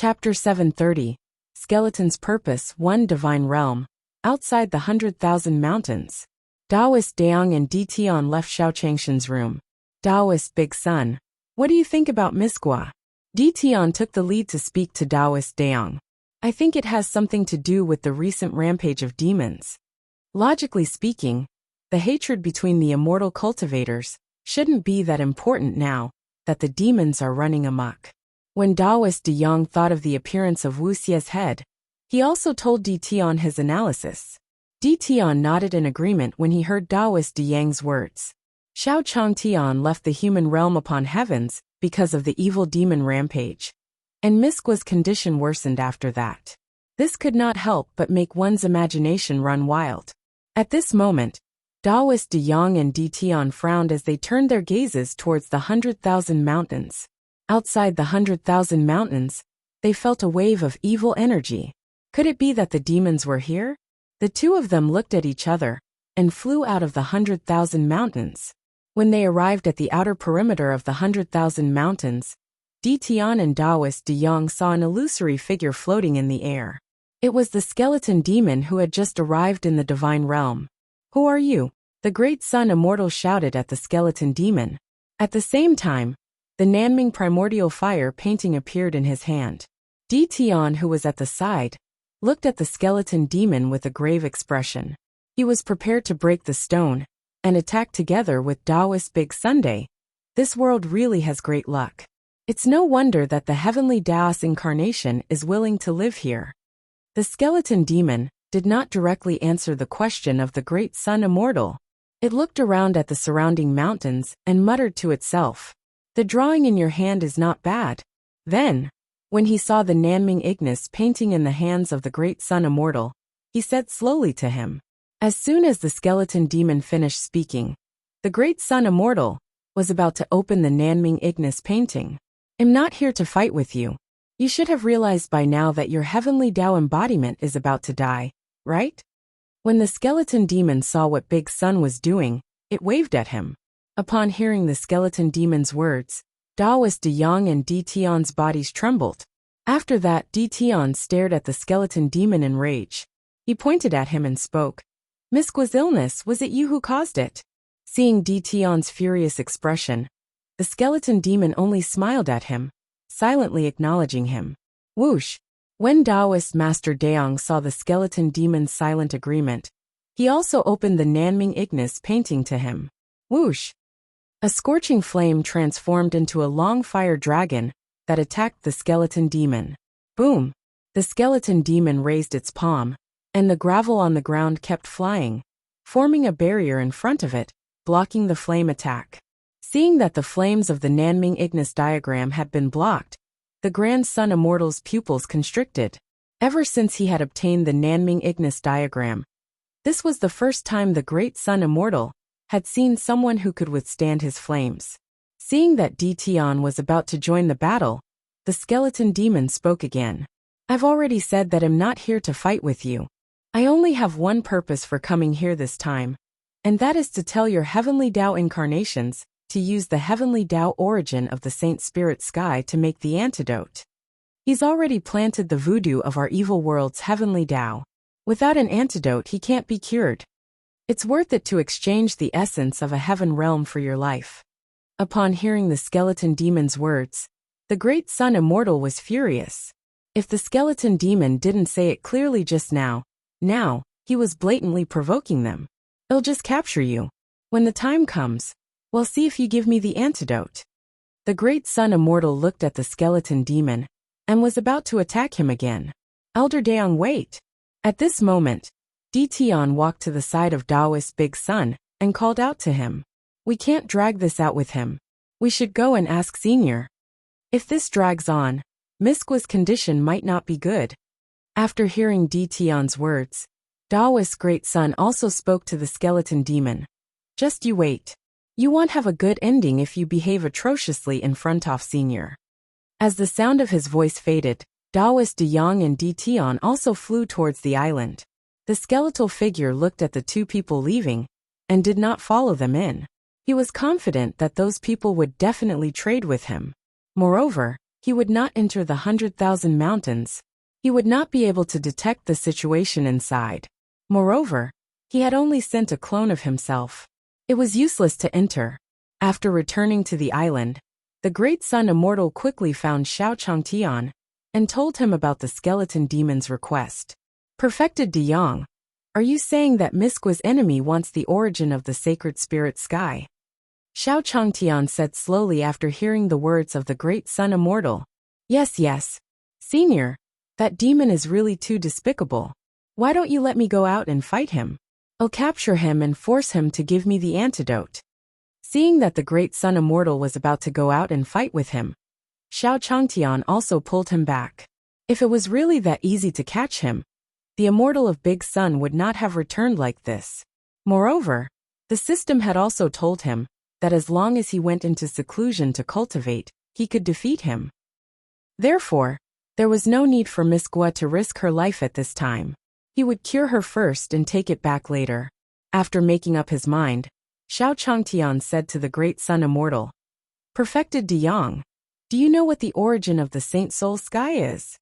Chapter 730. Skeleton's Purpose 1. Divine Realm. Outside the 100,000 Mountains. Taoist Daong and Di Tian left Xiao Changshan's room. Taoist Big Sun. What do you think about Miss Gua? Di Tian took the lead to speak to Taoist Daong. I think it has something to do with the recent rampage of demons. Logically speaking, the hatred between the immortal cultivators shouldn't be that important now that the demons are running amok. When Taoist De Yang thought of the appearance of Wuxia's head, he also told Di Tian his analysis. Di Tian nodded in agreement when he heard Taoist De Yang's words. Xiao Changtian left the human realm upon heavens because of the evil demon rampage, and Miss Gua's condition worsened after that. This could not help but make one's imagination run wild. At this moment, Taoist De Yang and Di Tian frowned as they turned their gazes towards the 100,000 mountains. Outside the 100,000 mountains, they felt a wave of evil energy. Could it be that the demons were here? The two of them looked at each other and flew out of the 100,000 mountains. When they arrived at the outer perimeter of the 100,000 mountains, Di Tian and Taoist De Yang saw an illusory figure floating in the air. It was the skeleton demon who had just arrived in the divine realm. Who are you? The great sun immortal shouted at the skeleton demon. At the same time, the Nanming primordial fire painting appeared in his hand. Di Tian, who was at the side, looked at the skeleton demon with a grave expression. He was prepared to break the stone and attack together with Taoist Big Sunday. This world really has great luck. It's no wonder that the heavenly Taoist incarnation is willing to live here. The skeleton demon did not directly answer the question of the great sun immortal. It looked around at the surrounding mountains and muttered to itself. The drawing in your hand is not bad. Then, when he saw the Nanming Ignis painting in the hands of the great sun immortal, he said slowly to him. As soon as the skeleton demon finished speaking, the great sun immortal was about to open the Nanming Ignis painting. I'm not here to fight with you. You should have realized by now that your heavenly Tao embodiment is about to die, right? When the skeleton demon saw what Big Sun was doing, it waved at him. Upon hearing the skeleton demon's words, Taoist De Yang and Di Tian's bodies trembled. After that, Di Tian stared at the skeleton demon in rage. He pointed at him and spoke. Miss Gua's illness, was it you who caused it? Seeing Di Tian's furious expression, the skeleton demon only smiled at him, silently acknowledging him. Whoosh! When Taoist Master Daong saw the skeleton demon's silent agreement, he also opened the Nanming Ignis painting to him. Whoosh! A scorching flame transformed into a long fire dragon that attacked the skeleton demon. Boom! The skeleton demon raised its palm, and the gravel on the ground kept flying, forming a barrier in front of it, blocking the flame attack. Seeing that the flames of the Nanming Ignis diagram had been blocked, the Grand Sun Immortal's pupils constricted. Ever since he had obtained the Nanming Ignis diagram, this was the first time the Great Sun Immortal had seen someone who could withstand his flames. Seeing that Di Tian was about to join the battle, the skeleton demon spoke again. I've already said that I'm not here to fight with you. I only have one purpose for coming here this time, and that is to tell your heavenly Tao incarnations to use the heavenly Tao origin of the Saint Spirit Sky to make the antidote. He's already planted the voodoo of our evil world's heavenly Tao. Without an antidote, he can't be cured. It's worth it to exchange the essence of a heaven realm for your life. Upon hearing the skeleton demon's words, the great sun immortal was furious. If the skeleton demon didn't say it clearly just now he was blatantly provoking them. I'll just capture you. When the time comes, we'll see if you give me the antidote. The great sun immortal looked at the skeleton demon and was about to attack him again. Elder Daong, wait. At this moment, Di Tian walked to the side of Taoist Big Sun and called out to him. We can't drag this out with him. We should go and ask Senior. If this drags on, Miss Gua's condition might not be good. After hearing Di Tian's words, Taoist Great Sun also spoke to the skeleton demon. Just you wait. You won't have a good ending if you behave atrociously in front of Senior. As the sound of his voice faded, Taoist De Yang and Di Tian also flew towards the island. The skeletal figure looked at the two people leaving and did not follow them in. He was confident that those people would definitely trade with him. Moreover, he would not enter the 100,000 mountains. He would not be able to detect the situation inside. Moreover, he had only sent a clone of himself. It was useless to enter. After returning to the island, the great sun immortal quickly found Xiao Changtian and told him about the skeleton demon's request. Perfected De Yang, are you saying that Misqua's enemy wants the origin of the sacred spirit sky? Xiao Changtian said slowly after hearing the words of the great sun immortal. Yes, yes. Senior, that demon is really too despicable. Why don't you let me go out and fight him? I'll capture him and force him to give me the antidote. Seeing that the great sun immortal was about to go out and fight with him, Xiao Changtian also pulled him back. If it was really that easy to catch him, the immortal of Big Sun would not have returned like this. Moreover, the system had also told him that as long as he went into seclusion to cultivate, he could defeat him. Therefore, there was no need for Miss Gua to risk her life at this time. He would cure her first and take it back later. After making up his mind, Xiao Changtian said to the great sun immortal, Perfected De Yang, do you know what the origin of the Saint Soul Sky is?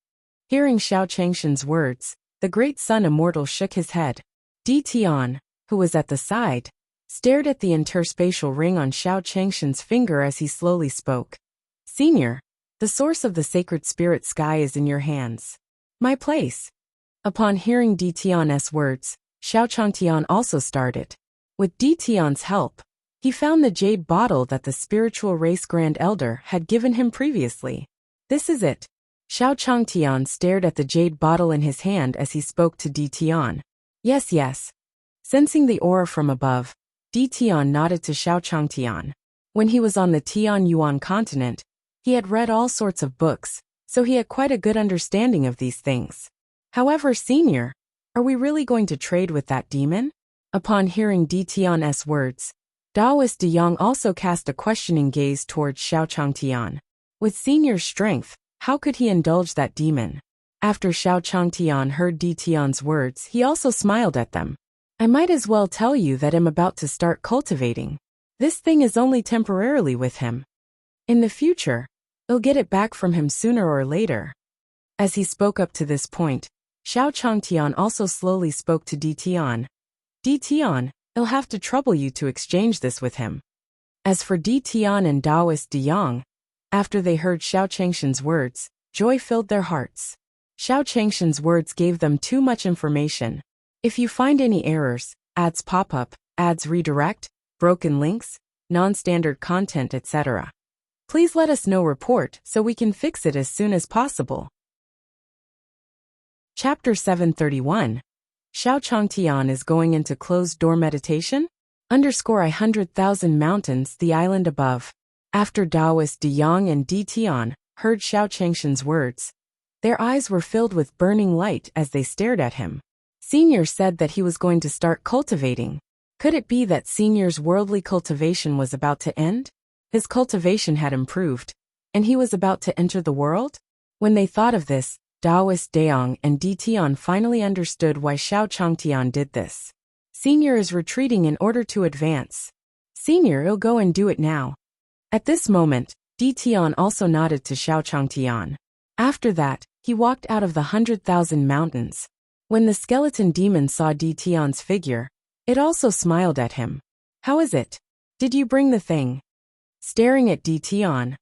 Hearing Xiao Changshan's words, the great sun immortal shook his head. Di Tian, who was at the side, stared at the interspatial ring on Xiao Changshan's finger as he slowly spoke. Senior, the source of the sacred spirit sky is in your hands. My place. Upon hearing Di Tian's words, Xiao Changtian also started. With Di Tian's help, he found the jade bottle that the spiritual race Grand Elder had given him previously. This is it. Xiao Changtian stared at the jade bottle in his hand as he spoke to Di Tian. Yes, yes. Sensing the aura from above, Di Tian nodded to Xiao Changtian. When he was on the Tian Yuan continent, he had read all sorts of books, so he had quite a good understanding of these things. However, Senior, are we really going to trade with that demon? Upon hearing Di Tian's words, Daoist De Yang also cast a questioning gaze towards Xiao Changtian. With Senior's strength, how could he indulge that demon? After Xiao Changtian heard Di Tian's words, he also smiled at them. I might as well tell you that I'm about to start cultivating. This thing is only temporarily with him. In the future, I'll get it back from him sooner or later. As he spoke up to this point, Xiao Changtian also slowly spoke to Di Tian. Di Tian, I'll have to trouble you to exchange this with him. As for Di Tian and Daoist De Yang, after they heard Xiao Changshan's words, joy filled their hearts. Xiao Changshan's words gave them too much information. If you find any errors, ads pop up, ads redirect, broken links, non-standard content, etc., please let us know report so we can fix it as soon as possible. Chapter 731. Xiao Changtian is going into closed-door meditation? _100,000 mountains the island above. After Daoist De Yang and Di Tian heard Xiao Changshan's words, their eyes were filled with burning light as they stared at him. Senior said that he was going to start cultivating. Could it be that Senior's worldly cultivation was about to end? His cultivation had improved, and he was about to enter the world? When they thought of this, Daoist De Yang and Di Tian finally understood why Xiao Changtian did this. Senior is retreating in order to advance. Senior, he'll go and do it now. At this moment, Di Tian also nodded to Xiao Changtian. After that, he walked out of the 100,000 mountains. When the skeleton demon saw Di Tian's figure, it also smiled at him. How is it? Did you bring the thing? Staring at Di Tian,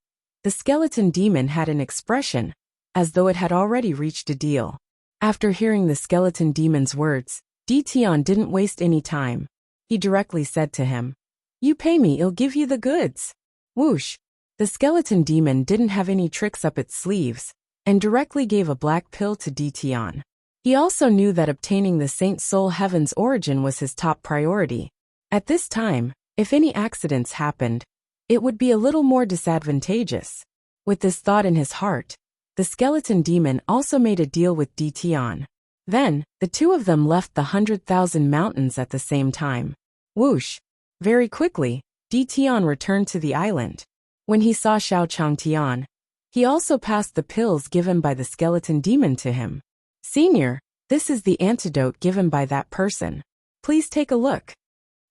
the skeleton demon had an expression, as though it had already reached a deal. After hearing the skeleton demon's words, Di Tian didn't waste any time. He directly said to him, You pay me, I'll give you the goods. Whoosh! The skeleton demon didn't have any tricks up its sleeves, and directly gave a black pill to Di Tian. He also knew that obtaining the Saint Soul Heaven's origin was his top priority. At this time, if any accidents happened, it would be a little more disadvantageous. With this thought in his heart, the skeleton demon also made a deal with Di Tian. Then, the two of them left the 100,000 mountains at the same time. Whoosh! Very quickly, Di Tian returned to the island. When he saw Xiao Changtian, he also passed the pills given by the skeleton demon to him. Senior, this is the antidote given by that person. Please take a look.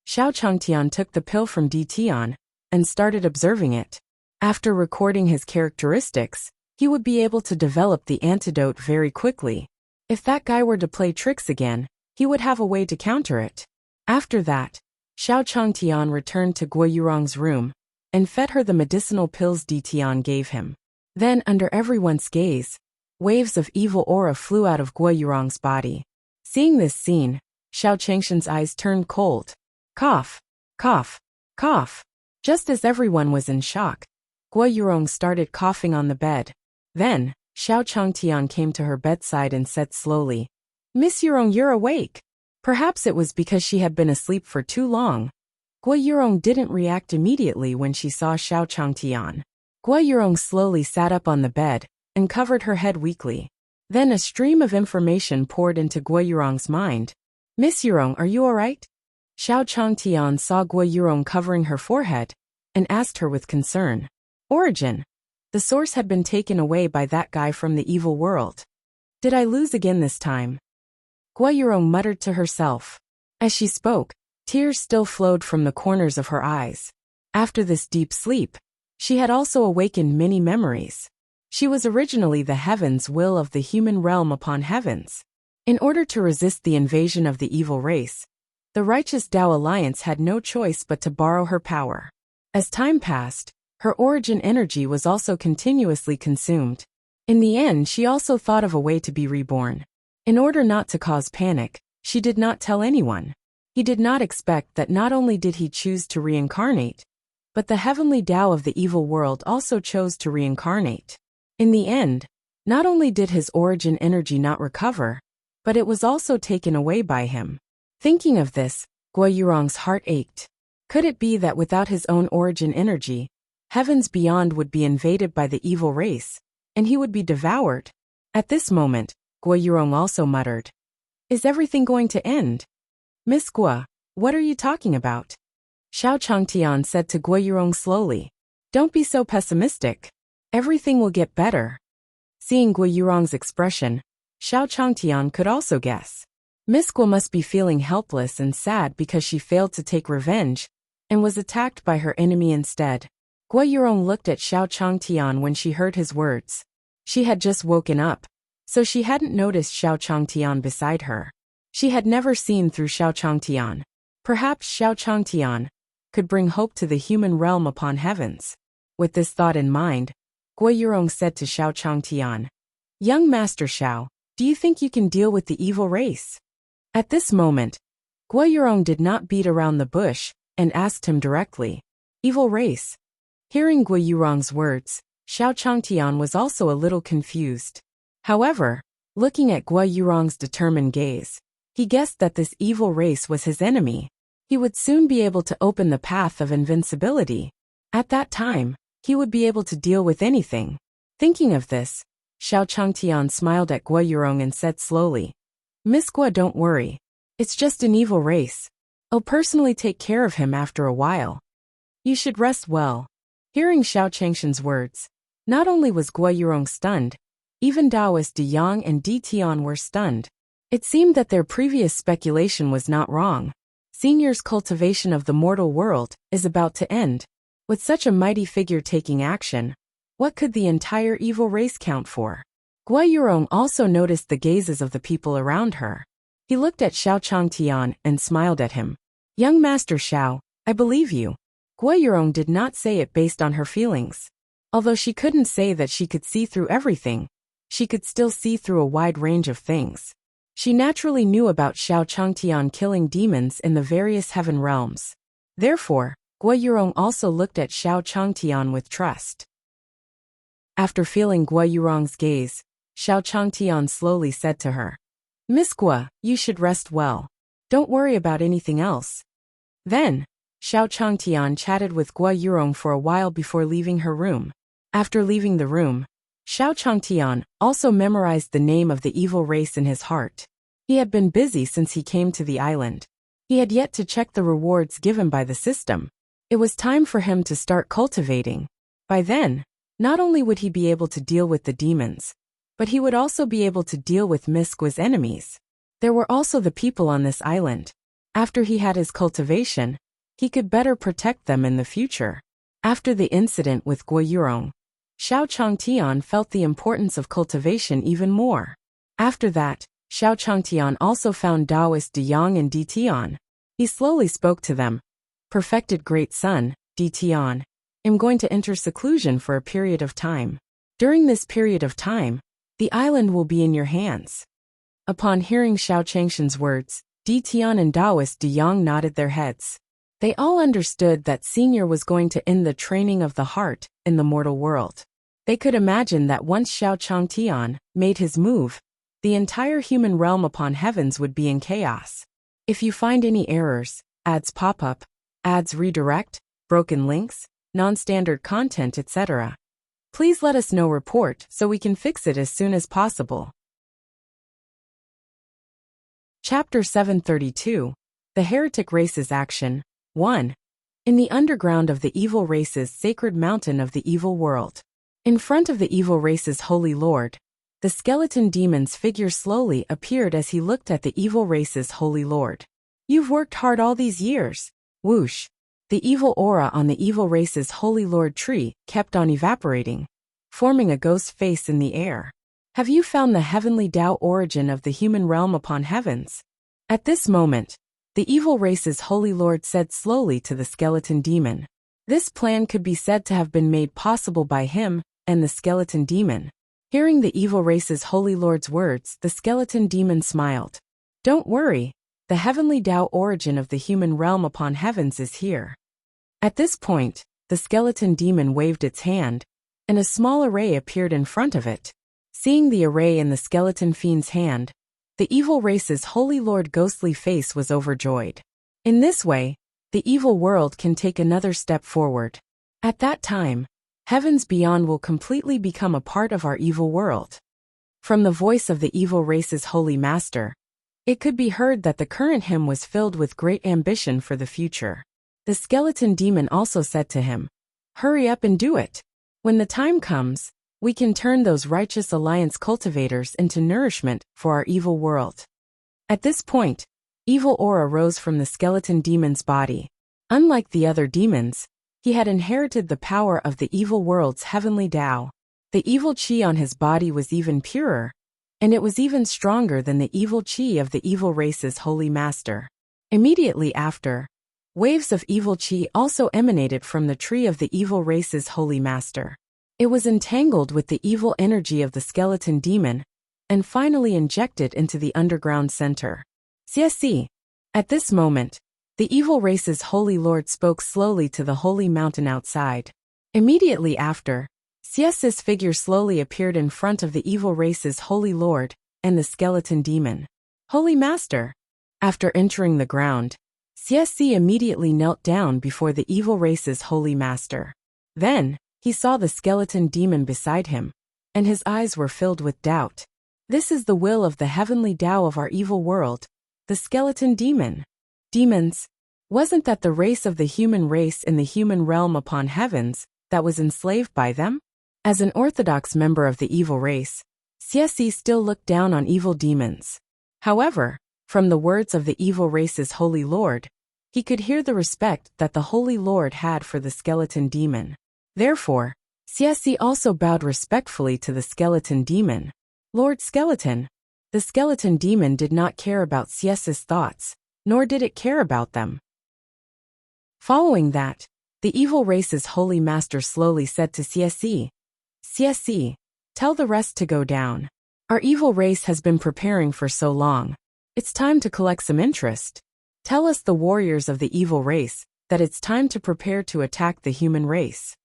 Xiao Changtian took the pill from Di Tian and started observing it. After recording his characteristics, he would be able to develop the antidote very quickly. If that guy were to play tricks again, he would have a way to counter it. After that, Xiao Changtian returned to Guo Yurong's room and fed her the medicinal pills Tian gave him. Then, under everyone's gaze, waves of evil aura flew out of Guo Yurong's body. Seeing this scene, Xiao Changshan's eyes turned cold. Cough, cough, cough. Just as everyone was in shock, Guo Yurong started coughing on the bed. Then, Xiao Changtian came to her bedside and said slowly, "Miss Yurong, you're awake." Perhaps it was because she had been asleep for too long. Guo Yurong didn't react immediately when she saw Xiao Changtian. Guo Yurong slowly sat up on the bed and covered her head weakly. Then a stream of information poured into Guo Yurong's mind. "Miss Yurong, are you alright?" Xiao Changtian saw Guo Yurong covering her forehead and asked her with concern. "Origin. The source had been taken away by that guy from the evil world. Did I lose again this time?" Guo Yurong muttered to herself. As she spoke, tears still flowed from the corners of her eyes. After this deep sleep, she had also awakened many memories. She was originally the heavens will of the human realm upon heavens. In order to resist the invasion of the evil race, the righteous Tao Alliance had no choice but to borrow her power. As time passed, her origin energy was also continuously consumed. In the end, she also thought of a way to be reborn. In order not to cause panic, she did not tell anyone. He did not expect that not only did he choose to reincarnate, but the heavenly Tao of the evil world also chose to reincarnate. In the end, not only did his origin energy not recover, but it was also taken away by him. Thinking of this, Guo Yurong's heart ached. Could it be that without his own origin energy, heavens beyond would be invaded by the evil race, and he would be devoured? At this moment, Guo Yurong also muttered, "Is everything going to end?" "Miss Guo, what are you talking about?" Xiao Changtian said to Guo Yurong slowly. "Don't be so pessimistic. Everything will get better." Seeing Guo Yurong's expression, Xiao Changtian could also guess. Miss Guo must be feeling helpless and sad because she failed to take revenge and was attacked by her enemy instead. Guo Yurong looked at Xiao Changtian when she heard his words. She had just woken up, so she hadn't noticed Xiao Changtian beside her. She had never seen through Xiao Changtian. Perhaps Xiao Changtian could bring hope to the human realm upon heavens. With this thought in mind, Guo Yurong said to Xiao Changtian, "Young Master Xiao, do you think you can deal with the evil race?" At this moment, Guo Yurong did not beat around the bush and asked him directly, "Evil race?" Hearing Guo Yurong's words, Xiao Changtian was also a little confused. However, looking at Guo Yurong's determined gaze, he guessed that this evil race was his enemy. He would soon be able to open the path of invincibility. At that time, he would be able to deal with anything. Thinking of this, Xiao Changtian smiled at Guo Yurong and said slowly, "Miss Guo, don't worry. It's just an evil race. I'll personally take care of him after a while. You should rest well." Hearing Xiao Changshan's words, not only was Guo Yurong stunned, even Taoist De Yang and Tian were stunned. It seemed that their previous speculation was not wrong. Senior's cultivation of the mortal world is about to end. With such a mighty figure taking action, what could the entire evil race count for? Guo Yurong also noticed the gazes of the people around her. He looked at Xiao Changtian and smiled at him. "Young Master Xiao, I believe you." Guo Yurong did not say it based on her feelings. Although she couldn't say that she could see through everything, she could still see through a wide range of things. She naturally knew about Xiao Changtian killing demons in the various heaven realms. Therefore, Guo Yurong also looked at Xiao Changtian with trust. After feeling Guo Yurong's gaze, Xiao Changtian slowly said to her, "Miss Guo, you should rest well. Don't worry about anything else." Then, Xiao Changtian chatted with Guo Yurong for a while before leaving her room. After leaving the room, Xiao Changtian also memorized the name of the evil race in his heart. He had been busy since he came to the island. He had yet to check the rewards given by the system. It was time for him to start cultivating. By then, not only would he be able to deal with the demons, but he would also be able to deal with Miss Guo's enemies. There were also the people on this island. After he had his cultivation, he could better protect them in the future. After the incident with Guo Yurong, Xiao Changtian felt the importance of cultivation even more. After that, Xiao Changtian also found Taoist De Yang and Di Tian. He slowly spoke to them. Perfected great son, Di Tian. I'm going to enter seclusion for a period of time. During this period of time, the island will be in your hands. Upon hearing Xiao Changshan's words, Di Tian and Taoist De Yang nodded their heads. They all understood that Senior was going to end the training of the heart in the mortal world. They could imagine that once Xiao Changtian made his move, the entire human realm upon heavens would be in chaos. If you find any errors, ads pop up, ads redirect, broken links, non-standard content, etc., please let us know. Report so we can fix it as soon as possible. Chapter 732. The Heretic Races Action. 1. In the underground of the evil race's sacred mountain of the evil world. In front of the evil race's holy lord, the skeleton demon's figure slowly appeared as he looked at the evil race's holy lord. You've worked hard all these years. Whoosh. The evil aura on the evil race's holy lord tree kept on evaporating, forming a ghost face in the air. Have you found the heavenly Tao origin of the human realm upon heavens? At this moment, the evil race's holy lord said slowly to the skeleton demon. This plan could be said to have been made possible by him and the skeleton demon. Hearing the evil race's holy lord's words, the skeleton demon smiled. Don't worry, the heavenly Tao origin of the human realm upon heavens is here. At this point, the skeleton demon waved its hand, and a small array appeared in front of it. Seeing the array in the skeleton fiend's hand, the evil race's holy lord ghostly face was overjoyed. In this way, the evil world can take another step forward. At that time, heavens beyond will completely become a part of our evil world. From the voice of the evil race's holy master, it could be heard that the current him was filled with great ambition for the future. The skeleton demon also said to him, hurry up and do it. When the time comes, we can turn those righteous alliance cultivators into nourishment for our evil world. At this point, evil aura rose from the skeleton demon's body. Unlike the other demons, he had inherited the power of the evil world's heavenly Tao. The evil chi on his body was even purer, and it was even stronger than the evil chi of the evil race's holy master. Immediately after, waves of evil chi also emanated from the tree of the evil race's holy master. It was entangled with the evil energy of the skeleton demon, and finally injected into the underground center. CSC. At this moment, the evil race's holy lord spoke slowly to the holy mountain outside. Immediately after, CS's figure slowly appeared in front of the evil race's holy lord and the skeleton demon. Holy master. After entering the ground, CSC immediately knelt down before the evil race's holy master. Then, he saw the skeleton demon beside him, and his eyes were filled with doubt. This is the will of the heavenly Tao of our evil world, the skeleton demon. Demons. Wasn't that the race of the human race in the human realm upon heavens that was enslaved by them? As an orthodox member of the evil race, CSE still looked down on evil demons. However, from the words of the evil race's holy lord, he could hear the respect that the holy lord had for the skeleton demon. Therefore, CSE also bowed respectfully to the skeleton demon. Lord Skeleton. The skeleton demon did not care about CSE's thoughts, nor did it care about them. Following that, the evil race's holy master slowly said to CSE, CSE, tell the rest to go down. Our evil race has been preparing for so long. It's time to collect some interest. Tell us, the warriors of the evil race, that it's time to prepare to attack the human race.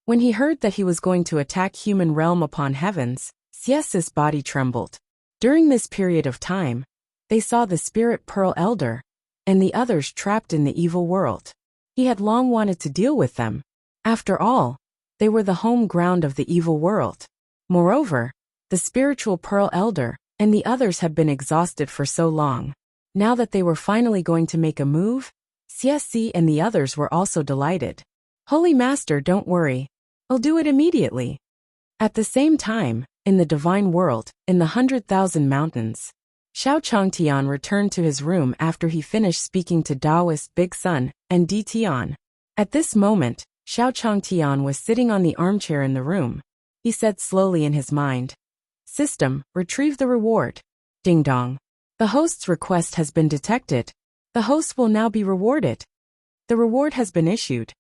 When he heard that he was going to attack human realm upon heavens, CS's body trembled. During this period of time, they saw the spirit Pearl Elder and the others trapped in the evil world. He had long wanted to deal with them. After all, they were the home ground of the evil world. Moreover, the spiritual Pearl Elder and the others had been exhausted for so long. Now that they were finally going to make a move, CSC and the others were also delighted. Holy Master, don't worry. I'll do it immediately. At the same time, in the divine world, in the 100,000 mountains, Xiao Changtian returned to his room after he finished speaking to Taoist Big Sun and Di Tian. At this moment, Xiao Changtian was sitting on the armchair in the room. he said slowly in his mind. System, retrieve the reward. Ding dong. The host's request has been detected. The host will now be rewarded. The reward has been issued.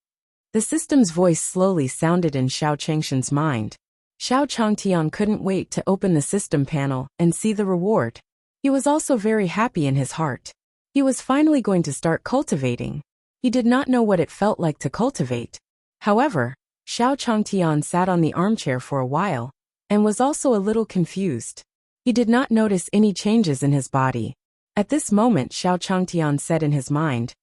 The system's voice slowly sounded in Xiao Changshan's mind. Xiao Changtian couldn't wait to open the system panel and see the reward. He was also very happy in his heart. He was finally going to start cultivating. He did not know what it felt like to cultivate. However, Xiao Changtian sat on the armchair for a while and was also a little confused. He did not notice any changes in his body. At this moment, Xiao Changtian said in his mind,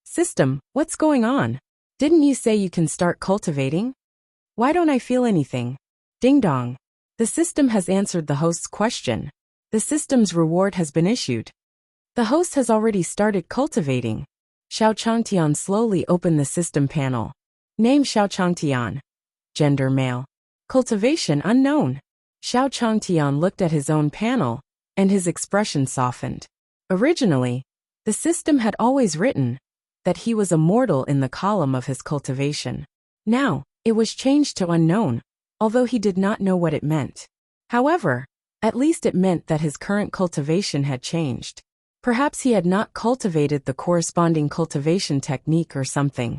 System, what's going on? Didn't you say you can start cultivating? Why don't I feel anything? Ding dong. The system has answered the host's question. The system's reward has been issued. The host has already started cultivating. Xiao Changtian slowly opened the system panel. Name Xiao Changtian. Gender male. Cultivation unknown. Xiao Changtian looked at his own panel, and his expression softened. Originally, the system had always written that he was a mortal in the column of his cultivation. Now, it was changed to unknown, although he did not know what it meant. However, at least it meant that his current cultivation had changed. Perhaps he had not cultivated the corresponding cultivation technique or something,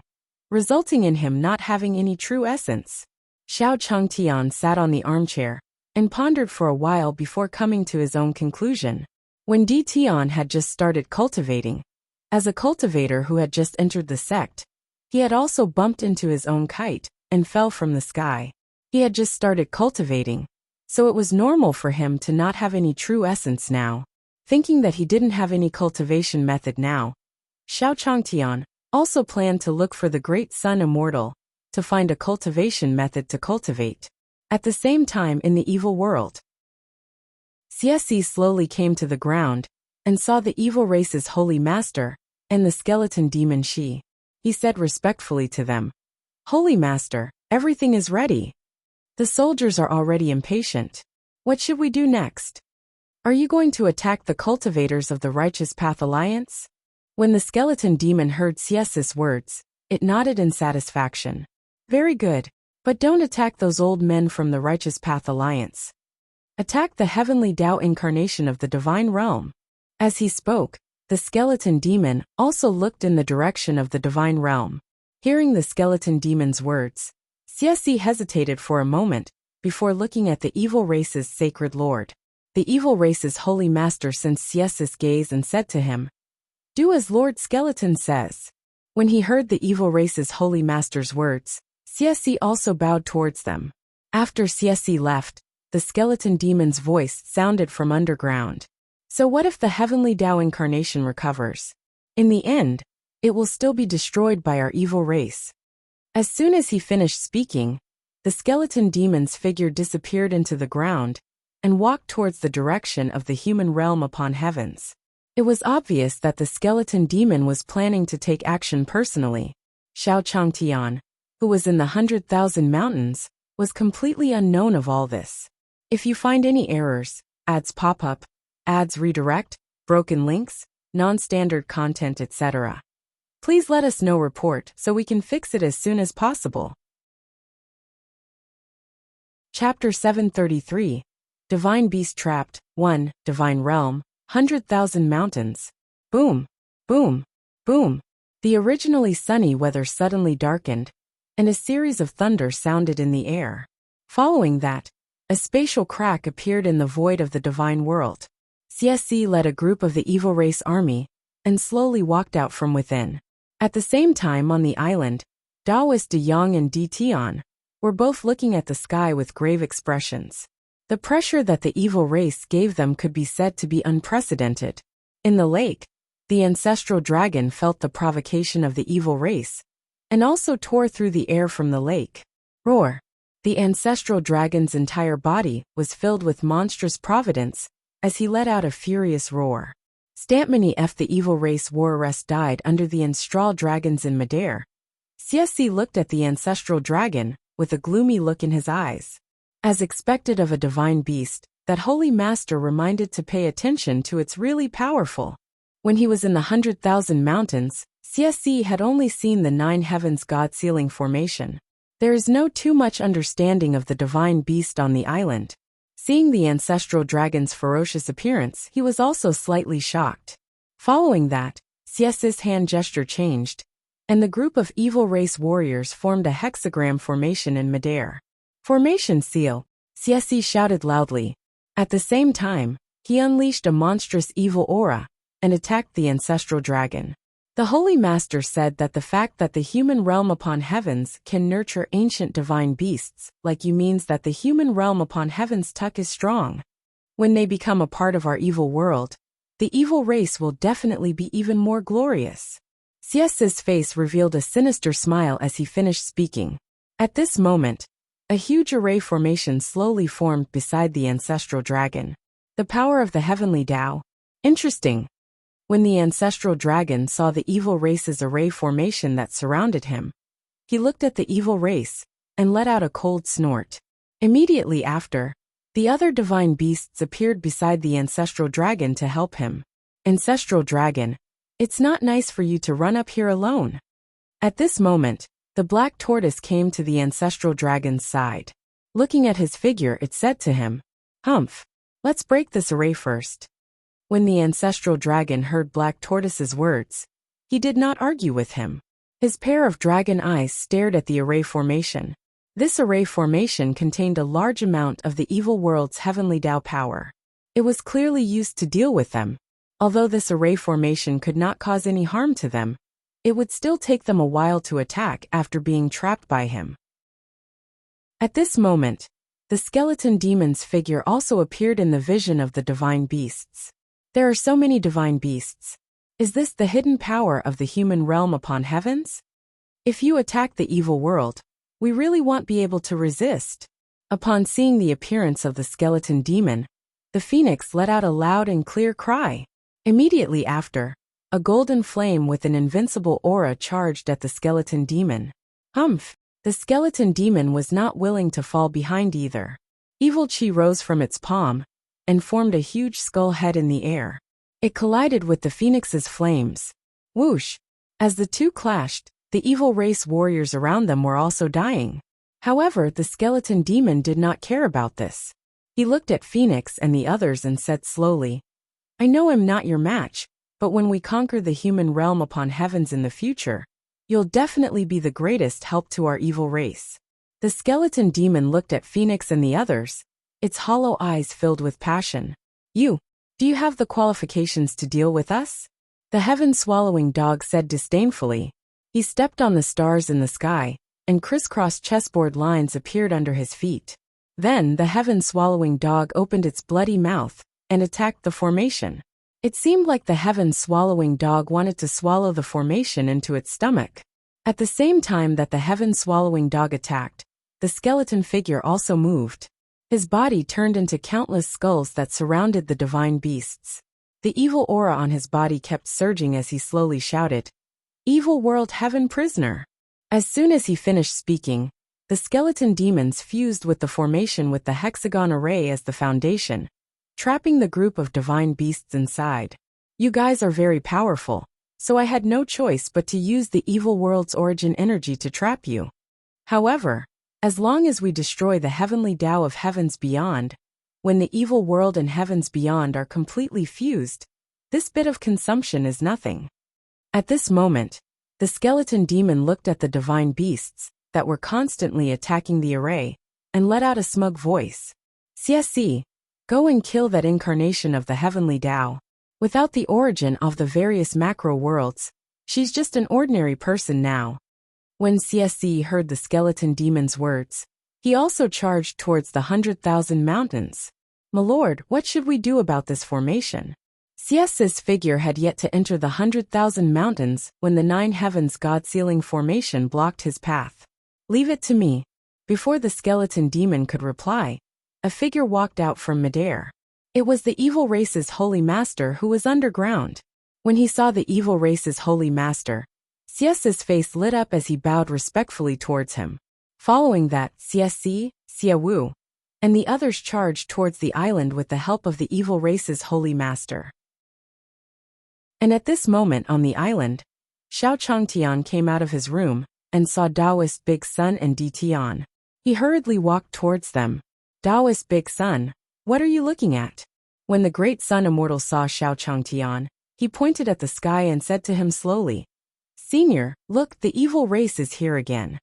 resulting in him not having any true essence. Xiao Changtian sat on the armchair and pondered for a while before coming to his own conclusion. When Di Tian had just started cultivating, as a cultivator who had just entered the sect, he had also bumped into his own kite and fell from the sky. He had just started cultivating, so it was normal for him to not have any true essence now. Thinking that he didn't have any cultivation method now, Xiao Changtian also planned to look for the great sun immortal to find a cultivation method to cultivate. At the same time in the evil world, Csi slowly came to the ground and saw the evil race's holy master and the skeleton demon Shi. He said respectfully to them, Holy Master, everything is ready. The soldiers are already impatient. What should we do next? Are you going to attack the cultivators of the Righteous Path Alliance? When the skeleton demon heard Csi's words, it nodded in satisfaction. Very good, but don't attack those old men from the Righteous Path Alliance. Attack the heavenly Tao incarnation of the divine realm. As he spoke, the skeleton demon also looked in the direction of the divine realm. Hearing the skeleton demon's words, Csi hesitated for a moment before looking at the evil race's sacred lord. The evil race's holy master sensed Csi's gaze and said to him, Do as Lord Skeleton says. When he heard the evil race's holy master's words, Csi also bowed towards them. After Csi left, the skeleton demon's voice sounded from underground. So what if the heavenly Tao incarnation recovers? In the end, it will still be destroyed by our evil race. As soon as he finished speaking, the skeleton demon's figure disappeared into the ground and walked towards the direction of the human realm upon heavens. It was obvious that the skeleton demon was planning to take action personally. Xiao Changtian, who was in the 100,000 mountains, was completely unknown of all this. If you find any errors, ads pop up, ads redirect, broken links, non-standard content, etc., please let us know report so we can fix it as soon as possible. Chapter 733, Divine Beast Trapped, 1, Divine Realm, 100,000 Mountains. Boom, boom, boom. The originally sunny weather suddenly darkened, and a series of thunder sounded in the air. Following that, a spatial crack appeared in the void of the divine world. Csi led a group of the evil race army and slowly walked out from within. At the same time on the island, Daoist De Yang and Di Tian were both looking at the sky with grave expressions. The pressure that the evil race gave them could be said to be unprecedented. In the lake, the ancestral dragon felt the provocation of the evil race and also tore through the air from the lake. Roar! The ancestral dragon's entire body was filled with monstrous providence as he let out a furious roar. Stampmany F. The evil race war arrest died under the ancestral dragons in Midair. Csi looked at the ancestral dragon with a gloomy look in his eyes. As expected of a divine beast, that holy master reminded to pay attention to its really powerful. When he was in the 100,000 mountains, Csi had only seen the 9 heavens god ceiling formation. There is no too much understanding of the divine beast on the island. Seeing the ancestral dragon's ferocious appearance, he was also slightly shocked. Following that, Xies's hand gesture changed, and the group of evil race warriors formed a hexagram formation in midair. Formation seal, Xiesi shouted loudly. At the same time, he unleashed a monstrous evil aura and attacked the ancestral dragon. The Holy Master said that the fact that the human realm upon heavens can nurture ancient divine beasts like you means that the human realm upon heaven's tuck is strong. When they become a part of our evil world, the evil race will definitely be even more glorious. Xies's face revealed a sinister smile as he finished speaking. At this moment, a huge array formation slowly formed beside the ancestral dragon. The power of the heavenly Tao. Interesting. When the ancestral dragon saw the evil race's array formation that surrounded him, he looked at the evil race and let out a cold snort. Immediately after, the other divine beasts appeared beside the ancestral dragon to help him. Ancestral dragon, it's not nice for you to run up here alone. At this moment, the black tortoise came to the ancestral dragon's side. Looking at his figure, it said to him, "Humph, let's break this array first." When the ancestral dragon heard Black Tortoise's words, he did not argue with him. His pair of dragon eyes stared at the array formation. This array formation contained a large amount of the evil world's heavenly Tao power. It was clearly used to deal with them. Although this array formation could not cause any harm to them, it would still take them a while to attack after being trapped by him. At this moment, the skeleton demon's figure also appeared in the vision of the divine beasts. There are so many divine beasts. Is this the hidden power of the human realm upon heavens? If you attack the evil world, we really won't be able to resist. Upon seeing the appearance of the skeleton demon, the phoenix let out a loud and clear cry. Immediately after, a golden flame with an invincible aura charged at the skeleton demon. Humph! The skeleton demon was not willing to fall behind either. Evil chi rose from its palm and formed a huge skull head in the air. It collided with the phoenix's flames. Whoosh! As the two clashed, the evil race warriors around them were also dying. However, the skeleton demon did not care about this. He looked at Phoenix and the others and said slowly, "I know I'm not your match, but when we conquer the human realm upon heavens in the future, you'll definitely be the greatest help to our evil race." The skeleton demon looked at Phoenix and the others, its hollow eyes filled with passion. Do you have the qualifications to deal with us?" The heaven-swallowing dog said disdainfully. He stepped on the stars in the sky, and crisscross chessboard lines appeared under his feet. Then the heaven-swallowing dog opened its bloody mouth and attacked the formation. It seemed like the heaven-swallowing dog wanted to swallow the formation into its stomach. At the same time that the heaven-swallowing dog attacked, the skeleton figure also moved. His body turned into countless skulls that surrounded the divine beasts. The evil aura on his body kept surging as he slowly shouted, "Evil world heaven prisoner." As soon as he finished speaking, the skeleton demons fused with the formation with the hexagon array as the foundation, trapping the group of divine beasts inside. "You guys are very powerful, so I had no choice but to use the evil world's origin energy to trap you. However, as long as we destroy the heavenly Tao of heavens beyond, when the evil world and heavens beyond are completely fused, this bit of consumption is nothing." At this moment, the skeleton demon looked at the divine beasts that were constantly attacking the array and let out a smug voice. "Xiesi, go and kill that incarnation of the heavenly Tao. Without the origin of the various macro worlds, she's just an ordinary person now." When Xiesi heard the skeleton demon's words, he also charged towards the 100,000 mountains. "My lord, what should we do about this formation?" Xiesi's figure had yet to enter the 100,000 mountains when the 9 heavens god-sealing formation blocked his path. "Leave it to me." Before the skeleton demon could reply, a figure walked out from midair. It was the evil race's holy master who was underground. When he saw the evil race's holy master, Xiesi's face lit up as he bowed respectfully towards him. Following that, Xiesi, Xiaowu, and the others charged towards the island with the help of the evil race's holy master. And at this moment on the island, Xiao Changtian came out of his room and saw Taoist Big Sun and Ditian. He hurriedly walked towards them. Taoist Big Sun, what are you looking at? When the great sun immortal saw Xiao Changtian, he pointed at the sky and said to him slowly, Senior, look, the evil race is here again.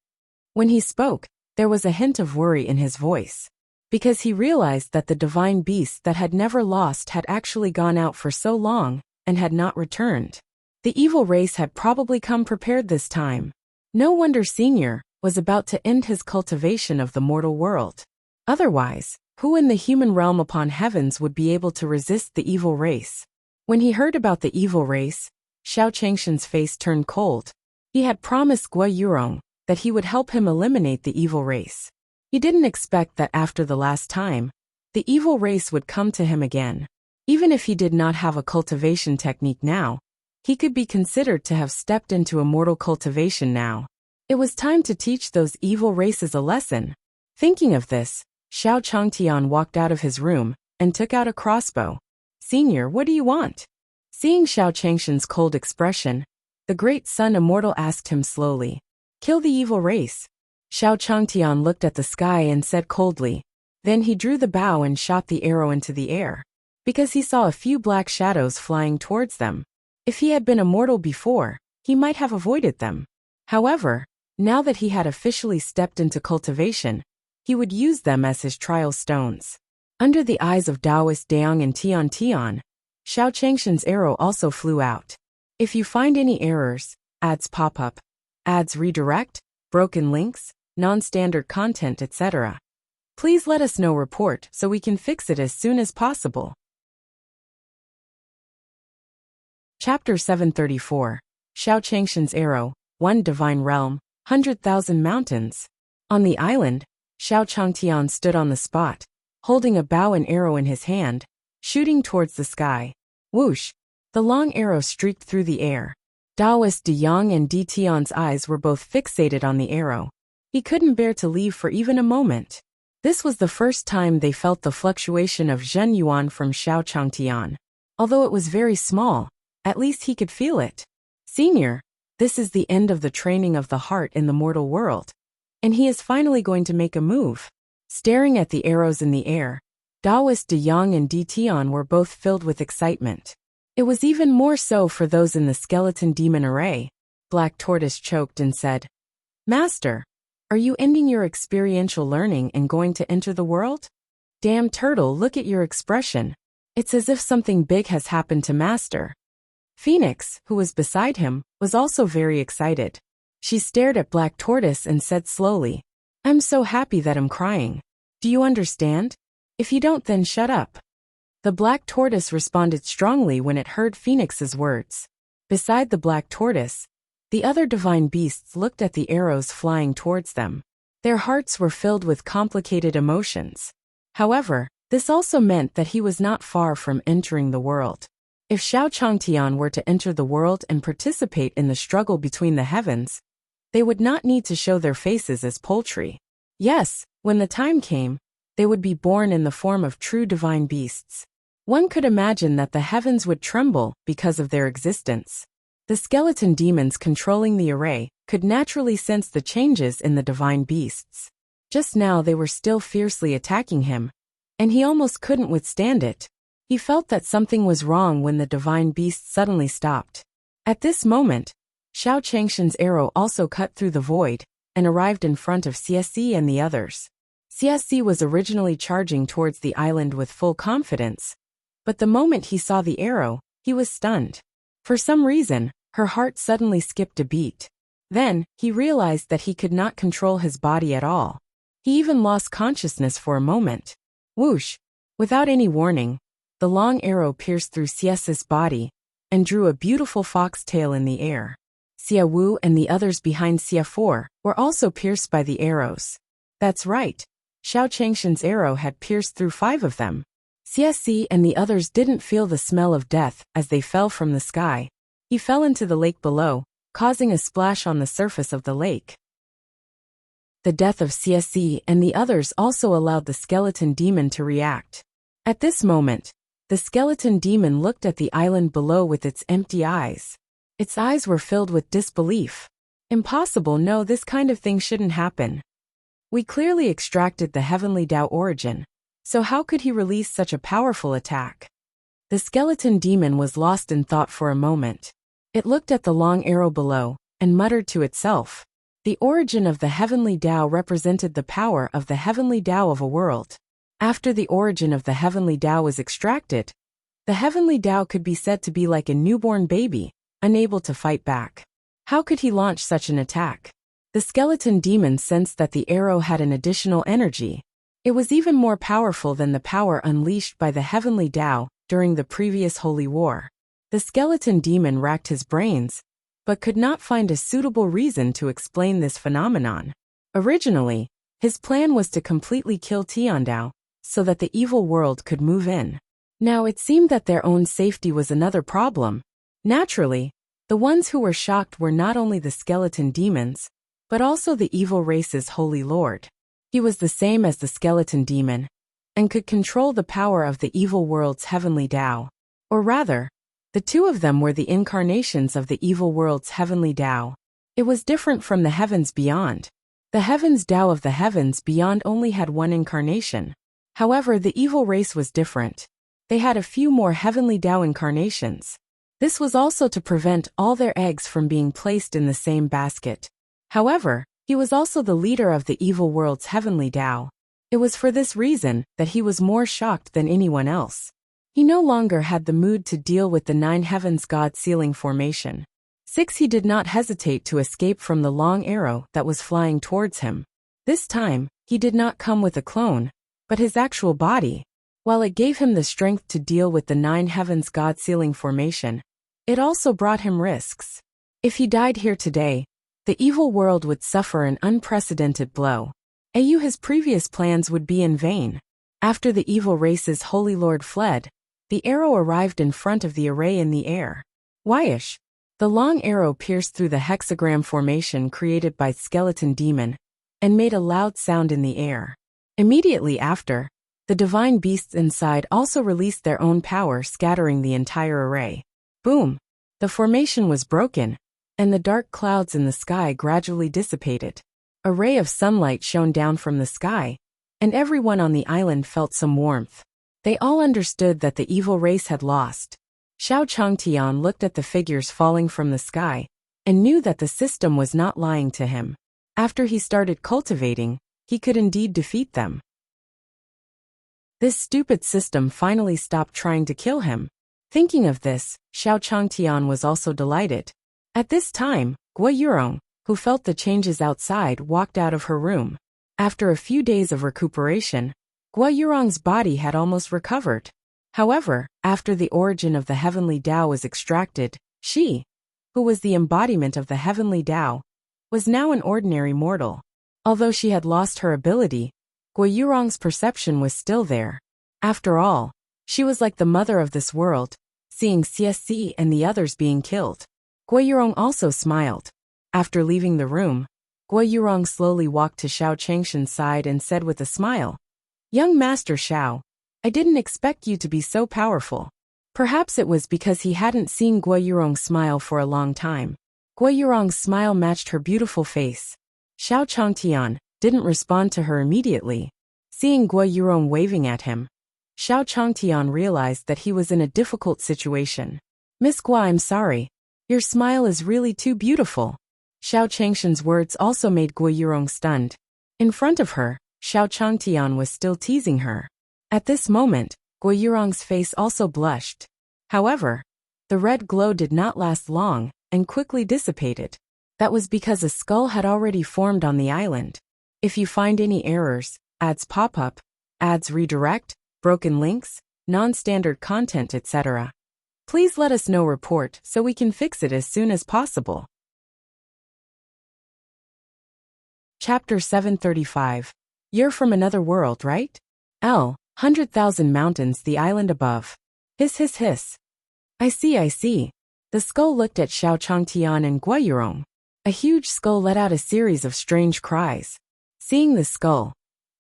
When he spoke, there was a hint of worry in his voice, because he realized that the divine beast that had never lost had actually gone out for so long and had not returned. The evil race had probably come prepared this time. No wonder Senior was about to end his cultivation of the mortal world. Otherwise, who in the human realm upon heavens would be able to resist the evil race? When he heard about the evil race, Xiao Changshan's face turned cold. He had promised Guo Yurong that he would help him eliminate the evil race. He didn't expect that after the last time, the evil race would come to him again. Even if he did not have a cultivation technique now, he could be considered to have stepped into immortal cultivation now. It was time to teach those evil races a lesson. Thinking of this, Xiao Changtian walked out of his room and took out a crossbow. Senior, what do you want? Seeing Xiao Changshan's cold expression, the great sun immortal asked him slowly, Kill the evil race. Xiao Changtian looked at the sky and said coldly. Then he drew the bow and shot the arrow into the air, because he saw a few black shadows flying towards them. If he had been immortal before, he might have avoided them. However, now that he had officially stepped into cultivation, he would use them as his trial stones. Under the eyes of Taoist Daong and Tian Tian, Xiao Changshan's arrow also flew out. If you find any errors, ads pop up, ads redirect, broken links, non-standard content, etc., please let us know report so we can fix it as soon as possible. Chapter 734. Xiao Changshan's Arrow, 1 Divine Realm, 100,000 Mountains. On the island, Xiao Changtian stood on the spot, holding a bow and arrow in his hand, shooting towards the sky. Whoosh! The long arrow streaked through the air. Taoist De Yang and Di Tian's eyes were both fixated on the arrow. He couldn't bear to leave for even a moment. This was the first time they felt the fluctuation of Zhen Yuan from Xiao Changtian. Although it was very small, at least he could feel it. Senior, this is the end of the training of the heart in the mortal world, and he is finally going to make a move. Staring at the arrows in the air, Taoist De Yang and Di Tian were both filled with excitement. It was even more so for those in the skeleton demon array. Black Tortoise choked and said, Master, are you ending your experiential learning and going to enter the world? Damn Turtle, look at your expression. It's as if something big has happened to Master. Phoenix, who was beside him, was also very excited. She stared at Black Tortoise and said slowly, I'm so happy that I'm crying. Do you understand? If you don't, then shut up. The Black Tortoise responded strongly when it heard Phoenix's words. Beside the Black Tortoise, the other divine beasts looked at the arrows flying towards them. Their hearts were filled with complicated emotions. However, this also meant that he was not far from entering the world. If Xiao Changtian were to enter the world and participate in the struggle between the heavens, they would not need to show their faces as poultry. Yes, when the time came, they would be born in the form of true divine beasts. One could imagine that the heavens would tremble because of their existence. The skeleton demons controlling the array could naturally sense the changes in the divine beasts. Just now they were still fiercely attacking him, and he almost couldn't withstand it. He felt that something was wrong when the divine beast suddenly stopped. At this moment, Xiao Changshan's arrow also cut through the void and arrived in front of CSC and the others. CSC was originally charging towards the island with full confidence, but the moment he saw the arrow, he was stunned. For some reason, her heart suddenly skipped a beat. Then, he realized that he could not control his body at all. He even lost consciousness for a moment. Whoosh! Without any warning, the long arrow pierced through CS's body and drew a beautiful foxtail in the air. Xia Wu and the others behind Xia 4 were also pierced by the arrows. That's right, Xiao Changshan's arrow had pierced through 5 of them. CSC and the others didn't feel the smell of death as they fell from the sky. He fell into the lake below, causing a splash on the surface of the lake. The death of CSC and the others also allowed the skeleton demon to react. At this moment, the skeleton demon looked at the island below with its empty eyes. Its eyes were filled with disbelief. Impossible, no, this kind of thing shouldn't happen. We clearly extracted the heavenly Tao origin, so how could he release such a powerful attack? The skeleton demon was lost in thought for a moment. It looked at the long arrow below, and muttered to itself. The origin of the heavenly Tao represented the power of the heavenly Tao of a world. After the origin of the heavenly Tao was extracted, the heavenly Tao could be said to be like a newborn baby, unable to fight back. How could he launch such an attack? The skeleton demon sensed that the arrow had an additional energy. It was even more powerful than the power unleashed by the heavenly Tao during the previous holy war. The skeleton demon racked his brains, but could not find a suitable reason to explain this phenomenon. Originally, his plan was to completely kill Tiandao, so that the evil world could move in. Now it seemed that their own safety was another problem. Naturally, the ones who were shocked were not only the skeleton demons, but also the evil race's holy lord. He was the same as the skeleton demon, and could control the power of the evil world's heavenly Tao. Or rather, the two of them were the incarnations of the evil world's heavenly Tao. It was different from the heavens beyond. The heavens Tao of the heavens beyond only had one incarnation. However, the evil race was different. They had a few more heavenly Tao incarnations. This was also to prevent all their eggs from being placed in the same basket. However, he was also the leader of the evil world's heavenly Tao. It was for this reason that he was more shocked than anyone else. He no longer had the mood to deal with the 9 heavens God sealing formation. 6. He did not hesitate to escape from the long arrow that was flying towards him. This time, he did not come with a clone, but his actual body. While it gave him the strength to deal with the 9 heavens God sealing formation, it also brought him risks. If he died here today, the evil world would suffer an unprecedented blow. His previous plans would be in vain. After the evil race's holy lord fled, the arrow arrived in front of the array in the air. Whyish! The long arrow pierced through the hexagram formation created by skeleton demon, and made a loud sound in the air. Immediately after, the divine beasts inside also released their own power, scattering the entire array. Boom! The formation was broken, and the dark clouds in the sky gradually dissipated. A ray of sunlight shone down from the sky, and everyone on the island felt some warmth. They all understood that the evil race had lost. Xiao Changtian looked at the figures falling from the sky, and knew that the system was not lying to him. After he started cultivating, he could indeed defeat them. This stupid system finally stopped trying to kill him. Thinking of this, Xiao Changtian was also delighted. At this time, Guo Yurong, who felt the changes outside, walked out of her room. After a few days of recuperation, Guo Yurong's body had almost recovered. However, after the origin of the heavenly Tao was extracted, she, who was the embodiment of the heavenly Tao, was now an ordinary mortal. Although she had lost her ability, Guo Yurong's perception was still there. After all, she was like the mother of this world, seeing CSC and the others being killed. Guo Yurong also smiled. After leaving the room, Guo Yurong slowly walked to Xiao Changshan's side and said with a smile, "Young Master Xiao, I didn't expect you to be so powerful." Perhaps it was because he hadn't seen Guo Yurong smile for a long time. Guo Yurong's smile matched her beautiful face. Xiao Changtian didn't respond to her immediately. Seeing Guo Yurong waving at him, Xiao Changtian realized that he was in a difficult situation. "Miss Guo, I'm sorry. Your smile is really too beautiful." Xiao Changshan's words also made Guo Yurong stunned. In front of her, Xiao Changtian was still teasing her. At this moment, Guo Yurong's face also blushed. However, the red glow did not last long, and quickly dissipated. That was because a skull had already formed on the island. If you find any errors, ads pop up, ads redirect, broken links, non-standard content, etc., please let us know. Report so we can fix it as soon as possible. Chapter 735. You're from another world, right? 100,000 mountains, the island above. Hiss hiss hiss. I see. The skull looked at Xiao Changtian and Guo Yurong. A huge skull let out a series of strange cries. Seeing the skull,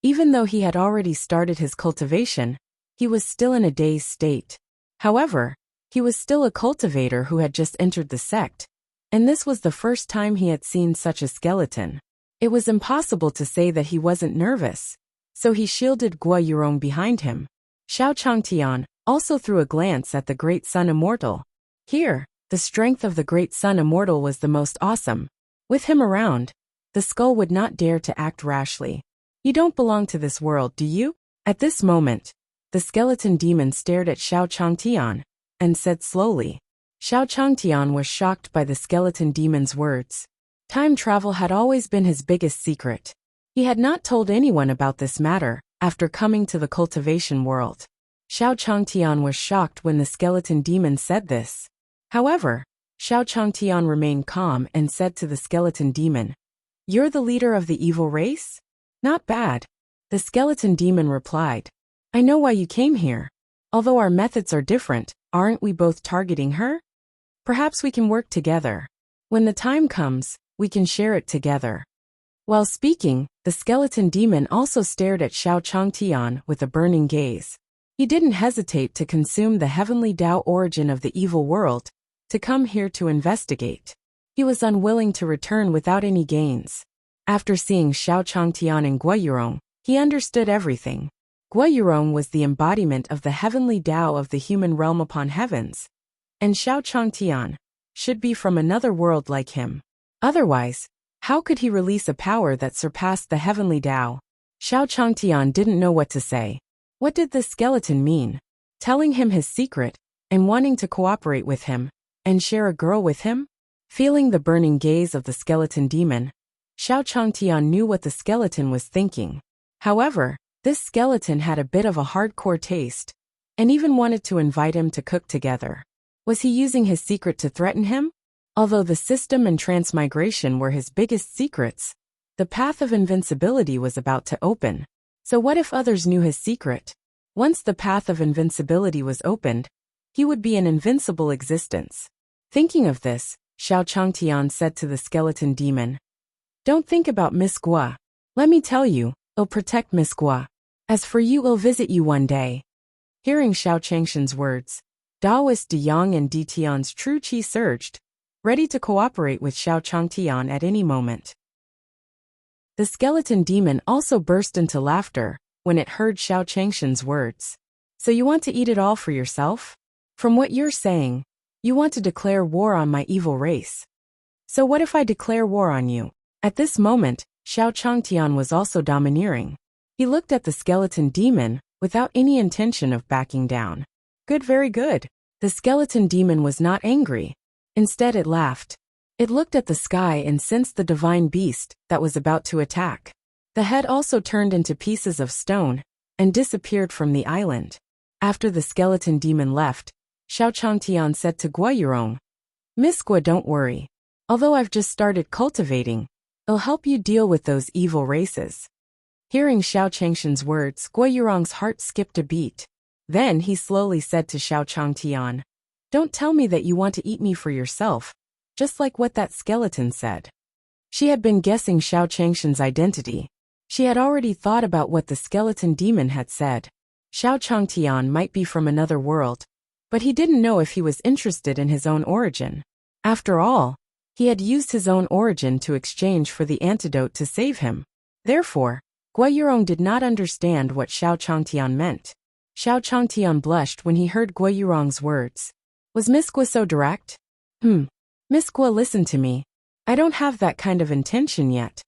even though he had already started his cultivation, he was still in a dazed state. However, he was still a cultivator who had just entered the sect, and this was the first time he had seen such a skeleton. It was impossible to say that he wasn't nervous, so he shielded Guo Yurong behind him. Xiao Changtian also threw a glance at the Great Sun Immortal. Here, the strength of the Great Sun Immortal was the most awesome. With him around, the skull would not dare to act rashly. You don't belong to this world, do you? At this moment, the skeleton demon stared at Xiao Changtian and said slowly. Xiao Changtian was shocked by the skeleton demon's words. Time travel had always been his biggest secret. He had not told anyone about this matter after coming to the cultivation world. Xiao Changtian was shocked when the skeleton demon said this. However, Xiao Changtian remained calm and said to the skeleton demon, "You're the leader of the evil race? Not bad." The skeleton demon replied, "I know why you came here. Although our methods are different, aren't we both targeting her? Perhaps we can work together. When the time comes, we can share it together." While speaking, the skeleton demon also stared at Xiao Changtian with a burning gaze. He didn't hesitate to consume the heavenly Tao origin of the evil world, to come here to investigate. He was unwilling to return without any gains. After seeing Xiao Changtian and Guo Yurong, he understood everything. Guo Yurong was the embodiment of the heavenly Tao of the human realm upon heavens, and Xiao Changtian should be from another world like him. Otherwise, how could he release a power that surpassed the heavenly Tao? Xiao Changtian didn't know what to say. What did this skeleton mean? Telling him his secret, and wanting to cooperate with him, and share a girl with him? Feeling the burning gaze of the skeleton demon, Xiao Changtian knew what the skeleton was thinking. However, this skeleton had a bit of a hardcore taste, and even wanted to invite him to cook together. Was he using his secret to threaten him? Although the system and transmigration were his biggest secrets, the path of invincibility was about to open. So what if others knew his secret? Once the path of invincibility was opened, he would be an invincible existence. Thinking of this, Xiao Changtian said to the skeleton demon, "Don't think about Miss Guo. Let me tell you, I'll protect Miss Guo. As for you, I'll visit you one day." Hearing Xiao Changshan's words, Daoist De Yang and De Tian's true qi surged, ready to cooperate with Xiao Changtian at any moment. The skeleton demon also burst into laughter when it heard Xiao Changshan's words. "So you want to eat it all for yourself? From what you're saying, you want to declare war on my evil race. So what if I declare war on you?" At this moment, Xiao Changtian was also domineering. He looked at the skeleton demon without any intention of backing down. "Good, very good." The skeleton demon was not angry. Instead, it laughed. It looked at the sky and sensed the divine beast that was about to attack. The head also turned into pieces of stone and disappeared from the island. After the skeleton demon left, Xiao Changtian said to Guo Yurong, "Miss Guo, don't worry. Although I've just started cultivating, I'll help you deal with those evil races." Hearing Xiao Changshan's words, Guo Yurong's heart skipped a beat. Then he slowly said to Xiao Changtian, "Don't tell me that you want to eat me for yourself, just like what that skeleton said." She had been guessing Xiao Changshan's identity. She had already thought about what the skeleton demon had said. Xiao Changtian might be from another world, but he didn't know if he was interested in his own origin. After all, he had used his own origin to exchange for the antidote to save him. Therefore, Guo Yurong did not understand what Xiao Changtian meant. Xiao Changtian blushed when he heard Guo Yurong's words. Was Miss Guo so direct? Miss Guo, listen to me. I don't have that kind of intention yet.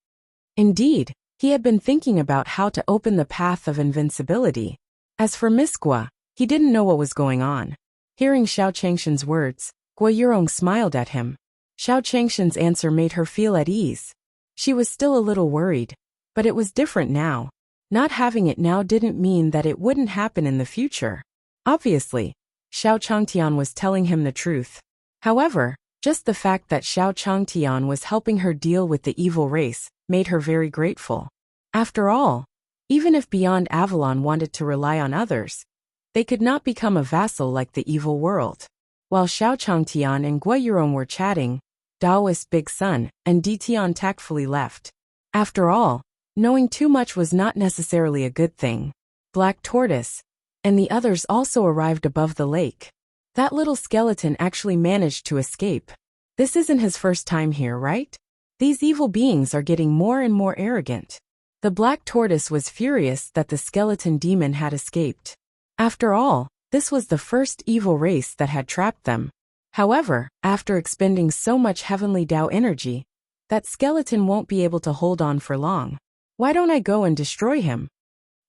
Indeed, he had been thinking about how to open the path of invincibility. As for Miss Guo, he didn't know what was going on. Hearing Xiao Changshan's words, Guo Yurong smiled at him. Xiao Changshan's answer made her feel at ease. She was still a little worried, but it was different now. Not having it now didn't mean that it wouldn't happen in the future. Obviously, Xiao Changtian was telling him the truth. However, just the fact that Xiao Changtian was helping her deal with the evil race made her very grateful. After all, even if Beyond Avalon wanted to rely on others, they could not become a vassal like the evil world. While Xiao Changtian and Guo Yurong were chatting, Daoist Big Sun and De Tian tactfully left. After all, knowing too much was not necessarily a good thing. Black Tortoise and the others also arrived above the lake. That little skeleton actually managed to escape. This isn't his first time here, right? These evil beings are getting more and more arrogant. The black tortoise was furious that the skeleton demon had escaped. After all, this was the first evil race that had trapped them. However, after expending so much heavenly Tao energy, that skeleton won't be able to hold on for long. Why don't I go and destroy him?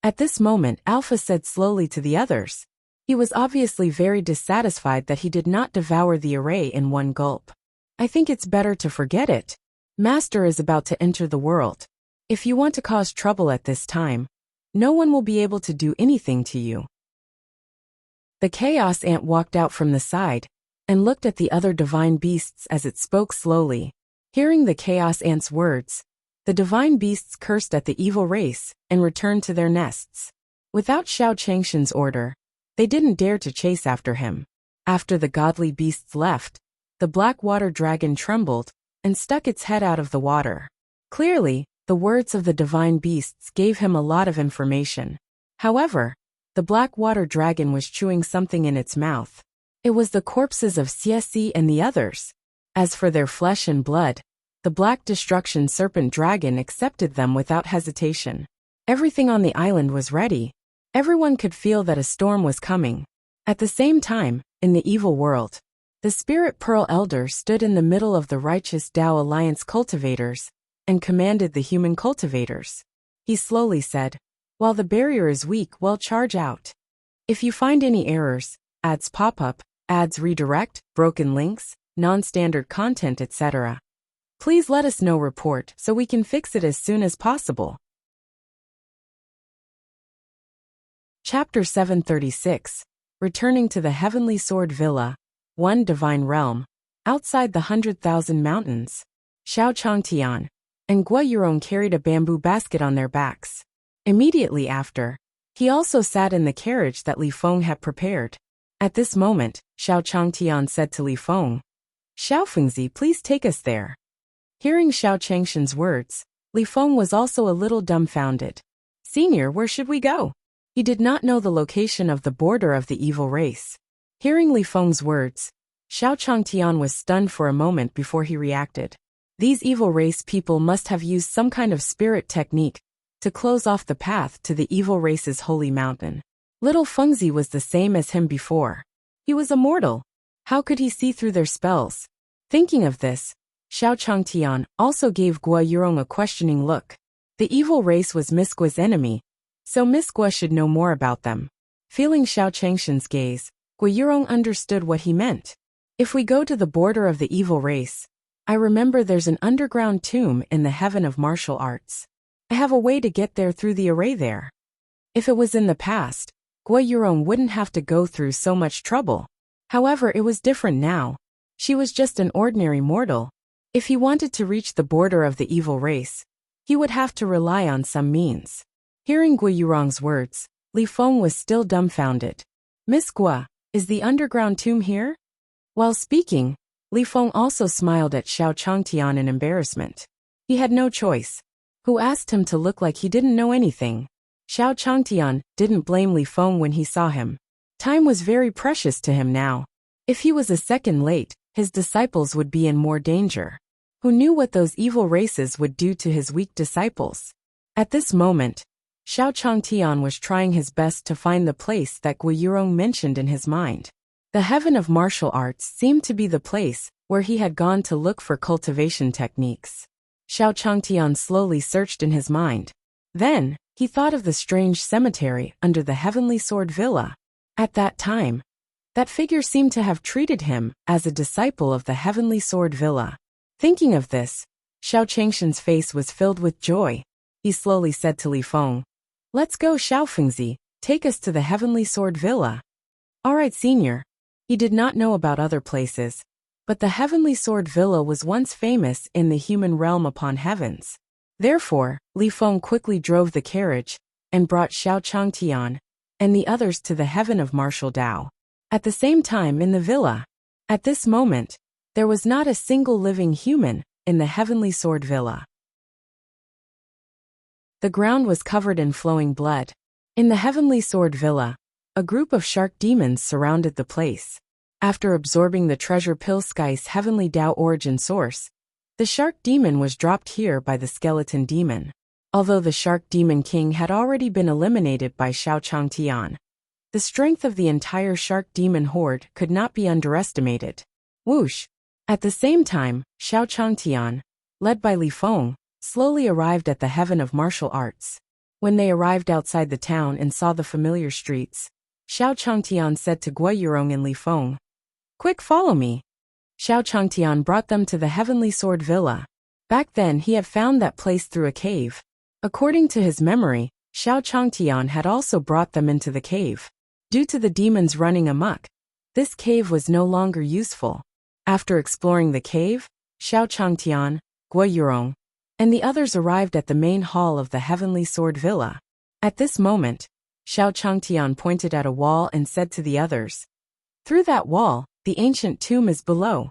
At this moment, Alpha said slowly to the others. He was obviously very dissatisfied that he did not devour the array in one gulp. I think it's better to forget it. Master is about to enter the world. If you want to cause trouble at this time, no one will be able to do anything to you. The chaos ant walked out from the side and looked at the other divine beasts as it spoke slowly. Hearing the chaos ant's words, the divine beasts cursed at the evil race and returned to their nests. Without Xiao Changshan's order, they didn't dare to chase after him. After the godly beasts left, the black water dragon trembled and stuck its head out of the water. Clearly, the words of the divine beasts gave him a lot of information. However, the black water dragon was chewing something in its mouth. It was the corpses of Xiesi and the others. As for their flesh and blood, the black destruction serpent dragon accepted them without hesitation. Everything on the island was ready. Everyone could feel that a storm was coming. At the same time, in the evil world, the Spirit Pearl Elder stood in the middle of the righteous Tao Alliance cultivators and commanded the human cultivators. He slowly said, "While the barrier is weak, well, charge out. If you find any errors, ads pop up, ads redirect, broken links, non-standard content, etc., please let us know report so we can fix it as soon as possible." Chapter 736, Returning to the Heavenly Sword Villa, One Divine Realm, outside the 100,000 Mountains. Xiao Changtian and Guo Yurong carried a bamboo basket on their backs. Immediately after, he also sat in the carriage that Li Feng had prepared. At this moment, Xiao Changtian said to Li Feng, "Xiao Fengzi, please take us there." Hearing Xiao Changshan's words, Li Feng was also a little dumbfounded. "Senior, where should we go?" He did not know the location of the border of the evil race. Hearing Li Feng's words, Xiao Changtian was stunned for a moment before he reacted. These evil race people must have used some kind of spirit technique to close off the path to the evil race's holy mountain. Little Fengzi was the same as him before. He was a mortal. How could he see through their spells? Thinking of this, Xiao Changtian also gave Guo Yurong a questioning look. The evil race was Miss Guo's enemy, so Miss Guo should know more about them. Feeling Xiao Changshan's gaze, Guo Yurong understood what he meant. If we go to the border of the evil race, I remember there's an underground tomb in the heaven of martial arts. I have a way to get there through the array there. If it was in the past, Guo Yurong wouldn't have to go through so much trouble. However, it was different now. She was just an ordinary mortal. If he wanted to reach the border of the evil race, he would have to rely on some means. Hearing Guo Yurong's words, Li Feng was still dumbfounded. "Miss Guo, is the underground tomb here?" While speaking, Li Feng also smiled at Xiao Changtian in embarrassment. He had no choice. Who asked him to look like he didn't know anything? Xiao Changtian didn't blame Li Feng when he saw him. Time was very precious to him now. If he was a second late, his disciples would be in more danger. Who knew what those evil races would do to his weak disciples? At this moment, Xiao Changtian was trying his best to find the place that Guo Yurong mentioned in his mind. The heaven of martial arts seemed to be the place where he had gone to look for cultivation techniques. Xiao Changtian slowly searched in his mind. Then, he thought of the strange cemetery under the Heavenly Sword Villa. At that time, that figure seemed to have treated him as a disciple of the Heavenly Sword Villa. Thinking of this, Xiao Changshan's face was filled with joy. He slowly said to Li Feng, "Let's go, Xiao Fengzi, take us to the Heavenly Sword Villa." "All right, senior." He did not know about other places, but the Heavenly Sword Villa was once famous in the human realm upon heavens. Therefore, Li Feng quickly drove the carriage and brought Xiao Changtian and the others to the heaven of martial Tao. At the same time in the villa, at this moment, there was not a single living human in the Heavenly Sword Villa. The ground was covered in flowing blood. In the Heavenly Sword Villa, a group of shark demons surrounded the place. After absorbing the treasure Pilskai's heavenly Tao origin source, the shark demon was dropped here by the skeleton demon. Although the shark demon king had already been eliminated by Xiao Changtian, the strength of the entire shark demon horde could not be underestimated. Whoosh! At the same time, Xiao Changtian, led by Li Feng, slowly arrived at the heaven of martial arts. When they arrived outside the town and saw the familiar streets, Xiao Changtian said to Guo Yurong and Li Feng, "Quick, follow me." Xiao Changtian brought them to the Heavenly Sword Villa. Back then he had found that place through a cave. According to his memory, Xiao Changtian had also brought them into the cave. Due to the demons running amok, this cave was no longer useful. After exploring the cave, Xiao Changtian, Guo Yurong, and the others arrived at the main hall of the Heavenly Sword Villa. At this moment, Xiao Changtian pointed at a wall and said to the others, "Through that wall, the ancient tomb is below."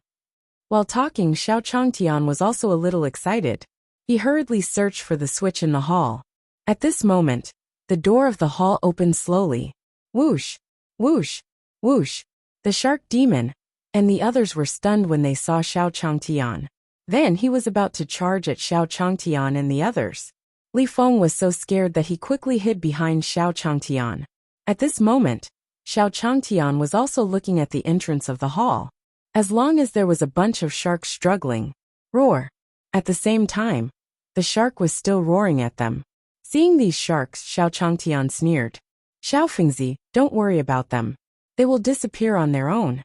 While talking, Xiao Changtian was also a little excited. He hurriedly searched for the switch in the hall. At this moment, the door of the hall opened slowly. Whoosh! Whoosh! Whoosh! The shark demon and the others were stunned when they saw Xiao Changtian. Then he was about to charge at Xiao Changtian and the others. Li Feng was so scared that he quickly hid behind Xiao Changtian. At this moment, Xiao Changtian was also looking at the entrance of the hall. As long as there was a bunch of sharks struggling, roar. At the same time, the shark was still roaring at them. Seeing these sharks, Xiao Changtian sneered. "Xiao Fengzi, don't worry about them. They will disappear on their own."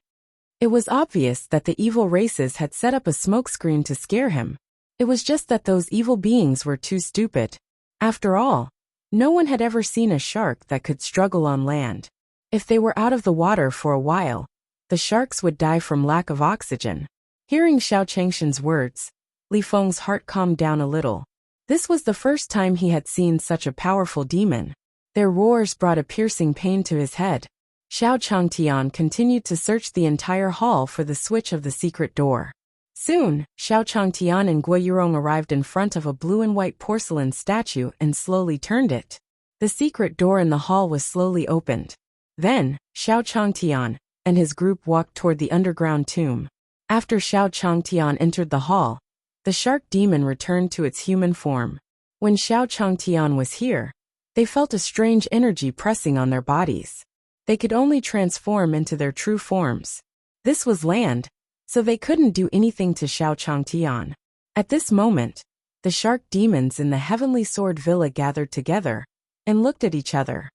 It was obvious that the evil races had set up a smokescreen to scare him. It was just that those evil beings were too stupid. After all, no one had ever seen a shark that could struggle on land. If they were out of the water for a while, the sharks would die from lack of oxygen. Hearing Xiao Changshan's words, Li Feng's heart calmed down a little. This was the first time he had seen such a powerful demon. Their roars brought a piercing pain to his head. Xiao Changtian continued to search the entire hall for the switch of the secret door. Soon, Xiao Changtian and Guo Yurong arrived in front of a blue and white porcelain statue and slowly turned it. The secret door in the hall was slowly opened. Then, Xiao Changtian and his group walked toward the underground tomb. After Xiao Changtian entered the hall, the shark demon returned to its human form. When Xiao Changtian was here, they felt a strange energy pressing on their bodies. They could only transform into their true forms. This was land, so they couldn't do anything to Xiao Changtian. At this moment, the shark demons in the Heavenly Sword Villa gathered together and looked at each other.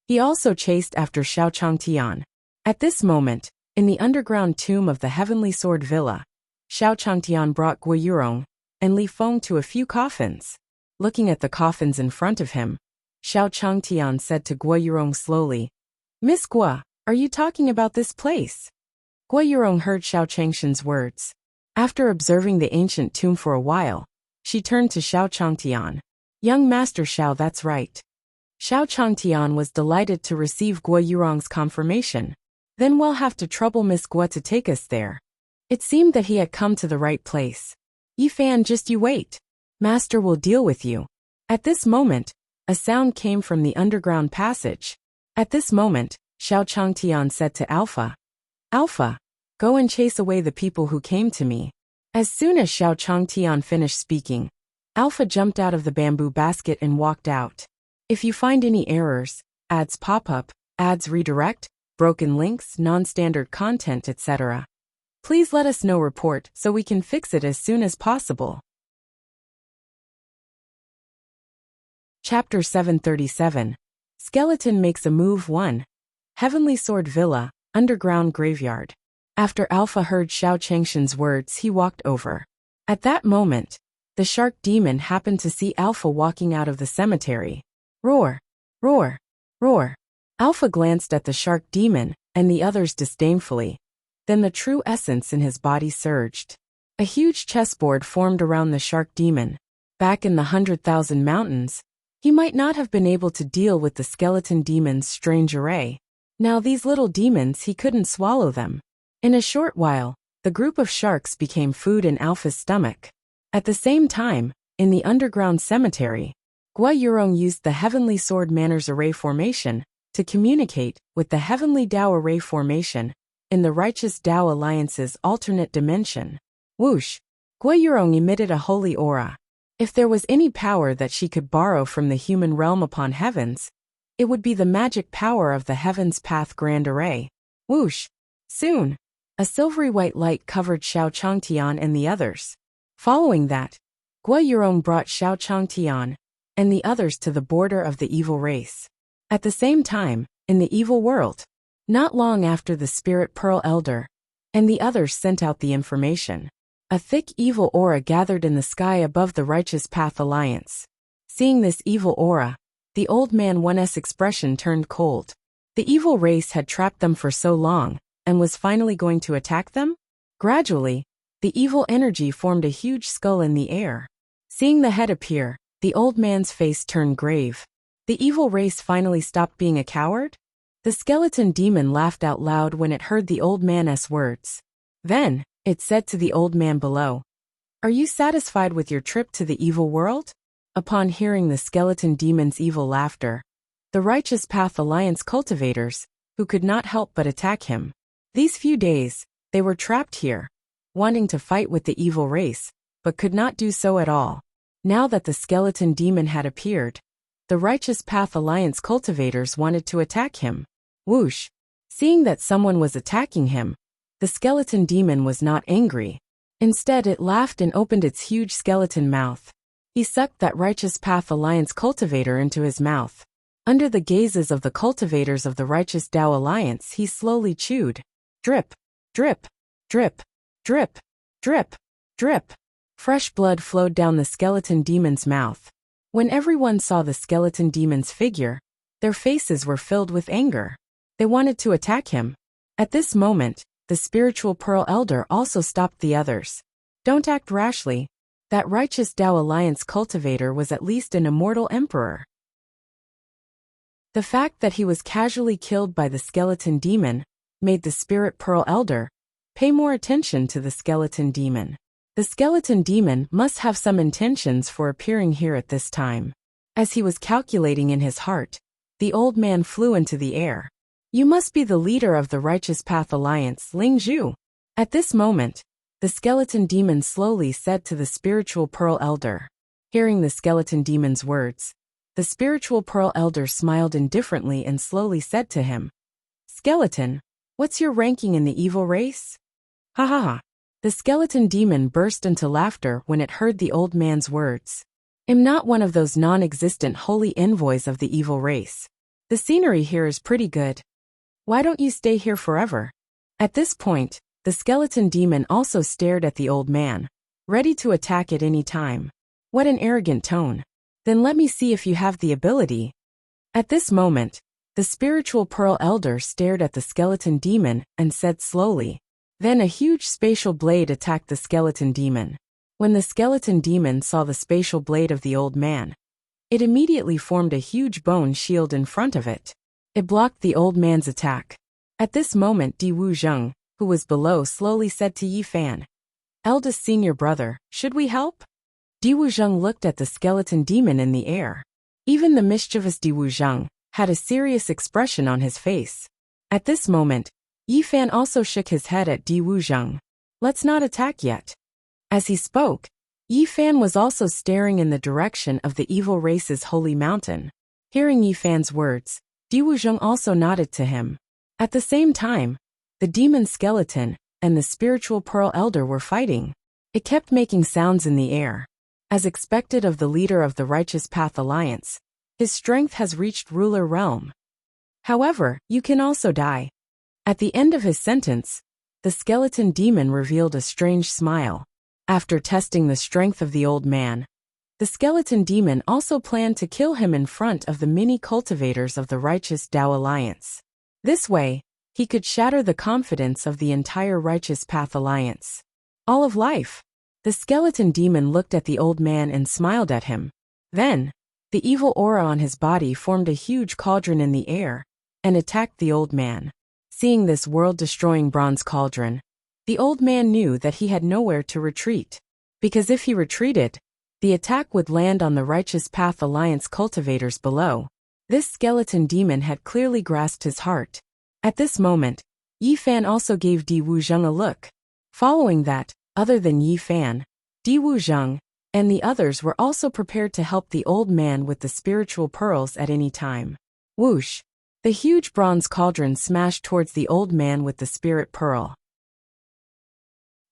He also chased after Xiao Changtian. At this moment, in the underground tomb of the Heavenly Sword Villa, Xiao Changtian brought Guo Yurong and Li Feng to a few coffins. Looking at the coffins in front of him, Xiao Changtian said to Guo Yurong slowly, "Miss Guo, are you talking about this place?" Guo Yurong heard Xiao Changshan's words. After observing the ancient tomb for a while, she turned to Xiao Changtian. "Young Master Xiao, that's right." Xiao Changtian was delighted to receive Guo Yurong's confirmation. "Then we'll have to trouble Miss Guo to take us there." It seemed that he had come to the right place. "Yifan, just you wait. Master will deal with you." At this moment, a sound came from the underground passage. At this moment, Xiao Changtian said to Alpha, "Alpha, go and chase away the people who came to me." As soon as Xiao Changtian finished speaking, Alpha jumped out of the bamboo basket and walked out. If you find any errors, ads pop up, ads redirect, broken links, non-standard content, etc., please let us know report so we can fix it as soon as possible. Chapter 737. Skeleton makes a move 1. Heavenly Sword Villa, Underground Graveyard. After Alpha heard Xiao Changshan's words, he walked over. At that moment, the shark demon happened to see Alpha walking out of the cemetery. Roar! Roar! Roar! Alpha glanced at the shark demon and the others disdainfully. Then the true essence in his body surged. A huge chessboard formed around the shark demon. Back in the 100,000 mountains, he might not have been able to deal with the skeleton demon's strange array. Now these little demons, he couldn't swallow them. In a short while, the group of sharks became food in Alpha's stomach. At the same time, in the underground cemetery, Guo Yurong used the Heavenly Sword Manners Array formation to communicate with the heavenly Tao array formation in the Righteous Tao Alliance's alternate dimension. Whoosh! Gui Yurong emitted a holy aura. If there was any power that she could borrow from the human realm upon heavens, it would be the magic power of the Heavens Path Grand Array. Whoosh! Soon, a silvery white light covered Xiao Changtian and the others. Following that, Gui Yurong brought Xiao Changtian and the others to the border of the evil race. At the same time, in the evil world, not long after the Spirit Pearl Elder and the others sent out the information, a thick evil aura gathered in the sky above the Righteous Path Alliance. Seeing this evil aura, the old man one's expression turned cold. The evil race had trapped them for so long, and was finally going to attack them? Gradually, the evil energy formed a huge skull in the air. Seeing the head appear, the old man's face turned grave. The evil race finally stopped being a coward? The skeleton demon laughed out loud when it heard the old man's words. Then, it said to the old man below, "Are you satisfied with your trip to the evil world?" Upon hearing the skeleton demon's evil laughter, the Righteous Path Alliance cultivators, who could not help but attack him. These few days, they were trapped here, wanting to fight with the evil race, but could not do so at all. Now that the skeleton demon had appeared, the Righteous Path Alliance cultivators wanted to attack him. Whoosh! Seeing that someone was attacking him, the skeleton demon was not angry. Instead, it laughed and opened its huge skeleton mouth. He sucked that Righteous Path Alliance cultivator into his mouth. Under the gazes of the cultivators of the Righteous Tao Alliance, he slowly chewed. Drip, drip, drip, drip, drip, drip. Fresh blood flowed down the skeleton demon's mouth. When everyone saw the skeleton demon's figure, their faces were filled with anger. They wanted to attack him. At this moment, the Spiritual Pearl Elder also stopped the others. Don't act rashly. That Righteous Tao Alliance cultivator was at least an immortal emperor. The fact that he was casually killed by the skeleton demon made the Spirit Pearl Elder pay more attention to the skeleton demon. The skeleton demon must have some intentions for appearing here at this time. As he was calculating in his heart, the old man flew into the air. You must be the leader of the Righteous Path Alliance, Ling Zhu. At this moment, the skeleton demon slowly said to the Spiritual Pearl Elder. Hearing the skeleton demon's words, the Spiritual Pearl Elder smiled indifferently and slowly said to him, "Skeleton, what's your ranking in the evil race?" Ha ha ha. The skeleton demon burst into laughter when it heard the old man's words. I'm not one of those non-existent holy envoys of the evil race. The scenery here is pretty good. Why don't you stay here forever? At this point, the skeleton demon also stared at the old man, ready to attack at any time. What an arrogant tone. Then let me see if you have the ability. At this moment, the Spiritual Pearl Elder stared at the skeleton demon and said slowly. Then a huge spatial blade attacked the skeleton demon. When the skeleton demon saw the spatial blade of the old man, it immediately formed a huge bone shield in front of it. It blocked the old man's attack. At this moment, Di Wuzheng, who was below, slowly said to Yi Fan, "Eldest senior brother, should we help?" Di Wuzheng looked at the skeleton demon in the air. Even the mischievous Di Wuzheng had a serious expression on his face. At this moment, Yi Fan also shook his head at Di Wuzheng. Let's not attack yet. As he spoke, Yi Fan was also staring in the direction of the evil race's holy mountain. Hearing Yi Fan's words, Di Wuzheng also nodded to him. At the same time, the demon skeleton and the Spiritual Pearl Elder were fighting. It kept making sounds in the air. As expected of the leader of the Righteous Path Alliance, his strength has reached ruler realm. However, you can also die. At the end of his sentence, the skeleton demon revealed a strange smile. After testing the strength of the old man, the skeleton demon also planned to kill him in front of the many cultivators of the Righteous Tao Alliance. This way, he could shatter the confidence of the entire Righteous Path Alliance. All of life. The skeleton demon looked at the old man and smiled at him. Then, the evil aura on his body formed a huge cauldron in the air and attacked the old man. Seeing this world-destroying bronze cauldron, the old man knew that he had nowhere to retreat. Because if he retreated, the attack would land on the Righteous Path Alliance cultivators below. This skeleton demon had clearly grasped his heart. At this moment, Yi Fan also gave Di Wuzheng a look. Following that, other than Yi Fan, Di Wuzheng and the others were also prepared to help the old man with the spiritual pearls at any time. Whoosh! The huge bronze cauldron smashed towards the old man with the spirit pearl.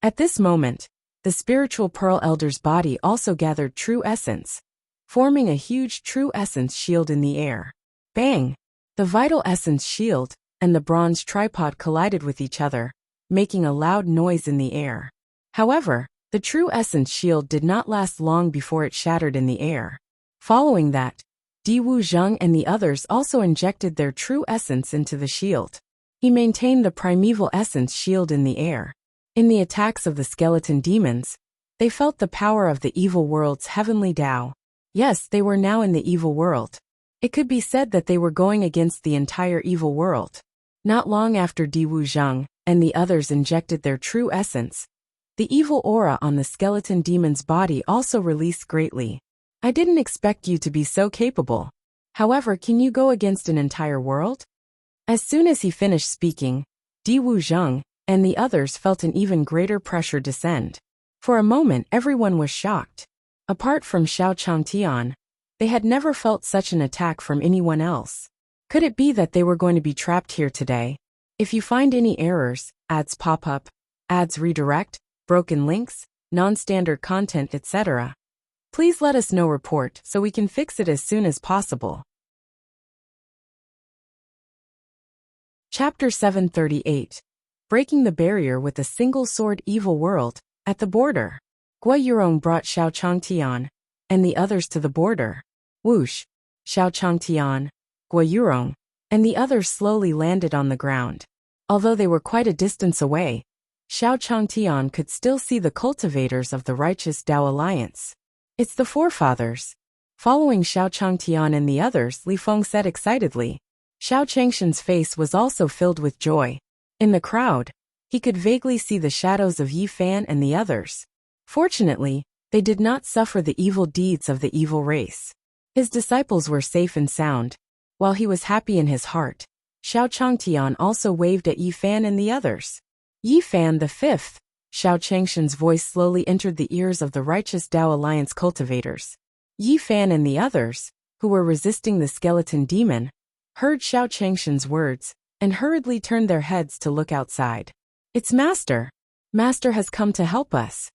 At this moment, the spiritual pearl elder's body also gathered true essence, forming a huge true essence shield in the air. Bang! The vital essence shield and the bronze tripod collided with each other, making a loud noise in the air. However, the true essence shield did not last long before it shattered in the air. Following that, Di Wuzheng and the others also injected their true essence into the shield. He maintained the primeval essence shield in the air. In the attacks of the skeleton demons, they felt the power of the evil world's heavenly Tao. Yes, they were now in the evil world. It could be said that they were going against the entire evil world. Not long after Di Wuzheng and the others injected their true essence, the evil aura on the skeleton demon's body also released greatly. I didn't expect you to be so capable. However, can you go against an entire world? As soon as he finished speaking, Di Wuzheng and the others felt an even greater pressure descend. For a moment everyone was shocked. Apart from Xiao Changtian, they had never felt such an attack from anyone else. Could it be that they were going to be trapped here today? If you find any errors, ads pop up, ads redirect, broken links, non-standard content, etc., please let us know report so we can fix it as soon as possible. Chapter 738. Breaking the barrier with a single sword. Evil world. At the border, Guo Yurong brought Xiao Changtian and the others to the border. Whoosh! Xiao Changtian, Guo Yurong, and the others slowly landed on the ground. Although they were quite a distance away, Xiao Changtian could still see the cultivators of the righteous Tao Alliance. It's the forefathers. Following Xiao Changtian and the others, Li Feng said excitedly. Xiao Changshan's face was also filled with joy. In the crowd, he could vaguely see the shadows of Yi Fan and the others. Fortunately, they did not suffer the evil deeds of the evil race. His disciples were safe and sound. While he was happy in his heart, Xiao Changtian also waved at Yi Fan and the others. Yi Fan the fifth. Xiao Changshan's voice slowly entered the ears of the righteous Tao Alliance cultivators. Yi Fan and the others, who were resisting the skeleton demon, heard Xiao Changshan's words and hurriedly turned their heads to look outside. It's Master. Master has come to help us.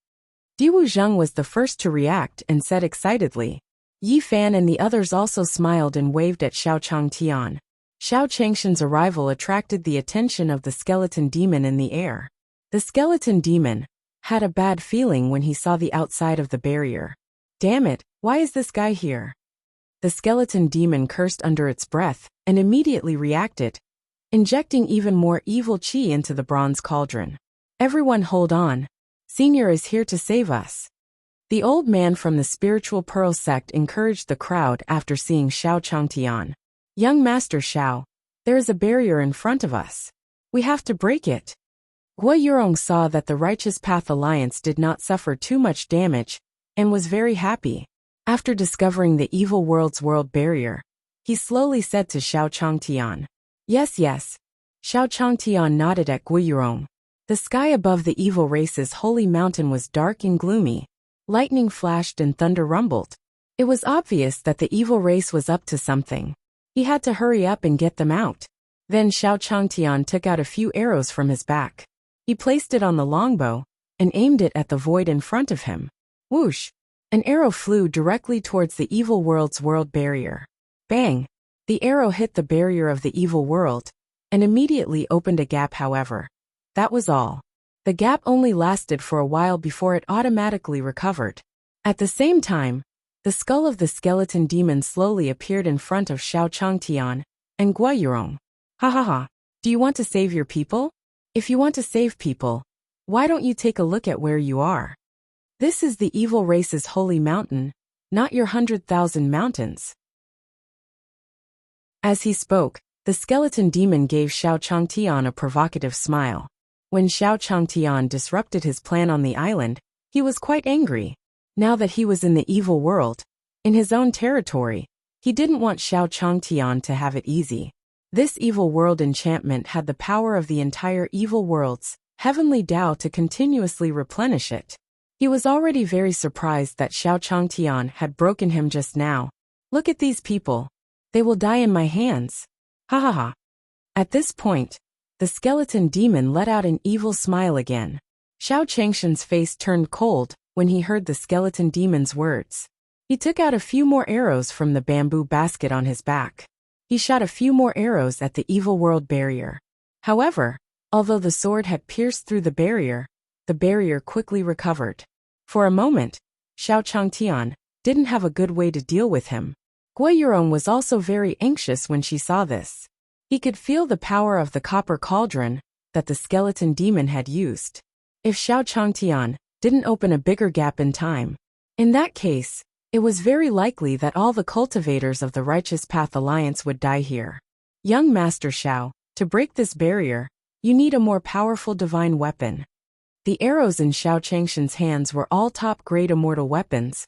Di Wuzheng was the first to react and said excitedly. Yi Fan and the others also smiled and waved at Xiao Changtian. Xiao Changshan's arrival attracted the attention of the skeleton demon in the air. The skeleton demon had a bad feeling when he saw the outside of the barrier. Damn it, why is this guy here? The skeleton demon cursed under its breath and immediately reacted, injecting even more evil chi into the bronze cauldron. Everyone hold on. Senior is here to save us. The old man from the spiritual pearl sect encouraged the crowd after seeing Xiao Changtian. Young Master Xiao, there is a barrier in front of us. We have to break it. Guo Yurong saw that the Righteous Path Alliance did not suffer too much damage and was very happy. After discovering the evil world's world barrier, he slowly said to Xiao Changtian. Yes, yes. Xiao Changtian nodded at Guo Yurong. The sky above the evil race's holy mountain was dark and gloomy. Lightning flashed and thunder rumbled. It was obvious that the evil race was up to something. He had to hurry up and get them out. Then Xiao Changtian took out a few arrows from his back. He placed it on the longbow and aimed it at the void in front of him. Whoosh! An arrow flew directly towards the evil world's world barrier. Bang! The arrow hit the barrier of the evil world and immediately opened a gap. However, that was all. The gap only lasted for a while before it automatically recovered. At the same time, the skull of the skeleton demon slowly appeared in front of Xiao Changtian and Guo Yurong. Ha ha ha. Do you want to save your people? If you want to save people, why don't you take a look at where you are? This is the evil race's holy mountain, not your 100,000 mountains. As he spoke, the skeleton demon gave Xiao Changtian a provocative smile. When Xiao Changtian disrupted his plan on the island, he was quite angry. Now that he was in the evil world, in his own territory, He didn't want Xiao Changtian to have it easy. This evil world enchantment had the power of the entire evil world's heavenly Tao to continuously replenish it. He was already very surprised that Xiao Changtian had broken him just now. Look at these people. They will die in my hands. Ha ha ha. At this point, the skeleton demon let out an evil smile again. Xiao Changshan's face turned cold when he heard the skeleton demon's words. He took out a few more arrows from the bamboo basket on his back. He shot a few more arrows at the evil world barrier. However, although the sword had pierced through the barrier quickly recovered. For a moment, Xiao Changtian didn't have a good way to deal with him. Guo Yurong was also very anxious when she saw this. He could feel the power of the copper cauldron that the skeleton demon had used. If Xiao Changtian didn't open a bigger gap in time, in that case, it was very likely that all the cultivators of the Righteous Path Alliance would die here. Young Master Xiao, to break this barrier, you need a more powerful divine weapon. The arrows in Xiao Changshan's hands were all top-grade immortal weapons,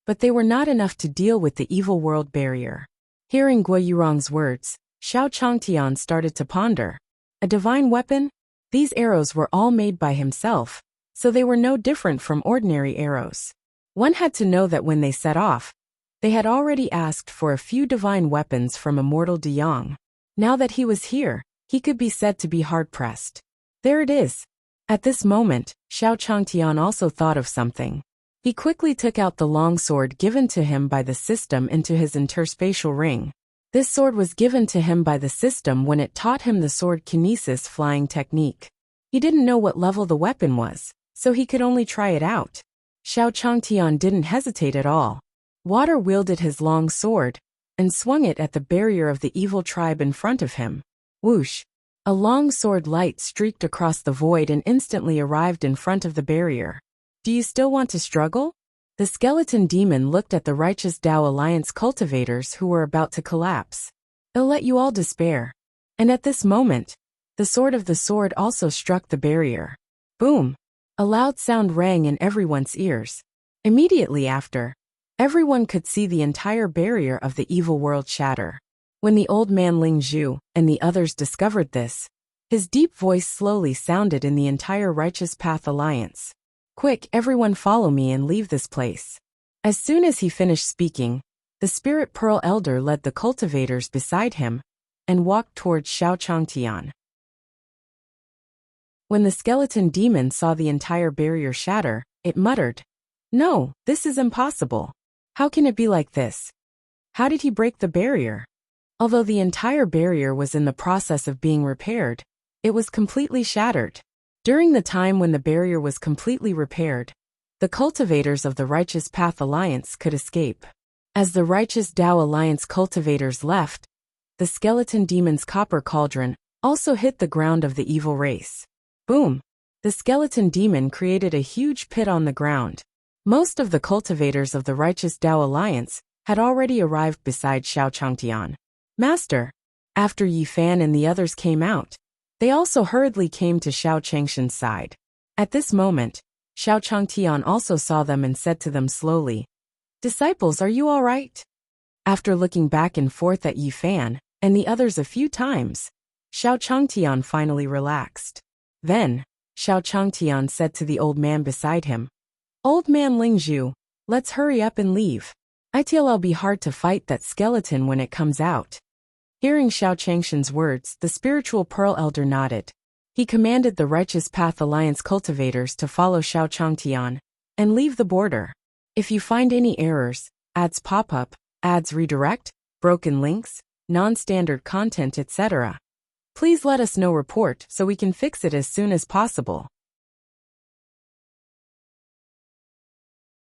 but they were not enough to deal with the evil world barrier. Hearing Guo Yurong's words, Xiao Changtian started to ponder. A divine weapon? These arrows were all made by himself, so they were no different from ordinary arrows. One had to know that when they set off, they had already asked for a few divine weapons from Immortal De Yong. Now that he was here, he could be said to be hard-pressed. There it is. At this moment, Xiao Changtian also thought of something. He quickly took out the long sword given to him by the system into his interspatial ring. This sword was given to him by the system when it taught him the sword kinesis flying technique. He didn't know what level the weapon was, so he could only try it out. Xiao Changtian didn't hesitate at all. Water wielded his long sword and swung it at the barrier of the evil tribe in front of him. Whoosh! A long sword light streaked across the void and instantly arrived in front of the barrier. Do you still want to struggle? The skeleton demon looked at the Righteous Tao Alliance cultivators who were about to collapse. They'll let you all despair. And at this moment, the sword of the sword also struck the barrier. Boom! A loud sound rang in everyone's ears. Immediately after, everyone could see the entire barrier of the evil world shatter. When the old man Ling Zhu and the others discovered this, his deep voice slowly sounded in the entire Righteous Path Alliance. Quick, everyone follow me and leave this place. As soon as he finished speaking, the Spirit Pearl Elder led the cultivators beside him and walked towards Xiao Changtian. When the skeleton demon saw the entire barrier shatter, it muttered, "No, this is impossible. How can it be like this? How did he break the barrier?" Although the entire barrier was in the process of being repaired, it was completely shattered. During the time when the barrier was completely repaired, the cultivators of the Righteous Path Alliance could escape. As the Righteous Tao Alliance cultivators left, the skeleton demon's copper cauldron also hit the ground of the evil race. Boom! The skeleton demon created a huge pit on the ground. Most of the cultivators of the Righteous Tao Alliance had already arrived beside Xiao Changtian. Master! After Yi Fan and the others came out, they also hurriedly came to Xiao Changshan's side. At this moment, Xiao Changtian also saw them and said to them slowly, "Disciples, are you all right?" After looking back and forth at Yi Fan and the others a few times, Xiao Changtian finally relaxed. Then, Xiao Changtian said to the old man beside him, "Old man Ling Zhu, let's hurry up and leave. It'll be hard to fight that skeleton when it comes out." Hearing Xiao Changshan's words, the Spiritual Pearl Elder nodded. He commanded the Righteous Path Alliance cultivators to follow Xiao Changtian and leave the border. If you find any errors, ads pop up, ads redirect, broken links, non-standard content, etc., please let us know report so we can fix it as soon as possible.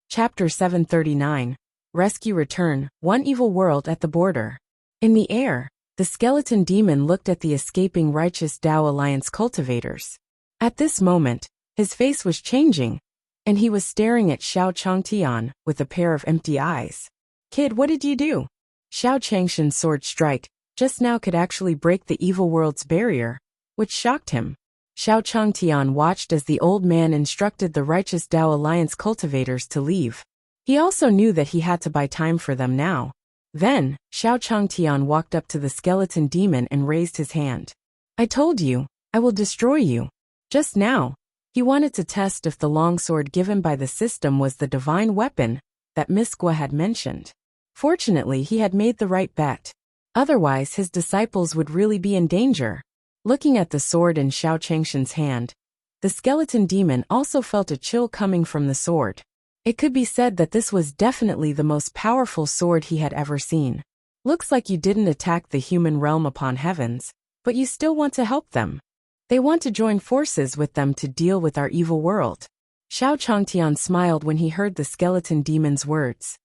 Chapter 739. Rescue Return, One Evil World at the Border. In the air, the skeleton demon looked at the escaping Righteous Tao Alliance cultivators. At this moment, his face was changing, and he was staring at Xiao Changtian with a pair of empty eyes. "Kid, what did you do?" Xiao Changshan's sword strike just now could actually break the evil world's barrier, which shocked him. Xiao Changtian watched as the old man instructed the Righteous Tao Alliance cultivators to leave. He also knew that he had to buy time for them now. Then, Xiao Changtian walked up to the skeleton demon and raised his hand. I told you, I will destroy you. Just now, he wanted to test if the longsword given by the system was the divine weapon that Miss Guo had mentioned. Fortunately, he had made the right bet. Otherwise, his disciples would really be in danger. Looking at the sword in Xiao Changshan's hand, the skeleton demon also felt a chill coming from the sword. It could be said that this was definitely the most powerful sword he had ever seen. Looks like you didn't attack the human realm upon heavens, but you still want to help them. They want to join forces with them to deal with our evil world. Xiao Changtian smiled when he heard the skeleton demon's words.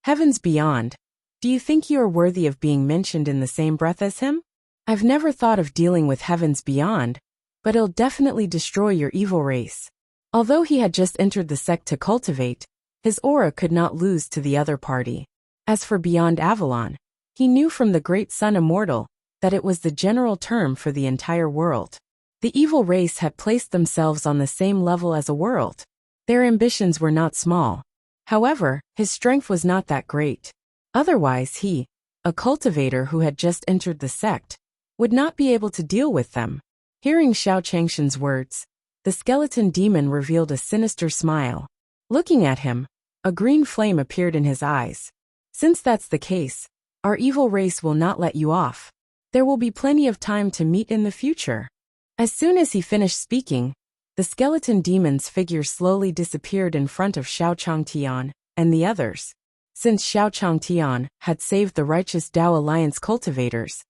Heavens beyond, do you think you are worthy of being mentioned in the same breath as him? I've never thought of dealing with heavens beyond, but it'll definitely destroy your evil race. Although he had just entered the sect to cultivate, his aura could not lose to the other party. As for Beyond Avalon, he knew from the Great Sun Immortal that it was the general term for the entire world. The evil race had placed themselves on the same level as a world. Their ambitions were not small. However, his strength was not that great. Otherwise he, a cultivator who had just entered the sect, would not be able to deal with them. Hearing Xiao Changshan's words, the skeleton demon revealed a sinister smile. Looking at him, a green flame appeared in his eyes. Since that's the case, our evil race will not let you off. There will be plenty of time to meet in the future. As soon as he finished speaking, the skeleton demon's figure slowly disappeared in front of Xiao Changtian and the others. Since Xiao Changtian had saved the righteous Dao Alliance cultivators,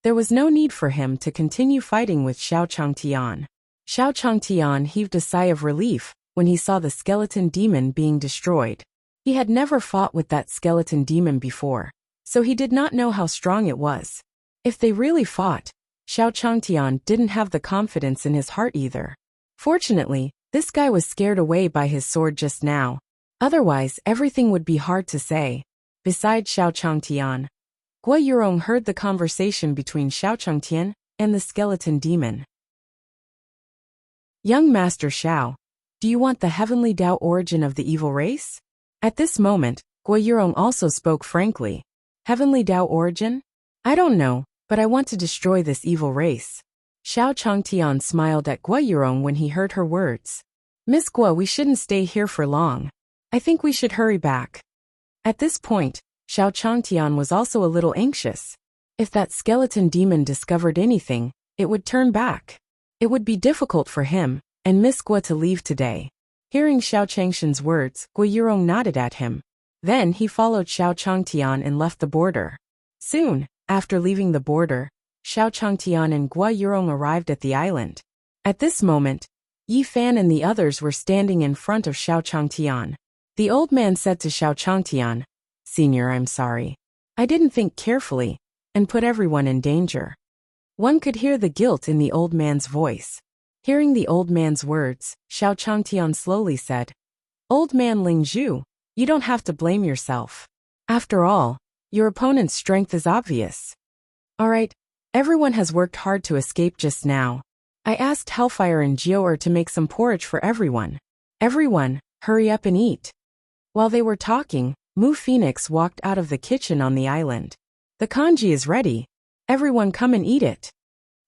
there was no need for him to continue fighting with Xiao Changtian. Xiao Changtian heaved a sigh of relief when he saw the skeleton demon being destroyed. He had never fought with that skeleton demon before, so he did not know how strong it was. If they really fought, Xiao Changtian didn't have the confidence in his heart either. Fortunately, this guy was scared away by his sword just now. Otherwise, everything would be hard to say. Besides Xiao Changtian, Guo Yurong heard the conversation between Xiao Changtian and the skeleton demon. Young Master Xiao, do you want the heavenly Dao origin of the evil race? At this moment, Guo Yurong also spoke frankly. Heavenly Dao origin? I don't know, but I want to destroy this evil race. Xiao Changtian smiled at Guo Yurong when he heard her words. Miss Guo, we shouldn't stay here for long. I think we should hurry back. At this point, Xiao Changtian was also a little anxious. If that skeleton demon discovered anything, it would turn back. It would be difficult for him and Miss Guo to leave today. Hearing Xiao Changshan's words, Guo Yurong nodded at him. Then he followed Xiao Changtian and left the border. Soon, after leaving the border, Xiao Changtian and Guo Yurong arrived at the island. At this moment, Yi Fan and the others were standing in front of Xiao Changtian. The old man said to Xiao Changtian, Senior, I'm sorry. I didn't think carefully and put everyone in danger. One could hear the guilt in the old man's voice. Hearing the old man's words, Xiao Changtian slowly said, Old man Ling Zhu, you don't have to blame yourself. After all, your opponent's strength is obvious. Alright, everyone has worked hard to escape just now. I asked Hellfire and Jiaoer to make some porridge for everyone. Everyone, hurry up and eat. While they were talking, Mu Phoenix walked out of the kitchen on the island. The kanji is ready. Everyone come and eat it.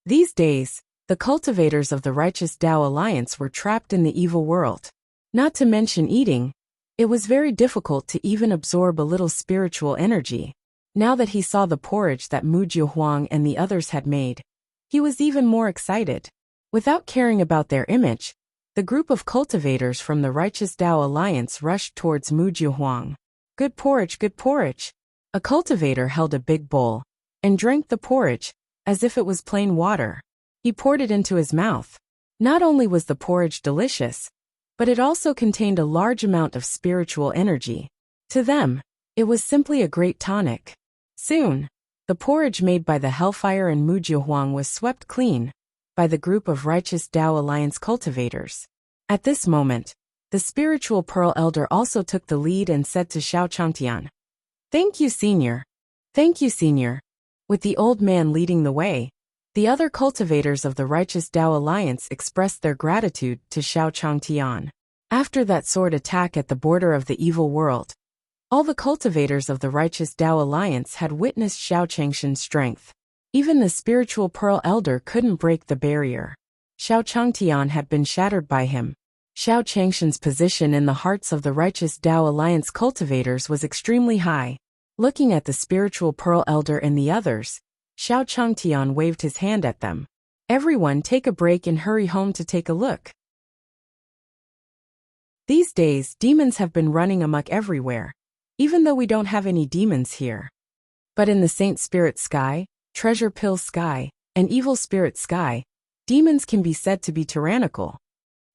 These days, the cultivators of the righteous Dao Alliance were trapped in the evil world. Not to mention eating, it was very difficult to even absorb a little spiritual energy. Now that he saw the porridge that Mu Jiuhuang and the others had made, he was even more excited. Without caring about their image, the group of cultivators from the righteous Dao Alliance rushed towards Mu Jiuhuang. Good porridge, good porridge. A cultivator held a big bowl and drank the porridge as if it was plain water. He poured it into his mouth. Not only was the porridge delicious, but it also contained a large amount of spiritual energy. To them, it was simply a great tonic. Soon, the porridge made by the Hellfire and Mu Jiuhuang was swept clean by the group of righteous Dao Alliance cultivators. At this moment, the spiritual Pearl Elder also took the lead and said to Xiao Changtian, Thank you, Senior. Thank you, Senior. With the old man leading the way, the other cultivators of the righteous Dao Alliance expressed their gratitude to Xiao Changtian. After that sword attack at the border of the evil world, All the cultivators of the righteous Tao Alliance had witnessed Xiao Changshan's strength. Even the spiritual Pearl Elder couldn't break the barrier. Xiao Changtian had been shattered by him. Xiao Changshan's position in the hearts of the righteous Tao Alliance cultivators was extremely high. Looking at the spiritual Pearl Elder and the others, Xiao Changtian waved his hand at them. Everyone take a break and hurry home to take a look. These days, demons have been running amok everywhere, even though we don't have any demons here. But in the Saint Spirit Sky, Treasure Pill Sky, and Evil Spirit Sky, demons can be said to be tyrannical.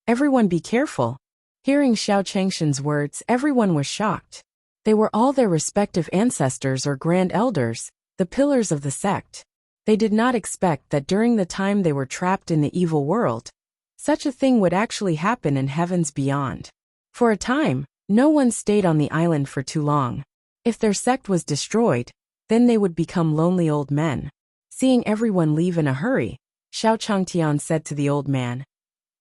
Everyone be careful. Hearing Xiao Changshan's words, everyone was shocked. They were all their respective ancestors or grand elders, the pillars of the sect. They did not expect that during the time they were trapped in the evil world, such a thing would actually happen in heavens beyond. For a time, no one stayed on the island for too long. If their sect was destroyed, then they would become lonely old men. Seeing everyone leave in a hurry, Xiao Changtian said to the old man,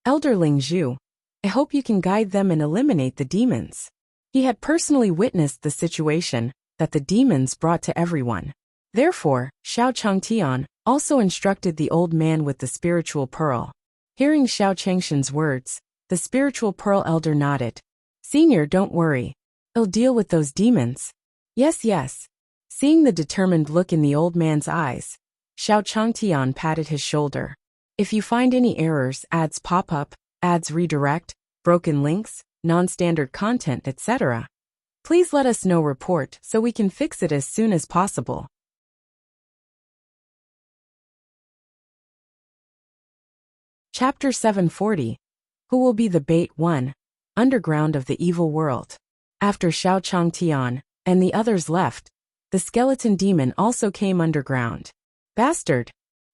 "Elder Ling Zhu, I hope you can guide them and eliminate the demons." He had personally witnessed the situation that the demons brought to everyone. Therefore, Xiao Changtian also instructed the old man with the spiritual pearl. Hearing Xiao Changshan's words, the spiritual Pearl Elder nodded. "Senior, don't worry. I'll deal with those demons." "Yes, yes." Seeing the determined look in the old man's eyes, Xiao Changtian patted his shoulder. "If you find any errors, ads pop up, ads redirect, broken links, non-standard content, etc., please let us know report so we can fix it as soon as possible. Chapter 740. Who will be the bait? 1. Underground of the evil world. After Xiao Changtian and the others left, the skeleton demon also came underground. "Bastard!"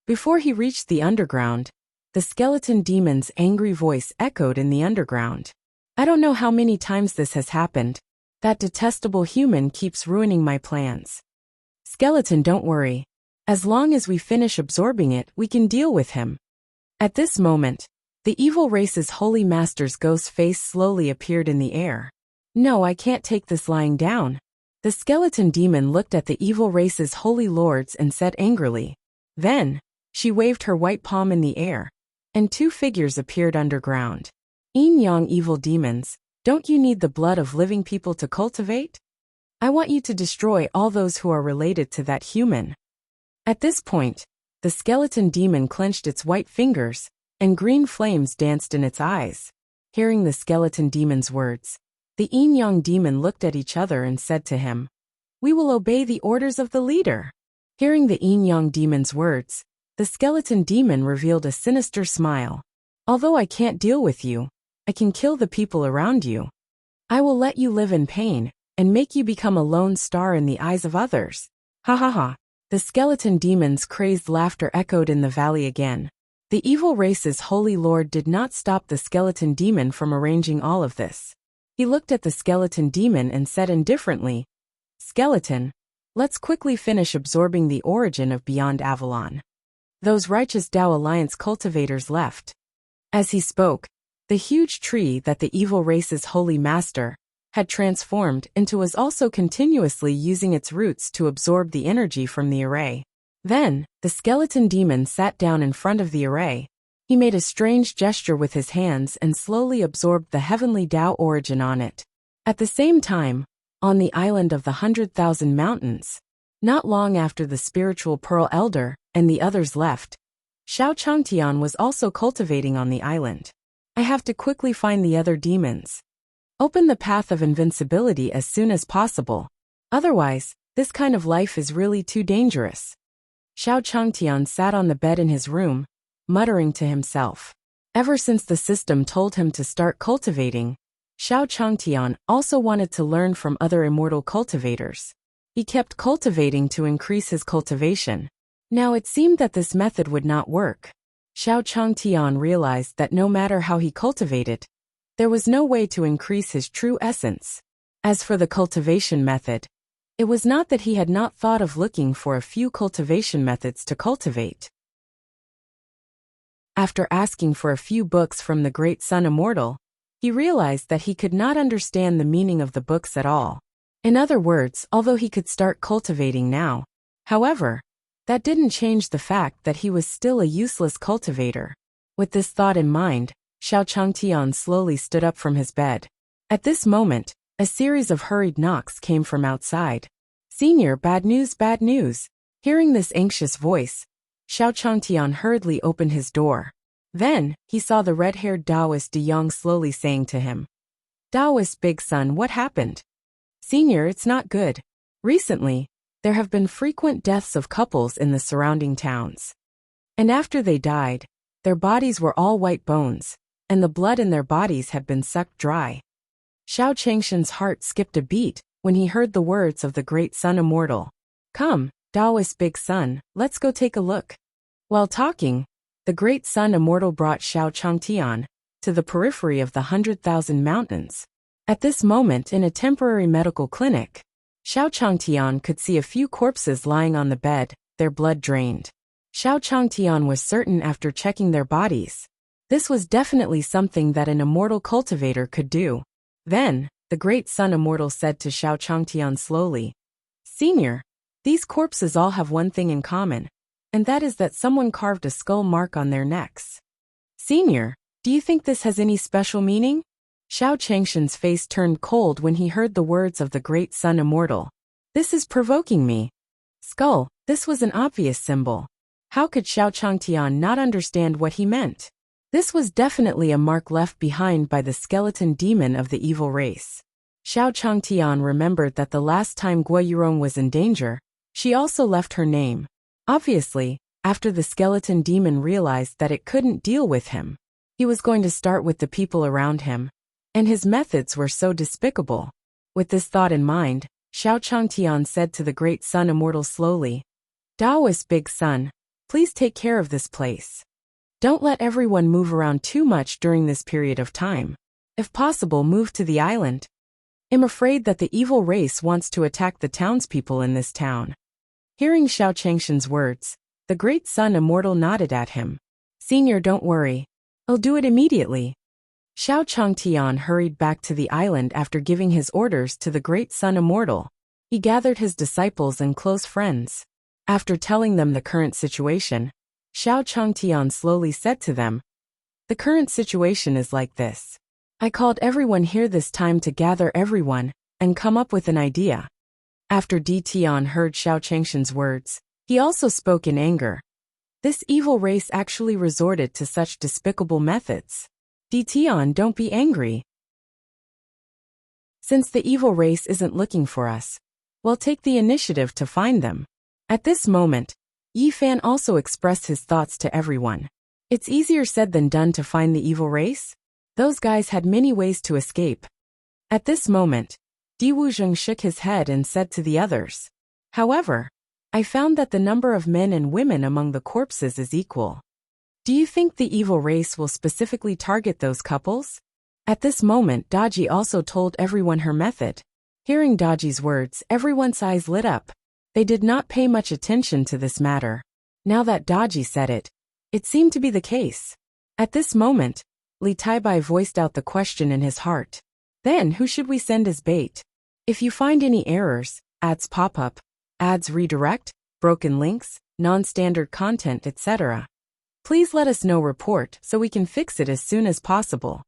Before he reached the underground, the skeleton demon's angry voice echoed in the underground. "I don't know how many times this has happened. That detestable human keeps ruining my plans. Skeleton, don't worry. As long as we finish absorbing it, we can deal with him." At this moment, the evil race's holy master's ghost face slowly appeared in the air. "No, I can't take this lying down." The skeleton demon looked at the evil race's holy lords and said angrily. Then, she waved her white palm in the air, and two figures appeared underground. "Yin Yang evil demons, don't you need the blood of living people to cultivate? I want you to destroy all those who are related to that human." At this point, the skeleton demon clenched its white fingers, and green flames danced in its eyes. Hearing the skeleton demon's words, the Yin Yang demon looked at each other and said to him, "We will obey the orders of the leader." Hearing the Yin Yang demon's words, the skeleton demon revealed a sinister smile. "Although I can't deal with you, I can kill the people around you. I will let you live in pain, and make you become a lone star in the eyes of others." Ha ha ha. The skeleton demon's crazed laughter echoed in the valley again. The evil race's holy lord did not stop the skeleton demon from arranging all of this. He looked at the skeleton demon and said indifferently, "Skeleton, let's quickly finish absorbing the origin of Beyond Avalon." Those righteous Tao Alliance cultivators left. As he spoke, the huge tree that the evil race's holy master had transformed into was also continuously using its roots to absorb the energy from the array. Then, the skeleton demon sat down in front of the array. He made a strange gesture with his hands and slowly absorbed the heavenly Tao origin on it. At the same time, on the island of the 100,000 mountains, not long after the spiritual Pearl Elder and the others left, Xiao Changtian was also cultivating on the island. "I have to quickly find the other demons. Open the path of invincibility as soon as possible. Otherwise, this kind of life is really too dangerous." Xiao Changtian sat on the bed in his room, muttering to himself. Ever since the system told him to start cultivating, Xiao Changtian also wanted to learn from other immortal cultivators. He kept cultivating to increase his cultivation. Now it seemed that this method would not work. Xiao Changtian realized that no matter how he cultivated, there was no way to increase his true essence. As for the cultivation method, it was not that he had not thought of looking for a few cultivation methods to cultivate. After asking for a few books from the Great Sun Immortal, he realized that he could not understand the meaning of the books at all. In other words, although he could start cultivating now. However, that didn't change the fact that he was still a useless cultivator. With this thought in mind, Xiao Changtian slowly stood up from his bed. At this moment, a series of hurried knocks came from outside. "Senior, bad news, bad news." Hearing this anxious voice, Xiao Changtian hurriedly opened his door. Then, he saw the red-haired Taoist De Yong slowly saying to him, "Taoist big son, what happened?" "Senior, it's not good. Recently, there have been frequent deaths of couples in the surrounding towns. And after they died, their bodies were all white bones, and the blood in their bodies had been sucked dry." Xiao Changshan's heart skipped a beat when he heard the words of the great Sun Immortal. "Come, Taoist big son, let's go take a look." While talking, the great Sun Immortal brought Xiao Changtian to the periphery of the 100,000 mountains. At this moment in a temporary medical clinic, Xiao Changtian could see a few corpses lying on the bed, their blood drained. Xiao Changtian was certain after checking their bodies. This was definitely something that an immortal cultivator could do. Then, the great Sun Immortal said to Xiao Changtian slowly, "Senior, these corpses all have one thing in common, and that is that someone carved a skull mark on their necks. Senior, do you think this has any special meaning?" Xiao Changshan's face turned cold when he heard the words of the great Sun Immortal. "This is provoking me." Skull, this was an obvious symbol. How could Xiao Changtian not understand what he meant? This was definitely a mark left behind by the skeleton demon of the evil race. Xiao Changtian remembered that the last time Guo Yurong was in danger, she also left her name. Obviously, after the skeleton demon realized that it couldn't deal with him, he was going to start with the people around him. And his methods were so despicable. With this thought in mind, Xiao Changtian said to the great Sun Immortal slowly, "Taoist big son, please take care of this place. Don't let everyone move around too much during this period of time. If possible, move to the island. I'm afraid that the evil race wants to attack the townspeople in this town." Hearing Xiao Changshan's words, the great Sun Immortal nodded at him. "Senior, don't worry. I'll do it immediately." Xiao Changtian hurried back to the island after giving his orders to the great Sun Immortal. He gathered his disciples and close friends. After telling them the current situation, Xiao Changtian slowly said to them, "The current situation is like this. I called everyone here this time to gather everyone and come up with an idea." After Di Tian heard Xiao Changshan's words, he also spoke in anger. This evil race actually resorted to such despicable methods. Di Tian, don't be angry. Since the evil race isn't looking for us, we'll take the initiative to find them. At this moment, Yi Fan also expressed his thoughts to everyone. It's easier said than done to find the evil race. Those guys had many ways to escape. At this moment, Di Wuzheng shook his head and said to the others, "However, I found that the number of men and women among the corpses is equal. Do you think the evil race will specifically target those couples?" At this moment, Daji also told everyone her method. Hearing Daji's words, everyone's eyes lit up. They did not pay much attention to this matter. Now that Daji said it, it seemed to be the case. At this moment, Li Taibai voiced out the question in his heart. "Then who should we send as bait? If you find any errors, ads pop up, ads redirect, broken links, non-standard content, etc., please let us know report so we can fix it as soon as possible."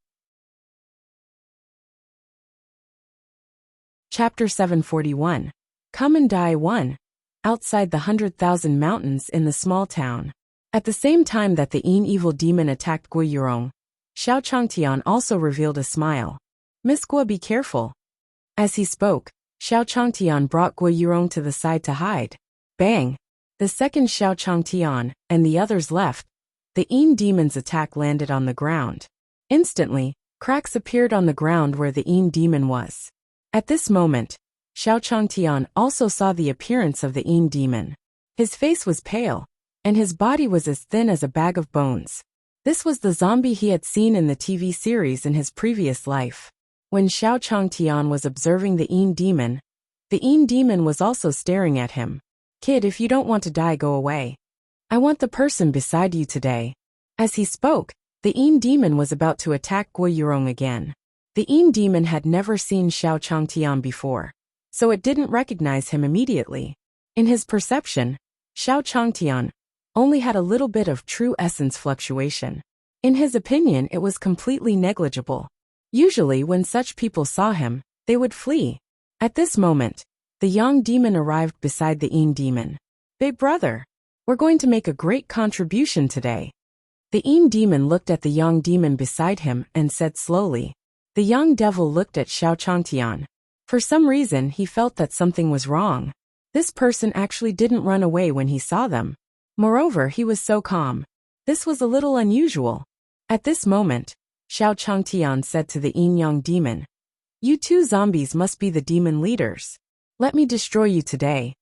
Chapter 741. Come and Die 1. Outside the 100,000 mountains in the small town. At the same time that the evil demon attacked Guo Yurong, Xiao Changtian also revealed a smile. "Miss Guo, be careful." As he spoke, Xiao Changtian brought Guo Yurong to the side to hide. Bang! The second Xiao Changtian and the others left, the demon's attack landed on the ground. Instantly, cracks appeared on the ground where the demon was. At this moment, Xiao Changtian also saw the appearance of the demon. His face was pale, and his body was as thin as a bag of bones. This was the zombie he had seen in the TV series in his previous life. When Xiao Changtian was observing the demon was also staring at him. "Kid, if you don't want to die, go away. I want the person beside you today." As he spoke, the demon was about to attack Guo Yurong again. The demon had never seen Xiao Changtian before, so it didn't recognize him immediately. In his perception, Xiao Changtian only had a little bit of true essence fluctuation. In his opinion, it was completely negligible. Usually when such people saw him, they would flee. At this moment, the Yang demon arrived beside the Yin demon. Big brother, we're going to make a great contribution today. The Yin demon looked at the Yang demon beside him and said slowly. The young devil looked at Xiao Changtian. For some reason he felt that something was wrong. This person actually didn't run away when he saw them. Moreover, he was so calm. This was a little unusual. At this moment, Xiao Changtian said to the Yin Yang demon, "You two zombies must be the demon leaders. Let me destroy you today."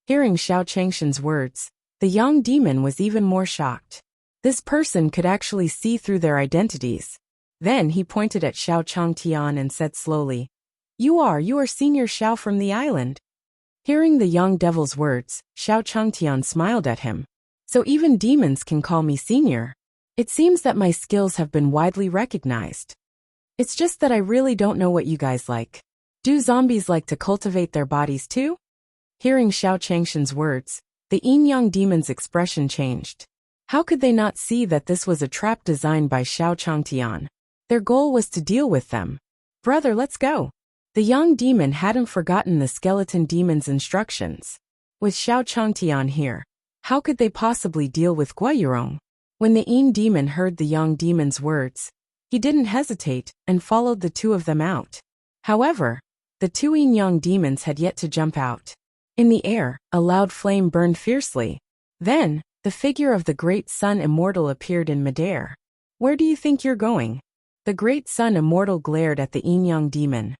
Hearing Xiao Changshan's words, the Yang demon was even more shocked. This person could actually see through their identities. Then he pointed at Xiao Changtian and said slowly, You are Senior Xiao from the island." Hearing the young devil's words, Xiao Changtian smiled at him. "So even demons can call me senior. It seems that my skills have been widely recognized. It's just that I really don't know what you guys like. Do zombies like to cultivate their bodies too?" Hearing Xiao Changshan's words, the Yin Yang demon's expression changed. How could they not see that this was a trap designed by Xiao Changtian? Their goal was to deal with them. "Brother, let's go." The young demon hadn't forgotten the skeleton demon's instructions. With Xiao Changtian here, how could they possibly deal with Guiyurong? When the Yin demon heard the young demon's words, he didn't hesitate and followed the two of them out. However, the two Yin Yang demons had yet to jump out. In the air, a loud flame burned fiercely. Then, the figure of the great sun immortal appeared in midair. "Where do you think you're going?" The great sun immortal glared at the Yin Yang demon.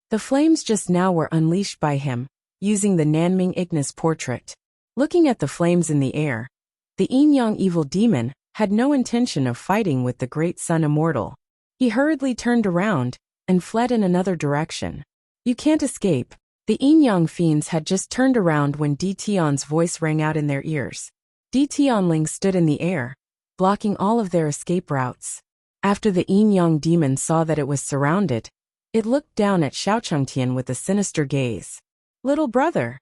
The flames just now were unleashed by him, using the Nanming Ignis portrait. Looking at the flames in the air, the Yin Yang evil demon had no intention of fighting with the great sun immortal. He hurriedly turned around and fled in another direction. "You can't escape." The Yin Yang fiends had just turned around when Di Tian's voice rang out in their ears. Di Tianling stood in the air, blocking all of their escape routes. After the Yin Yang demon saw that it was surrounded, it looked down at Xiao Changtian with a sinister gaze. "Little brother."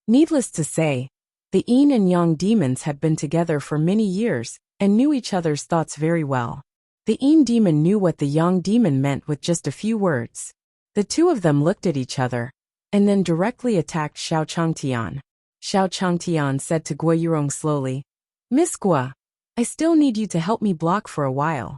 Needless to say, the Yin and Yang demons had been together for many years and knew each other's thoughts very well. The Yin demon knew what the Yang demon meant with just a few words. The two of them looked at each other and then directly attacked Xiao Changtian. Xiao Changtian said to Guiyurong slowly, "Miss Gua, I still need you to help me block for a while."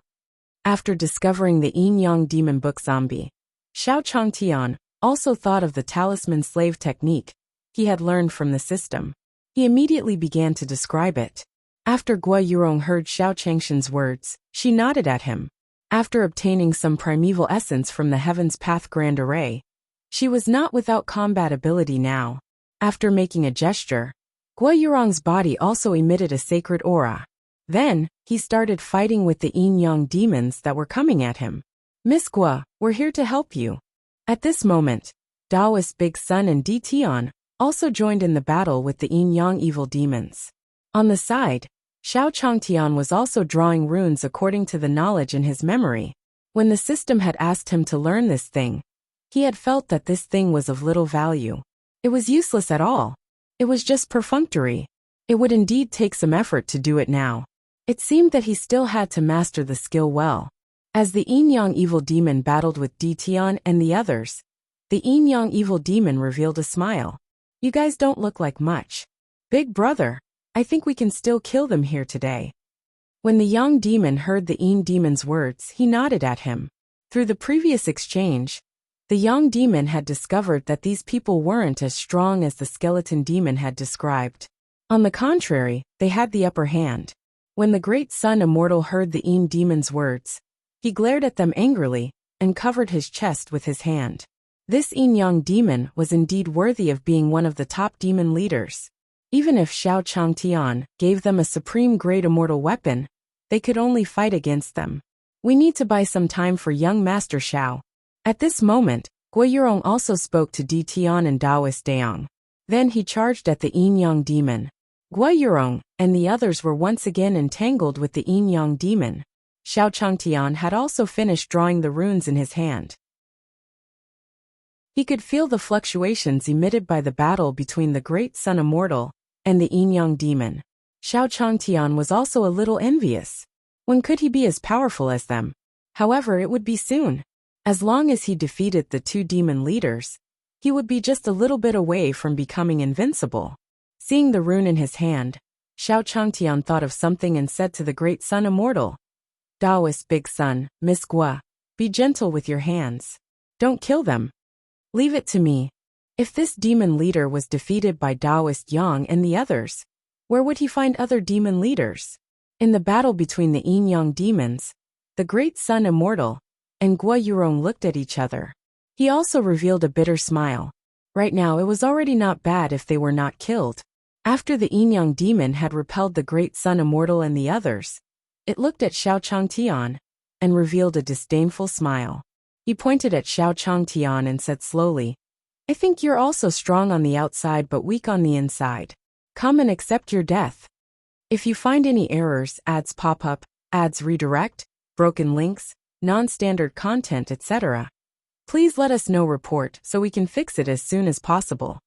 After discovering the Yin Yang demon book zombie, Xiao Changtian also thought of the talisman slave technique he had learned from the system. He immediately began to describe it. After Guiyurong heard Xiao Changshan's words, she nodded at him. After obtaining some primeval essence from the Heaven's Path Grand Array, she was not without combat ability now. After making a gesture, Guiyurong's body also emitted a sacred aura. Then, he started fighting with the Yin Yang demons that were coming at him. "Miss Gua, we're here to help you." At this moment, Daoist Big Sun and Di Tian also joined in the battle with the Yin Yang evil demons. On the side, Xiao Changtian was also drawing runes according to the knowledge in his memory. When the system had asked him to learn this thing, he had felt that this thing was of little value. It was useless at all. It was just perfunctory. It would indeed take some effort to do it now. It seemed that he still had to master the skill well. As the Yin Yang evil demon battled with Di Tian and the others, the Yin Yang evil demon revealed a smile. "You guys don't look like much. Big brother, I think we can still kill them here today." When the Yang demon heard the Yin demon's words, he nodded at him. Through the previous exchange, the Yang demon had discovered that these people weren't as strong as the skeleton demon had described. On the contrary, they had the upper hand. When the great sun immortal heard the Yin demon's words, he glared at them angrily and covered his chest with his hand. This Yin Yang demon was indeed worthy of being one of the top demon leaders. Even if Xiao Changtian gave them a supreme grade immortal weapon, they could only fight against them. "We need to buy some time for young Master Xiao." At this moment, Guiyurong also spoke to Di Tian and Daoist Daong. Then he charged at the Yin Yang demon. Guiyurong and the others were once again entangled with the Yin Yang demon. Xiao Changtian had also finished drawing the runes in his hand. He could feel the fluctuations emitted by the battle between the great sun immortal and the yin-yang demon. Xiao Changtian was also a little envious. When could he be as powerful as them? However, it would be soon. As long as he defeated the two demon leaders, he would be just a little bit away from becoming invincible. Seeing the rune in his hand, Xiao Changtian thought of something and said to the great sun immortal, Taoist big sun, Miss Gua, be gentle with your hands. Don't kill them. Leave it to me. If this demon leader was defeated by Taoist Yang and the others, where would he find other demon leaders? In the battle between the yin-yang demons, the great sun immortal and Guo Yurong looked at each other. He also revealed a bitter smile. Right now it was already not bad if they were not killed. After the yin-yang demon had repelled the great sun immortal and the others, it looked at Xiao Changtian and revealed a disdainful smile. He pointed at Xiao Changtian and said slowly, I think you're also strong on the outside but weak on the inside. Come and accept your death. If you find any errors, ads pop up, ads redirect, broken links, non-standard content, etc., please let us know report so we can fix it as soon as possible.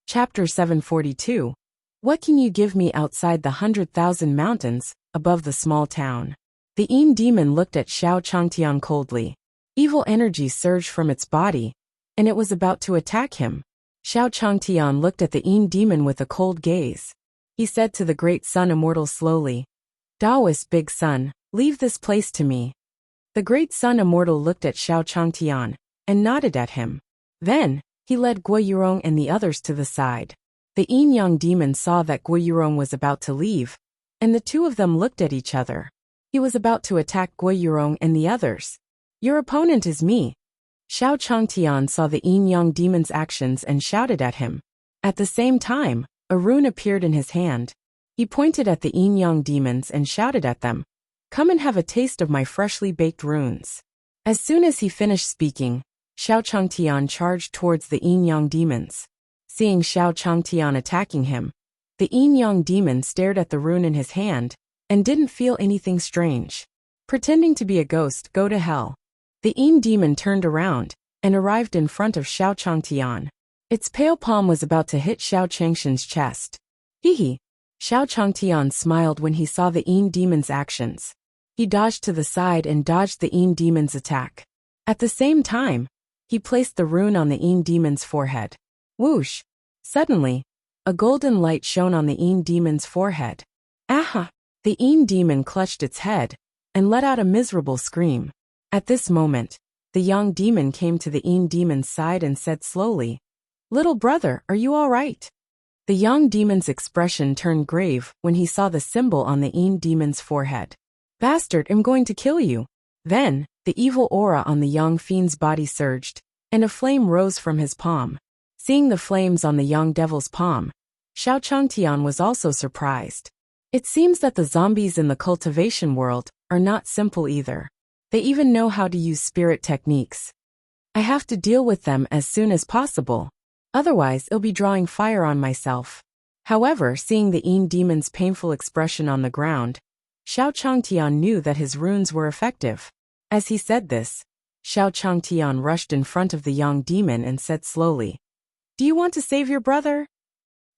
Chapter 742. What can you give me outside the 100,000 mountains, above the small town? The Yin demon looked at Xiao Changtian coldly. Evil energy surged from its body, and it was about to attack him. Xiao Changtian looked at the Yin demon with a cold gaze. He said to the great sun immortal slowly, Taoist big sun, leave this place to me. The great sun immortal looked at Xiao Changtian and nodded at him. Then, he led Guo Yurong and the others to the side. The yin-yang demon saw that Guo Yurong was about to leave, and the two of them looked at each other. He was about to attack Guo Yurong and the others. Your opponent is me. Xiao Changtian saw the yin-yang demon's actions and shouted at him. At the same time, a rune appeared in his hand. He pointed at the yin-yang demons and shouted at them, Come and have a taste of my freshly baked runes. As soon as he finished speaking, Xiao Changtian charged towards the yin-yang demons. Seeing Xiao Changtian attacking him, the yin-yang demon stared at the rune in his hand and didn't feel anything strange. Pretending to be a ghost, go to hell. The Yin demon turned around and arrived in front of Xiao Changtian. Its pale palm was about to hit Xiao Changshan's chest. Hee. Xiao Changtian smiled when he saw the Yin demon's actions. He dodged to the side and dodged the Yin demon's attack. At the same time, he placed the rune on the Yin demon's forehead. Whoosh! Suddenly, a golden light shone on the Yin demon's forehead. Aha! The Yin demon clutched its head and let out a miserable scream. At this moment, the Yang demon came to the Yin demon's side and said slowly, Little brother, are you all right? The Yang demon's expression turned grave when he saw the symbol on the Yin demon's forehead. Bastard, I'm going to kill you. Then, the evil aura on the Yang fiend's body surged, and a flame rose from his palm. Seeing the flames on the Yang devil's palm, Xiao Changtian was also surprised. It seems that the zombies in the cultivation world are not simple either. They even know how to use spirit techniques. I have to deal with them as soon as possible. Otherwise, I'll be drawing fire on myself. However, seeing the Yin demon's painful expression on the ground, Xiao Changtian knew that his runes were effective. As he said this, Xiao Changtian rushed in front of the Yang demon and said slowly, Do you want to save your brother?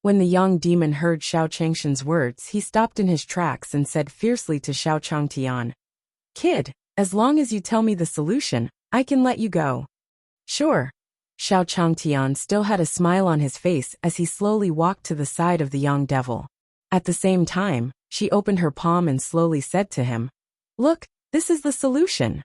When the Yang demon heard Xiao Changshan's words, he stopped in his tracks and said fiercely to Xiao Changtian, Kid, as long as you tell me the solution, I can let you go. Sure. Xiao Changtian still had a smile on his face as he slowly walked to the side of the Yang devil. At the same time, she opened her palm and slowly said to him, Look, this is the solution.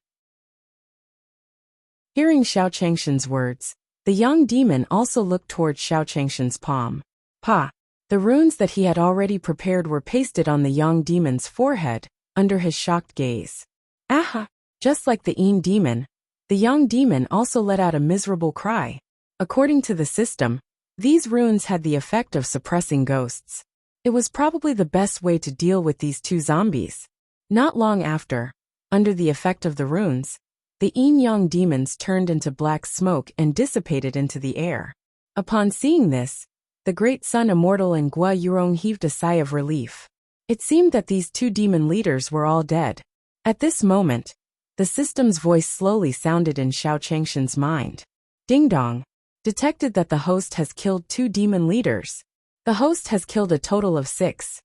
Hearing Xiao Changshan's words, the Yang demon also looked towards Xiao Changshan's palm. Pa! The runes that he had already prepared were pasted on the Yang demon's forehead, under his shocked gaze. Aha! Just like the Yin demon, the Yang demon also let out a miserable cry. According to the system, these runes had the effect of suppressing ghosts. It was probably the best way to deal with these two zombies. Not long after, under the effect of the runes, the yin-yang demons turned into black smoke and dissipated into the air. Upon seeing this, the great sun immortal and Guo Yurong heaved a sigh of relief. It seemed that these two demon leaders were all dead. At this moment, The system's voice slowly sounded in Xiao Changshan's mind. Ding dong. Detected that the host has killed 2 demon leaders. The host has killed a total of 6.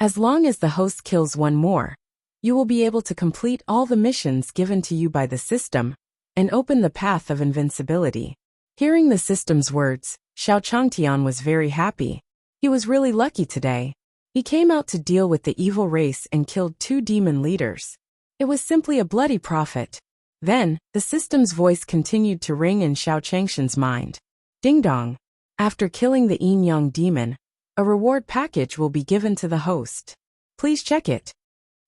As long as the host kills 1 more, you will be able to complete all the missions given to you by the system and open the path of invincibility. Hearing the system's words, Xiao Changtian was very happy. He was really lucky today. He came out to deal with the evil race and killed 2 demon leaders. It was simply a bloody profit. Then, the system's voice continued to ring in Xiao Changshan's mind. Ding dong. After killing the Yin Yang demon, a reward package will be given to the host. Please check it.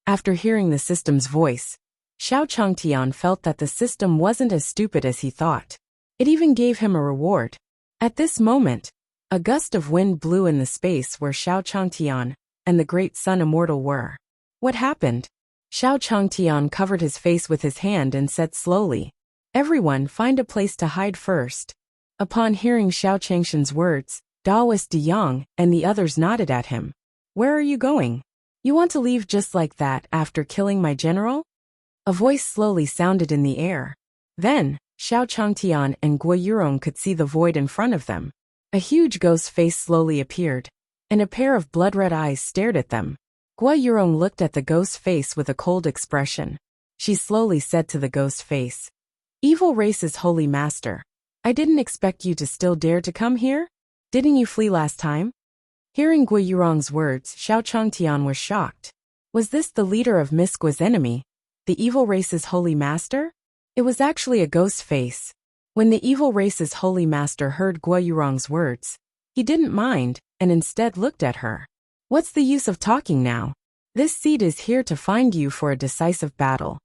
After hearing the system's voice, Xiao Changtian felt that the system wasn't as stupid as he thought. It even gave him a reward. At this moment, a gust of wind blew in the space where Xiao Changtian and the great sun immortal were. What happened? Xiao Changtian covered his face with his hand and said slowly, "Everyone find a place to hide first." Upon hearing Xiao Changshan's words, Daoist De Yang and the others nodded at him. "Where are you going? You want to leave just like that after killing my general?" A voice slowly sounded in the air. Then, Xiao Changtian and Guo Yurong could see the void in front of them. A huge ghost face slowly appeared, and a pair of blood-red eyes stared at them. Guo Yurong looked at the ghost face with a cold expression. She slowly said to the ghost face, "Evil race's holy master, I didn't expect you to still dare to come here? Didn't you flee last time?" Hearing Guo Yurong's words, Xiao Changtian was shocked. Was this the leader of Miss Guo's enemy, the evil race's holy master? It was actually a ghost face. When the evil race's holy master heard Guo Yurong's words, he didn't mind, and instead looked at her. "What's the use of talking now? This seed is here to find you for a decisive battle."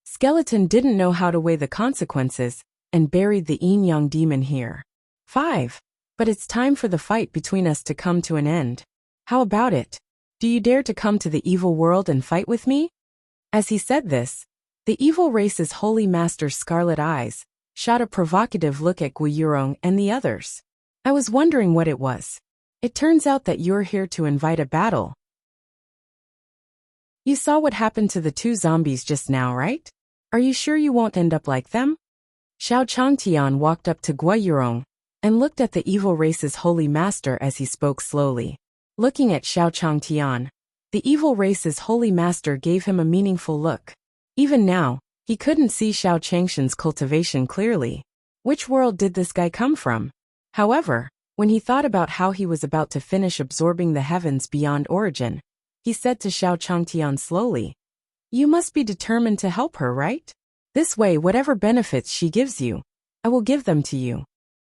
Skeleton didn't know how to weigh the consequences, and buried the Yin Yang demon here. 5. But it's time for the fight between us to come to an end. How about it? Do you dare to come to the evil world and fight with me? As he said this, the evil race's holy master's scarlet eyes shot a provocative look at Guo Yurong and the others. "I was wondering what it was. It turns out that you're here to invite a battle. You saw what happened to the 2 zombies just now, right? Are you sure you won't end up like them?" Xiao Changtian walked up to Guo Yurong and looked at the evil race's holy master as he spoke slowly. Looking at Xiao Changtian, the evil race's holy master gave him a meaningful look. Even now, he couldn't see Xiao Changshan's cultivation clearly. Which world did this guy come from? However, when he thought about how he was about to finish absorbing the heavens beyond origin, he said to Xiao Changtian slowly, "You must be determined to help her, right? This way, whatever benefits she gives you, I will give them to you.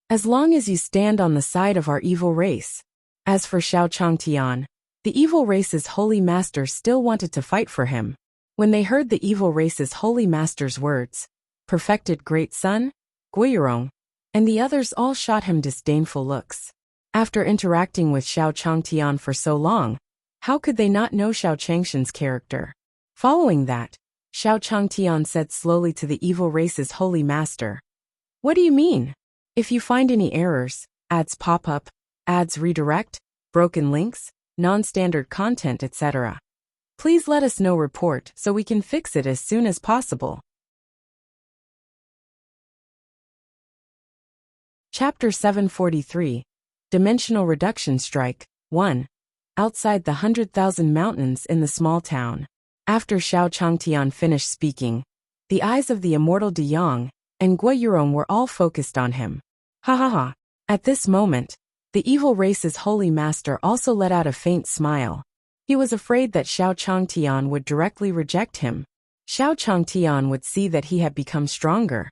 As long as you stand on the side of our evil race." As for Xiao Changtian, the evil race's holy master still wanted to fight for him. When they heard the evil race's holy master's words, perfected great son, Guo Yurong, and the others all shot him disdainful looks. After interacting with Xiao Changtian for so long, how could they not know Xiao Changshan's character? Following that, Xiao Changtian said slowly to the evil race's holy master, "What do you mean? If you find any errors, ads pop up, ads redirect, broken links, non-standard content, etc., please let us know report so we can fix it as soon as possible." Chapter 743, Dimensional Reduction Strike, 1. Outside the 100,000 mountains in the small town. After Xiao Changtian finished speaking, the eyes of the immortal De Yang and Guo Yurong were all focused on him. Ha ha ha. At this moment, the evil race's holy master also let out a faint smile. He was afraid that Xiao Changtian would directly reject him. Xiao Changtian would see that he had become stronger,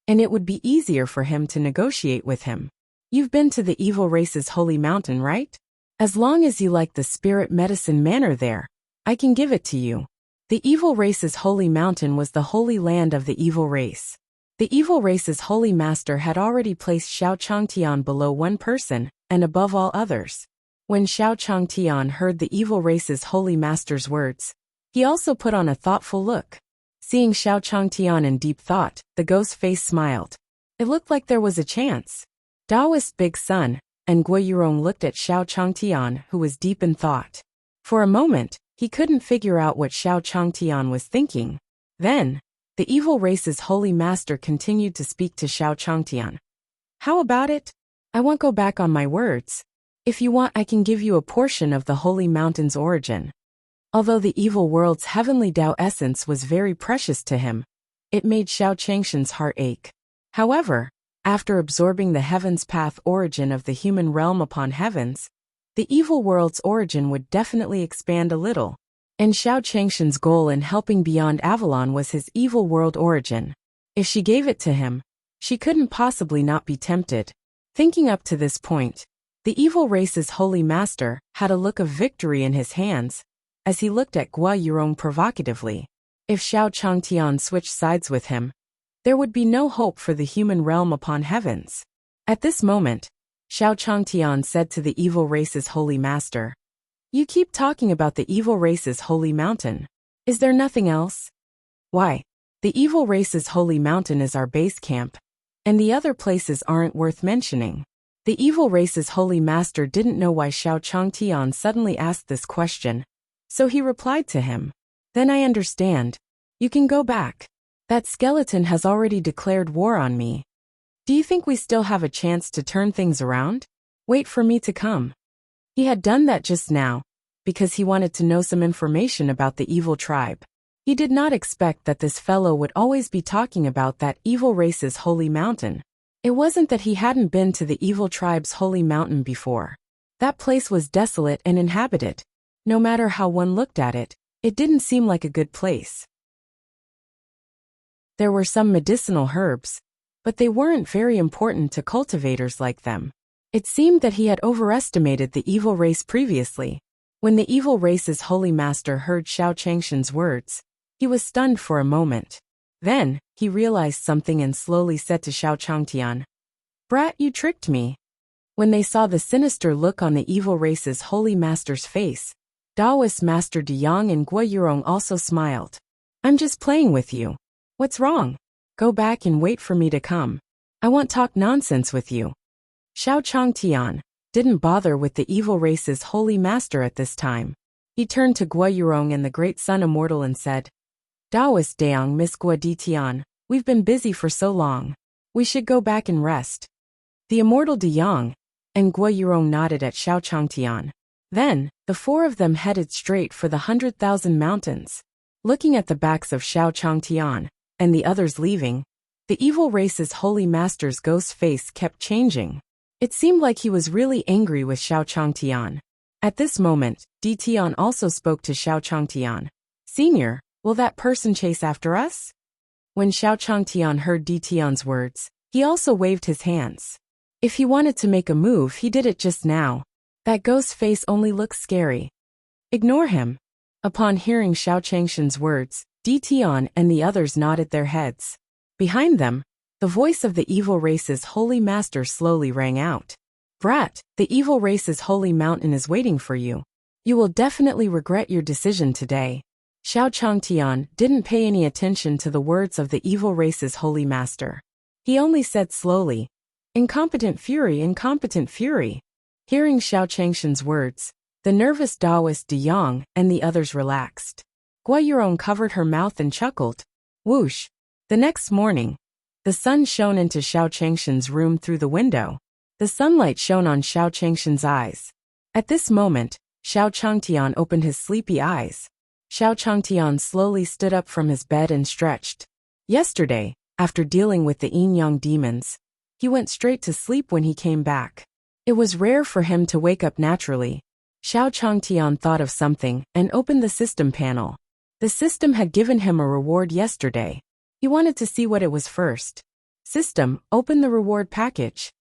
and it would be easier for him to negotiate with him. "You've been to the evil race's holy mountain, right? As long as you like the spirit medicine manor there, I can give it to you." The evil race's holy mountain was the holy land of the evil race. The evil race's holy master had already placed Xiao Changtian below one person and above all others. When Xiao Changtian heard the evil race's holy master's words, he also put on a thoughtful look. Seeing Xiao Changtian in deep thought, the ghost face smiled. It looked like there was a chance. Daoist Big Sun and Guo Yurong looked at Xiao Changtian, who was deep in thought. For a moment, he couldn't figure out what Xiao Changtian was thinking. Then, The evil race's holy master continued to speak to Xiao Changtian. How about it? I won't go back on my words. If you want, I can give you a portion of the holy mountain's origin. Although the evil world's heavenly Tao essence was very precious to him, it made Xiao Changshan's heart ache. However, after absorbing the heaven's path origin of the human realm upon heavens, the evil world's origin would definitely expand a little. And Xiao Changshan's goal in helping beyond Avalon was his evil world origin. If she gave it to him, she couldn't possibly not be tempted. Thinking up to this point, the evil race's holy master had a look of victory in his hands as he looked at Guo Yurong provocatively. If Xiao Changtian switched sides with him, there would be no hope for the human realm upon heavens. At this moment, Xiao Changtian said to the evil race's holy master, "You keep talking about the evil race's holy mountain. Is there nothing else?" "Why? The evil race's holy mountain is our base camp, and the other places aren't worth mentioning." The evil race's holy master didn't know why Xiao Changtian suddenly asked this question, so he replied to him, "Then I understand. You can go back. That skeleton has already declared war on me. Do you think we still have a chance to turn things around? Wait for me to come." He had done that just now, because he wanted to know some information about the evil tribe. He did not expect that this fellow would always be talking about that evil race's holy mountain. It wasn't that he hadn't been to the evil tribe's holy mountain before. That place was desolate and inhabited. No matter how one looked at it, it didn't seem like a good place. There were some medicinal herbs, but they weren't very important to cultivators like them. It seemed that he had overestimated the evil race previously. When the evil race's holy master heard Xiao Changshan's words, he was stunned for a moment. Then, he realized something and slowly said to Xiao Changtian, "Brat, you tricked me." When they saw the sinister look on the evil race's holy master's face, Taoist Master De Yang and Guo Yurong also smiled. "I'm just playing with you. What's wrong? Go back and wait for me to come. I won't talk nonsense with you." Xiao Changtian didn't bother with the evil race's holy master at this time. He turned to Guo Yurong and the great sun immortal and said, "Taoist Deong Miss Guo Ditian, we've been busy for so long. We should go back and rest." The immortal De Yang and Guo Yurong nodded at Xiao Changtian. Then, the four of them headed straight for the 100,000 mountains. Looking at the backs of Xiao Changtian and the others leaving, the evil race's holy master's ghost face kept changing. It seemed like he was really angry with Xiao Changtian. At this moment, Ditian also spoke to Xiao Changtian. "Senior, will that person chase after us?" When Xiao Changtian heard Ditian's words, he also waved his hands. If he wanted to make a move, he did it just now. That ghost face only looks scary. "Ignore him." Upon hearing Xiao Changshan's words, Ditian and the others nodded their heads. Behind them, the voice of the evil race's holy master slowly rang out. "Brat, the evil race's holy mountain is waiting for you. You will definitely regret your decision today." Xiao Changtian didn't pay any attention to the words of the evil race's holy master. He only said slowly, "Incompetent fury, incompetent fury." Hearing Xiao Changshan's words, the nervous Taoist De Yang and the others relaxed. Guo Yurong covered her mouth and chuckled. Whoosh! The next morning, the sun shone into Xiao Changshan's room through the window. The sunlight shone on Xiao Changshan's eyes. At this moment, Xiao Changtian opened his sleepy eyes. Xiao Changtian slowly stood up from his bed and stretched. Yesterday, after dealing with the yin-yang demons, he went straight to sleep when he came back. It was rare for him to wake up naturally. Xiao Changtian thought of something and opened the system panel. The system had given him a reward yesterday. He wanted to see what it was first. "System, open the reward package,"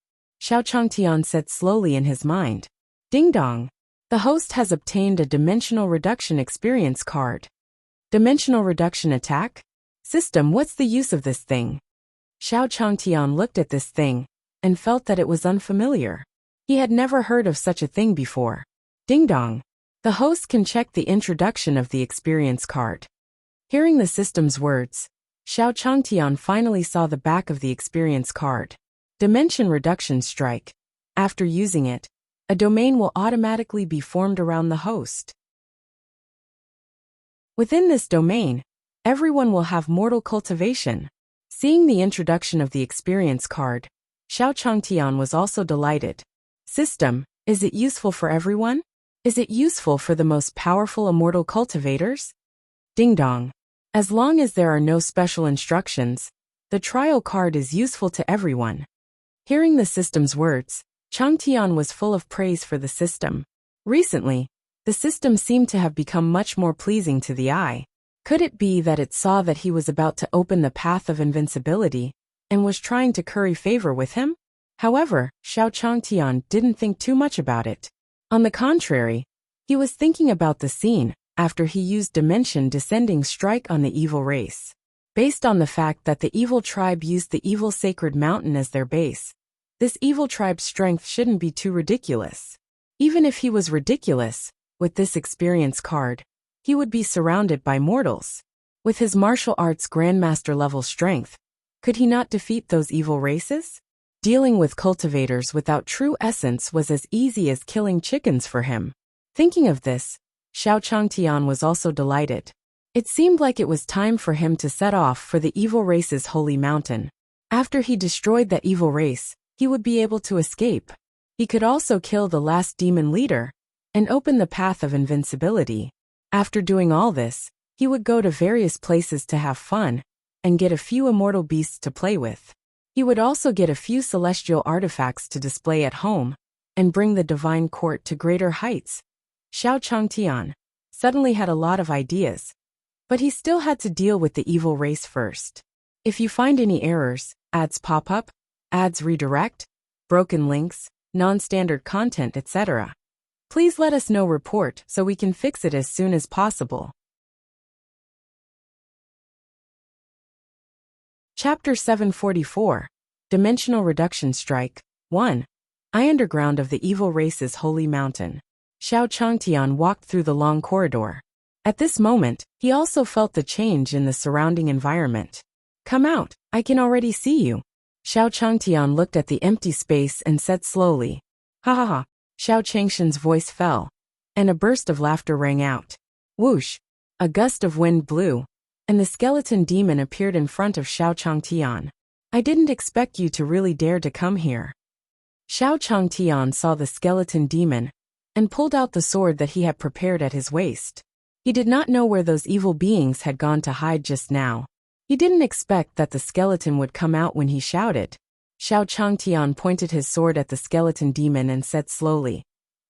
Xiao Changtian said slowly in his mind. Ding dong. The host has obtained a dimensional reduction experience card. Dimensional reduction attack? System, what's the use of this thing? Xiao Changtian looked at this thing and felt that it was unfamiliar. He had never heard of such a thing before. Ding dong. The host can check the introduction of the experience card. Hearing the system's words, Xiao Changtian finally saw the back of the experience card. Dimension reduction strike. After using it, a domain will automatically be formed around the host. Within this domain, Everyone will have mortal cultivation. Seeing the introduction of the experience card, Xiao Changtian was also delighted. System, is it useful for everyone? Is it useful for the most powerful immortal cultivators? Ding dong. As long as there are no special instructions, the trial card is useful to everyone. Hearing the system's words, Changtian was full of praise for the system. Recently, the system seemed to have become much more pleasing to the eye. Could it be that it saw that he was about to open the path of invincibility and was trying to curry favor with him? However, Xiao Changtian didn't think too much about it. On the contrary, he was thinking about the scene after he used Dimension Descending Strike on the evil race. Based on the fact that the evil tribe used the evil sacred mountain as their base, this evil tribe's strength shouldn't be too ridiculous. Even if he was ridiculous, with this experience card, he would be surrounded by mortals. With his martial arts grandmaster level strength, could he not defeat those evil races? Dealing with cultivators without true essence was as easy as killing chickens for him. Thinking of this, Xiao Changtian was also delighted. It seemed like it was time for him to set off for the evil race's holy mountain. After he destroyed that evil race, he would be able to escape. He could also kill the last demon leader and open the path of invincibility. After doing all this, he would go to various places to have fun and get a few immortal beasts to play with. He would also get a few celestial artifacts to display at home and bring the divine court to greater heights. Xiao Changtian suddenly had a lot of ideas, but he still had to deal with the evil race first. If you find any errors, ads pop up, ads redirect, broken links, non-standard content, etc., please let us know report so we can fix it as soon as possible. Chapter 744, Dimensional Reduction Strike, 1. Eye Underground of the Evil Race's Holy Mountain. Xiao Changtian walked through the long corridor. At this moment, he also felt the change in the surrounding environment. Come out, I can already see you. Xiao Changtian looked at the empty space and said slowly. Ha ha ha. Xiao Changshan's voice fell, and a burst of laughter rang out. Whoosh! A gust of wind blew, and the skeleton demon appeared in front of Xiao Changtian. I didn't expect you to really dare to come here. Xiao Changtian saw the skeleton demon and pulled out the sword that he had prepared at his waist. He did not know where those evil beings had gone to hide just now. He didn't expect that the skeleton would come out when he shouted. Xiao Changtian pointed his sword at the skeleton demon and said slowly,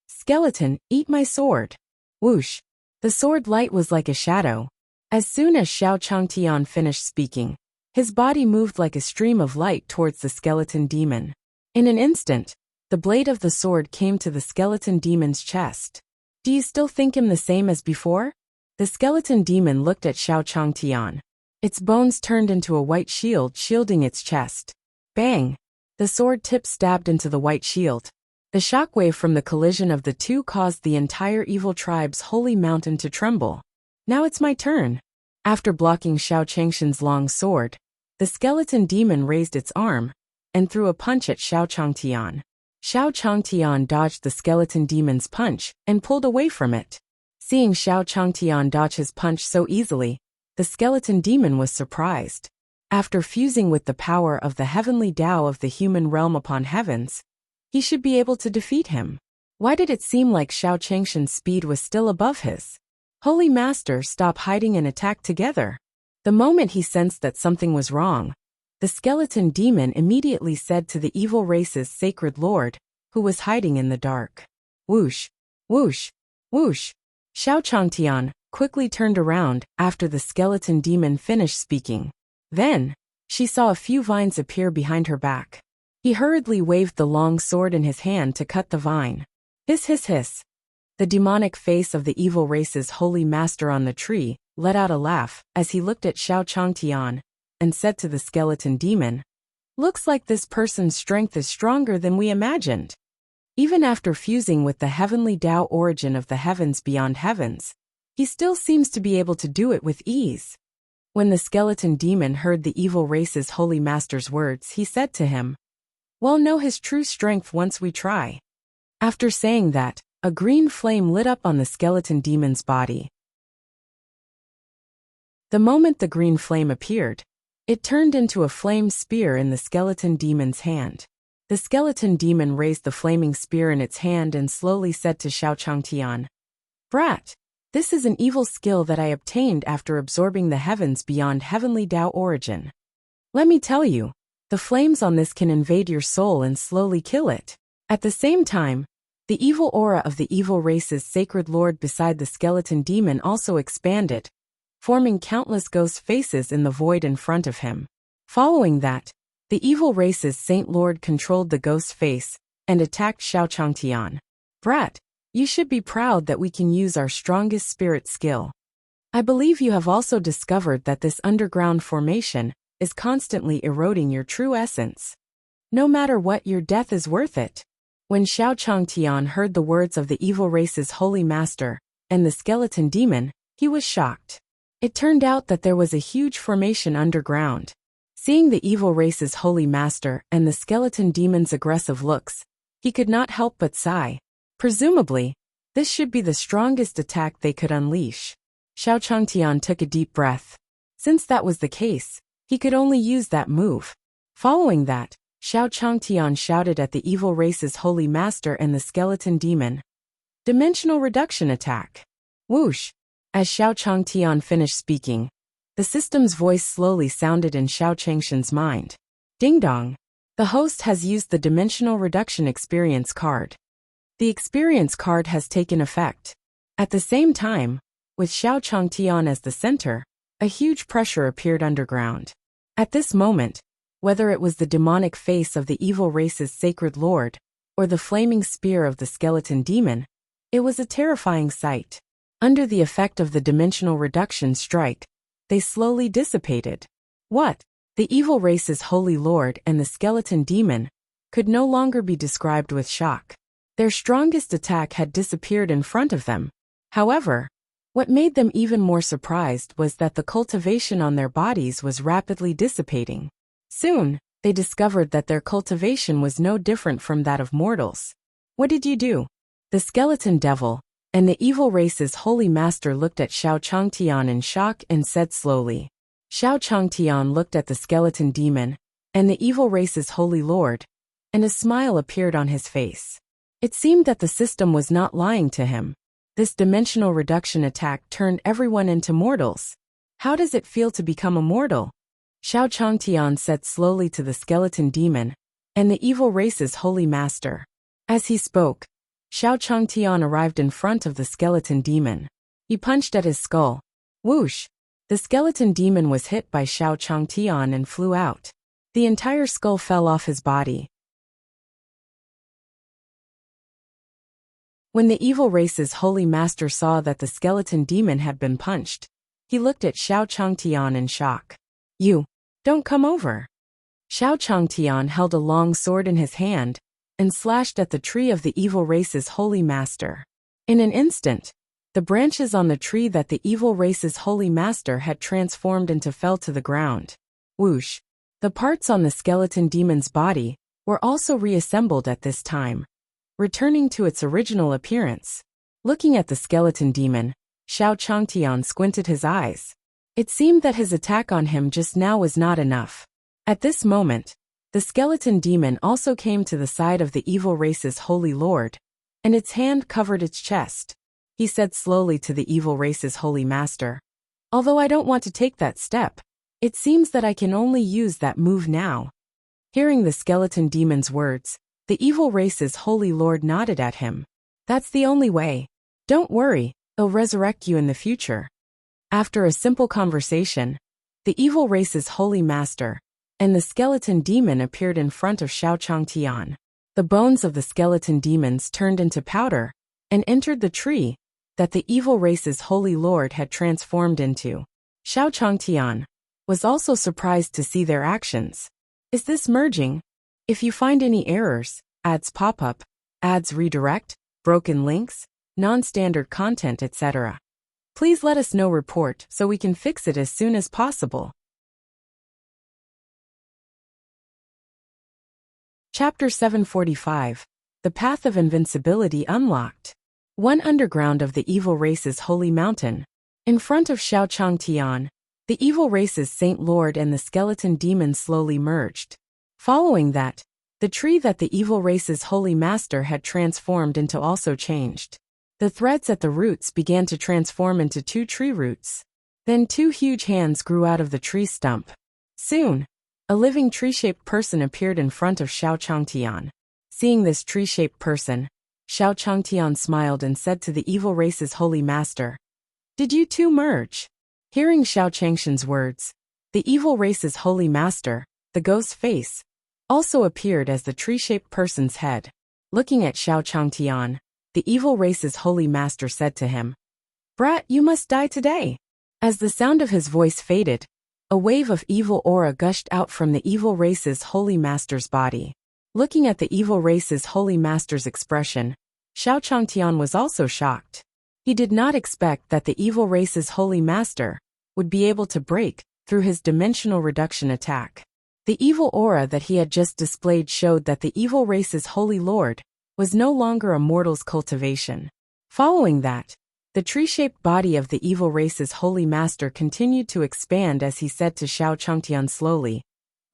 Skeleton, eat my sword. Whoosh! The sword light was like a shadow. As soon as Xiao Changtian finished speaking, his body moved like a stream of light towards the skeleton demon. In an instant, the blade of the sword came to the skeleton demon's chest. Do you still think him the same as before? The skeleton demon looked at Xiao Changtian. Its bones turned into a white shield shielding its chest. Bang! The sword tip stabbed into the white shield. The shockwave from the collision of the two caused the entire evil tribe's holy mountain to tremble. Now it's my turn. After blocking Xiao Changshan's long sword, the skeleton demon raised its arm and threw a punch at Xiao Changtian. Xiao Changtian dodged the skeleton demon's punch and pulled away from it. Seeing Xiao Changtian dodge his punch so easily, the skeleton demon was surprised. After fusing with the power of the heavenly Tao of the human realm upon heavens, he should be able to defeat him. Why did it seem like Xiao Changshan's speed was still above his? Holy Master, stop hiding and attack together. The moment he sensed that something was wrong, the skeleton demon immediately said to the evil race's sacred lord, who was hiding in the dark. Whoosh! Whoosh! Whoosh! Xiao Changtian quickly turned around after the skeleton demon finished speaking. Then, she saw a few vines appear behind her back. He hurriedly waved the long sword in his hand to cut the vine. Hiss hiss hiss. The demonic face of the evil race's holy master on the tree let out a laugh as he looked at Xiao Changtian and said to the skeleton demon, Looks like this person's strength is stronger than we imagined. Even after fusing with the heavenly Tao origin of the heavens beyond heavens, he still seems to be able to do it with ease. When the skeleton demon heard the evil race's holy master's words, he said to him, We'll know his true strength once we try. After saying that, a green flame lit up on the skeleton demon's body. The moment the green flame appeared, it turned into a flame spear in the skeleton demon's hand. The skeleton demon raised the flaming spear in its hand and slowly said to Xiao Changtian, "Brat, this is an evil skill that I obtained after absorbing the heavens beyond heavenly Tao origin. Let me tell you, the flames on this can invade your soul and slowly kill it." At the same time, the evil aura of the evil race's sacred lord beside the skeleton demon also expanded, forming countless ghost faces in the void in front of him. Following that, the evil race's saint lord controlled the ghost face and attacked Xiao Changtian. "Brat, you should be proud that we can use our strongest spirit skill. I believe you have also discovered that this underground formation is constantly eroding your true essence. No matter what, your death is worth it." When Xiao Changtian heard the words of the evil race's holy master and the skeleton demon, he was shocked. It turned out that there was a huge formation underground. Seeing the evil race's holy master and the skeleton demon's aggressive looks, he could not help but sigh. Presumably, this should be the strongest attack they could unleash. Xiao Changtian took a deep breath. Since that was the case, he could only use that move. Following that, Xiao Changtian shouted at the evil race's holy master and the skeleton demon, "Dimensional reduction attack." Whoosh! As Xiao Changtian finished speaking, the system's voice slowly sounded in Xiao Changshan's mind. Ding dong! The host has used the dimensional reduction experience card. The experience card has taken effect. At the same time, with Xiao Changtian as the center, a huge pressure appeared underground. At this moment, whether it was the demonic face of the evil race's sacred lord, or the flaming spear of the skeleton demon, it was a terrifying sight. Under the effect of the dimensional reduction strike, they slowly dissipated. What? The evil race's holy lord and the skeleton demon could no longer be described with shock. Their strongest attack had disappeared in front of them. However, what made them even more surprised was that the cultivation on their bodies was rapidly dissipating. Soon, they discovered that their cultivation was no different from that of mortals. "What did you do?" The skeleton devil and the evil race's holy master looked at Xiao Changtian in shock and said slowly. Xiao Changtian looked at the skeleton demon and the evil race's holy lord, and a smile appeared on his face. It seemed that the system was not lying to him. This dimensional reduction attack turned everyone into mortals. "How does it feel to become a mortal?" Xiao Changtian said slowly to the skeleton demon and the evil race's holy master. As he spoke, Xiao Changtian arrived in front of the skeleton demon. He punched at his skull. Whoosh! The skeleton demon was hit by Xiao Changtian and flew out. The entire skull fell off his body. When the evil race's holy master saw that the skeleton demon had been punched, he looked at Xiao Changtian in shock. "You, don't come over." Xiao Changtian held a long sword in his hand and slashed at the tree of the evil race's holy master. In an instant, the branches on the tree that the evil race's holy master had transformed into fell to the ground. Whoosh! The parts on the skeleton demon's body were also reassembled at this time, returning to its original appearance. Looking at the skeleton demon, Xiao Changtian squinted his eyes. It seemed that his attack on him just now was not enough. At this moment, the skeleton demon also came to the side of the evil race's holy lord, and its hand covered its chest. He said slowly to the evil race's holy master, "Although I don't want to take that step, it seems that I can only use that move now." Hearing the skeleton demon's words, the evil race's holy lord nodded at him. "That's the only way. Don't worry, I'll resurrect you in the future." After a simple conversation, the evil race's holy master and the skeleton demon appeared in front of Xiao Changtian. The bones of the skeleton demons turned into powder and entered the tree that the evil race's holy lord had transformed into. Xiao Changtian was also surprised to see their actions. "Is this merging? If you find any errors, ads pop up, ads redirect, broken links, non-standard content, etc., please let us know. Report so we can fix it as soon as possible." Chapter 745. The Path of Invincibility Unlocked. One underground of the evil race's holy mountain. In front of Xiao Changtian The evil race's Saint Lord and the skeleton demon slowly merged. Following that, the tree that the evil race's holy master had transformed into also changed. The threads at the roots began to transform into 2 tree roots. Then 2 huge hands grew out of the tree stump. Soon, a living tree-shaped person appeared in front of Xiao Changtian. Seeing this tree-shaped person, Xiao Changtian smiled and said to the evil race's holy master, "Did you two merge?" Hearing Xiao Changshan's words, the evil race's holy master, the ghost face, also appeared as the tree-shaped person's head. Looking at Xiao Changtian, the evil race's holy master said to him, "Brat, you must die today." As the sound of his voice faded, a wave of evil aura gushed out from the evil race's holy master's body. Looking at the evil race's holy master's expression, Xiao Changtian was also shocked. He did not expect that the evil race's holy master would be able to break through his dimensional reduction attack. The evil aura that he had just displayed showed that the evil race's holy lord was no longer a mortal's cultivation. Following that, the tree-shaped body of the evil race's holy master continued to expand as he said to Xiao Changtian slowly,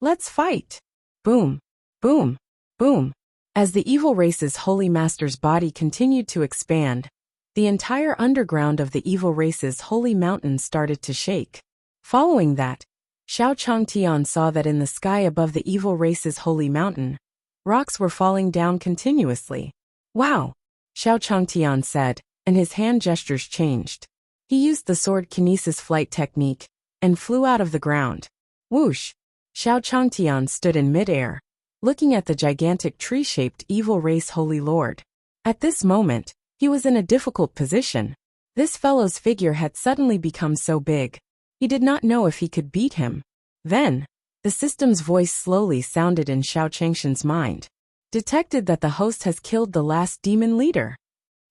"Let's fight." Boom, boom, boom. As the evil race's holy master's body continued to expand, the entire underground of the evil race's holy mountain started to shake. Following that, Xiao Changtian saw that in the sky above the evil race's holy mountain, rocks were falling down continuously. "Wow," Xiao Changtian said, and his hand gestures changed. He used the sword kinesis flight technique and flew out of the ground. Whoosh! Xiao Changtian stood in midair, looking at the gigantic tree-shaped evil race holy lord. At this moment, he was in a difficult position. This fellow's figure had suddenly become so big. He did not know if he could beat him. Then, the system's voice slowly sounded in Xiao Changshan's mind. Detected that the host has killed the last demon leader.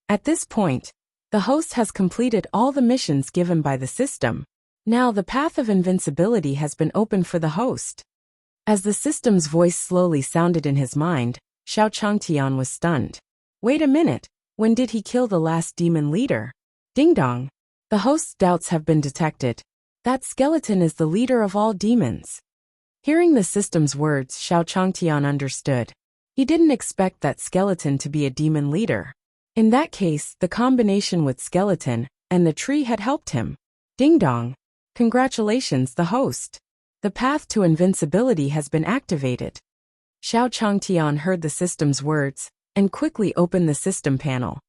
At this point, the host has completed all the missions given by the system. Now the path of invincibility has been opened for the host. As the system's voice slowly sounded in his mind, Xiao Changtian was stunned. Wait a minute, when did he kill the last demon leader? Ding dong. The host's doubts have been detected. That skeleton is the leader of all demons. Hearing the system's words, Xiao Changtian understood. He didn't expect that skeleton to be a demon leader. In that case, the combination with skeleton and the tree had helped him. Ding dong. Congratulations, the host. The path to invincibility has been activated. Xiao Changtian heard the system's words and quickly opened the system panel.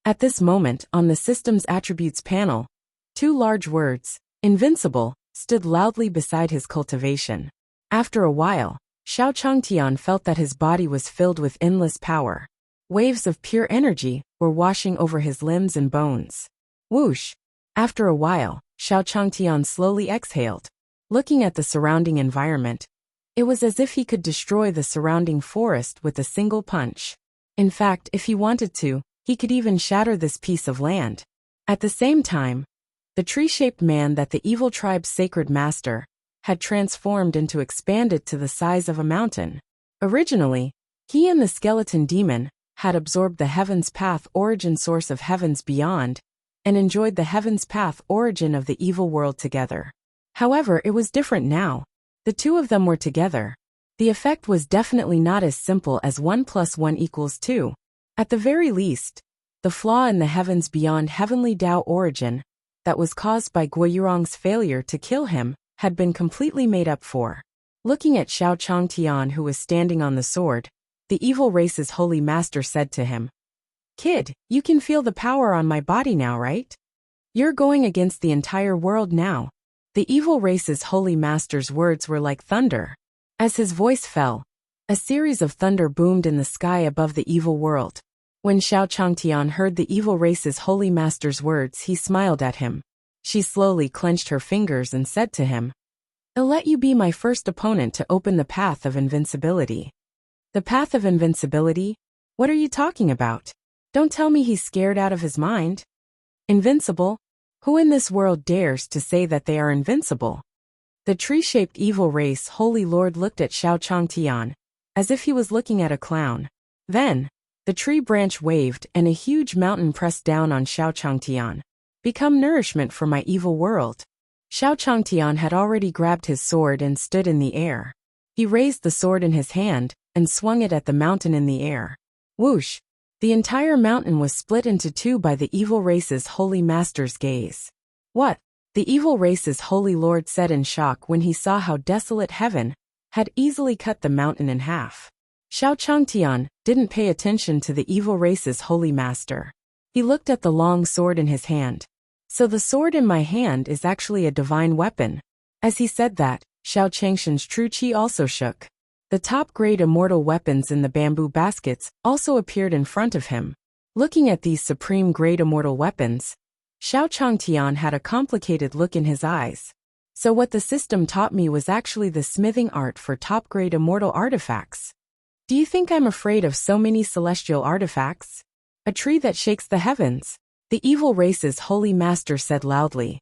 At this moment, on the system's attributes panel, 2 large words, invincible, stood loudly beside his cultivation. After a while, Xiao Changtian felt that his body was filled with endless power. Waves of pure energy were washing over his limbs and bones. Whoosh! After a while, Xiao Changtian slowly exhaled. Looking at the surrounding environment, it was as if he could destroy the surrounding forest with a single punch. In fact, if he wanted to, he could even shatter this piece of land. At the same time, the tree-shaped man that the evil tribe's sacred master had transformed into expanded to the size of a mountain. Originally, he and the skeleton demon had absorbed the Heaven's Path origin source of Heavens Beyond and enjoyed the Heaven's Path origin of the evil world together. However, it was different now. The 2 of them were together. The effect was definitely not as simple as 1 + 1 = 2. At the very least, the flaw in the Heavens Beyond Heavenly Tao origin that was caused by Guiyurong's failure to kill him had been completely made up for. Looking at Xiao Changtian, who was standing on the sword, the evil race's holy master said to him, "Kid, you can feel the power on my body now, right? You're going against the entire world now." The evil race's holy master's words were like thunder. As his voice fell, a series of thunder boomed in the sky above the evil world. When Xiao Changtian heard the evil race's holy master's words, he smiled at him. She slowly clenched her fingers and said to him, "I'll let you be my first opponent to open the path of invincibility." The path of invincibility? What are you talking about? Don't tell me he's scared out of his mind. Invincible? Who in this world dares to say that they are invincible? The tree-shaped evil race holy lord looked at Xiao Changtian, as if he was looking at a clown. Then, the tree branch waved and a huge mountain pressed down on Xiao Changtian. Become nourishment for my evil world. Xiao Changtian had already grabbed his sword and stood in the air. He raised the sword in his hand and swung it at the mountain in the air. Whoosh! The entire mountain was split into two by the evil race's holy master's gaze. What? The evil race's holy lord said in shock when he saw how desolate heaven had easily cut the mountain in half. Xiao Changtian didn't pay attention to the evil race's holy master. He looked at the long sword in his hand. So the sword in my hand is actually a divine weapon. As he said that, Xiao Changshan's true qi also shook. The top-grade immortal weapons in the bamboo baskets also appeared in front of him. Looking at these supreme-grade immortal weapons, Xiao Changtian had a complicated look in his eyes. So what the system taught me was actually the smithing art for top-grade immortal artifacts. Do you think I'm afraid of so many celestial artifacts? A tree that shakes the heavens, the evil race's holy master said loudly.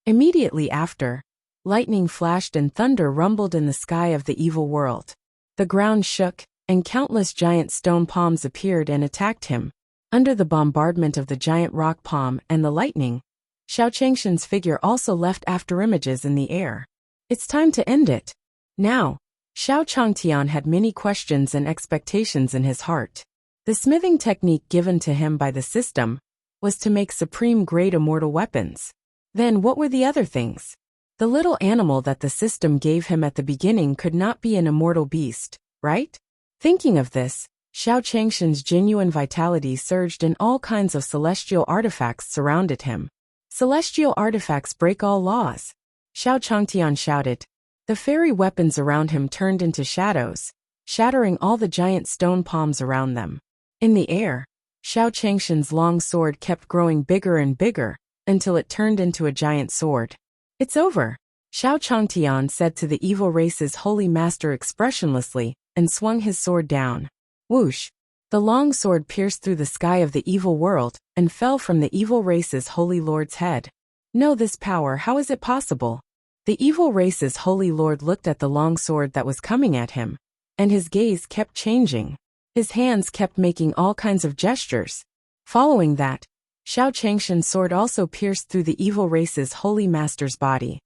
Immediately after, lightning flashed and thunder rumbled in the sky of the evil world. The ground shook, and countless giant stone palms appeared and attacked him. Under the bombardment of the giant rock palm and the lightning, Xiao Changshan's figure also left afterimages in the air. It's time to end it. Now, Xiao Changtian had many questions and expectations in his heart. The smithing technique given to him by the system was to make supreme-grade immortal weapons. Then what were the other things? The little animal that the system gave him at the beginning could not be an immortal beast, right? Thinking of this, Xiao Changshan's genuine vitality surged and all kinds of celestial artifacts surrounded him. Celestial artifacts break all laws. Xiao Changtian shouted. The fairy weapons around him turned into shadows, shattering all the giant stone palms around them. In the air, Xiao Changshan's long sword kept growing bigger and bigger, until it turned into a giant sword. It's over, Xiao Changtian said to the evil race's holy master expressionlessly, and swung his sword down. Whoosh! The long sword pierced through the sky of the evil world, and fell from the evil race's holy lord's head. Know this power, how is it possible? The evil race's holy lord looked at the long sword that was coming at him, and his gaze kept changing. His hands kept making all kinds of gestures. Following that, Xiao Changshan's sword also pierced through the evil race's holy master's body.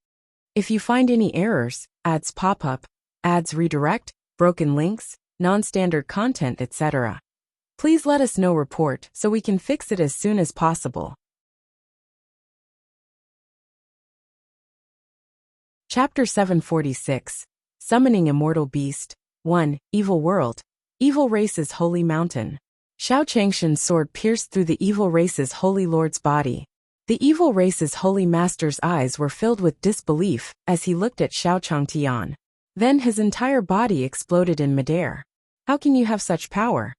If you find any errors, ads pop up, ads redirect, broken links, non-standard content, etc., please let us know report so we can fix it as soon as possible. Chapter 746, Summoning Immortal Beast, 1, Evil World, Evil Race's Holy Mountain. Xiao Changshan's sword pierced through the evil race's holy lord's body. The evil race's holy master's eyes were filled with disbelief as he looked at Xiao Changtian. Then his entire body exploded in midair. How can you have such power?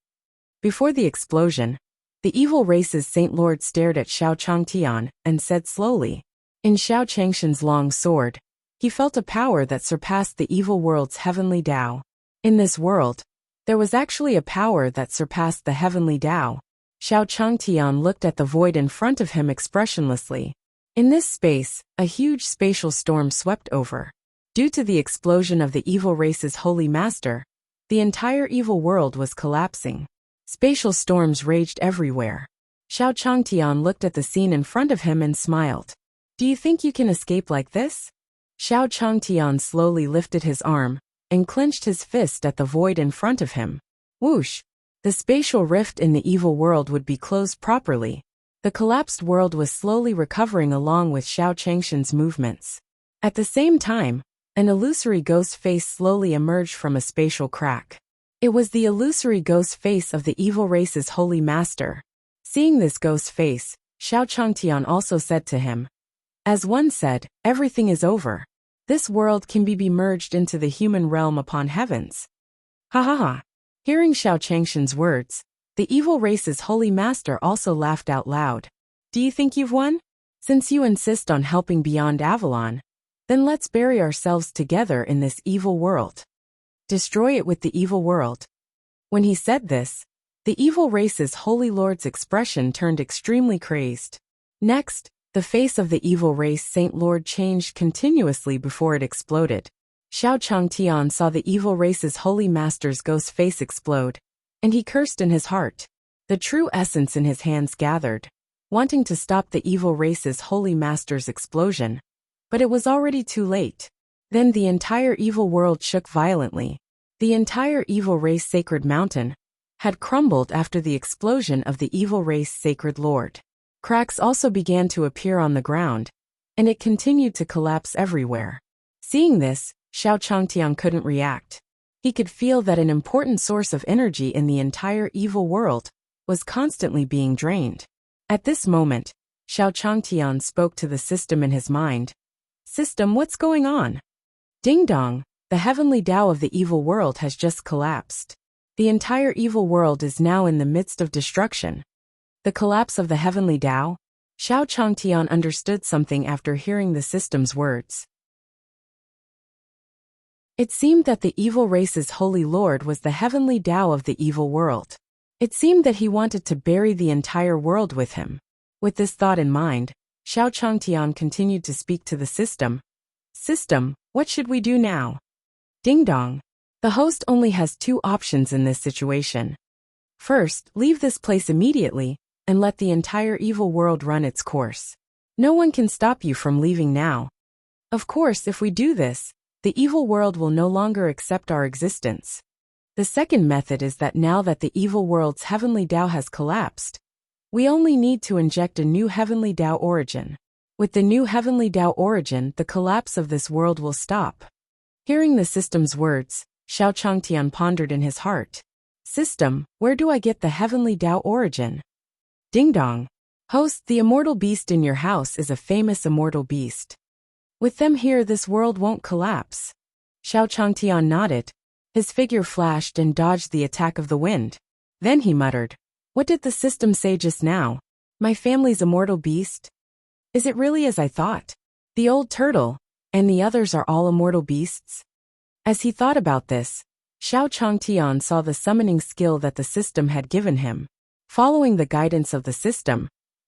Before the explosion, the evil race's Saint Lord stared at Xiao Changtian and said slowly. In Xiao Changshan's long sword, he felt a power that surpassed the evil world's heavenly Tao. In this world, there was actually a power that surpassed the heavenly Tao. Xiao Changtian looked at the void in front of him expressionlessly. In this space, a huge spatial storm swept over. Due to the explosion of the evil race's holy master, the entire evil world was collapsing. Spatial storms raged everywhere. Xiao Changtian looked at the scene in front of him and smiled. Do you think you can escape like this? Xiao Changtian slowly lifted his arm and clenched his fist at the void in front of him. Whoosh! The spatial rift in the evil world would be closed properly. The collapsed world was slowly recovering along with Xiao Changshan's movements. At the same time, an illusory ghost face slowly emerged from a spatial crack. It was the illusory ghost face of the evil race's holy master. Seeing this ghost face, Xiao Changtian also said to him. As one said, everything is over. This world can be merged into the human realm upon heavens. Ha ha ha. Hearing Xiao Changshan's words, the evil race's holy master also laughed out loud. Do you think you've won? Since you insist on helping beyond Avalon, then let's bury ourselves together in this evil world. Destroy it with the evil world. When he said this, the evil race's holy lord's expression turned extremely crazed. Next, the face of the evil race Saint Lord changed continuously before it exploded. Xiao Changtian saw the evil race's holy master's ghost face explode, and he cursed in his heart. The true essence in his hands gathered. wanting to stop the evil race's holy master's explosion. But it was already too late. Then the entire evil world shook violently. The entire evil race sacred mountain had crumbled after the explosion of the evil race sacred lord. Cracks also began to appear on the ground, and it continued to collapse everywhere. Seeing this, Xiao Changtian couldn't react. He could feel that an important source of energy in the entire evil world was constantly being drained. At this moment, Xiao Changtian spoke to the system in his mind. System, what's going on? Ding dong, the heavenly Tao of the evil world has just collapsed. The entire evil world is now in the midst of destruction. The collapse of the heavenly Tao? Xiao Changtian understood something after hearing the system's words. It seemed that the evil race's holy lord was the heavenly Tao of the evil world. It seemed that he wanted to bury the entire world with him. With this thought in mind, Xiao Changtian continued to speak to the system. System, what should we do now? Ding dong. The host only has two options in this situation. First, leave this place immediately, and let the entire evil world run its course. No one can stop you from leaving now. Of course, if we do this, the evil world will no longer accept our existence. The second method is that now that the evil world's heavenly Tao has collapsed, we only need to inject a new heavenly Tao origin. With the new heavenly Tao origin, the collapse of this world will stop. Hearing the system's words, Xiao Changtian pondered in his heart. System, where do I get the heavenly Tao origin? Ding dong. Host, the immortal beast in your house is a famous immortal beast. With them here, this world won't collapse. Xiao Changtian nodded. His figure flashed and dodged the attack of the wind. Then he muttered, what did the system say just now? My family's immortal beast? Is it really as I thought? The old turtle, and the others are all immortal beasts? As he thought about this, Xiao Changtian saw the summoning skill that the system had given him. Following the guidance of the system,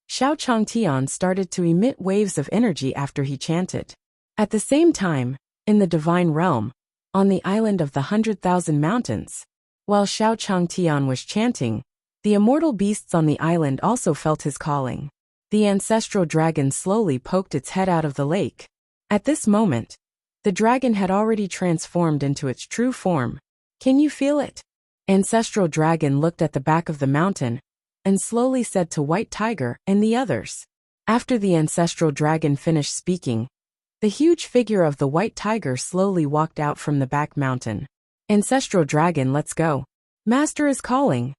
Xiao Changtian started to emit waves of energy after he chanted. At the same time, in the divine realm, on the island of the 100,000 mountains, while Xiao Changtian was chanting, the immortal beasts on the island also felt his calling. The ancestral dragon slowly poked its head out of the lake. At this moment, the dragon had already transformed into its true form. Can you feel it? Ancestral dragon looked at the back of the mountain and slowly said to White Tiger and the others. After the ancestral dragon finished speaking, the huge figure of the White Tiger slowly walked out from the back mountain. Ancestral dragon, let's go. Master is calling.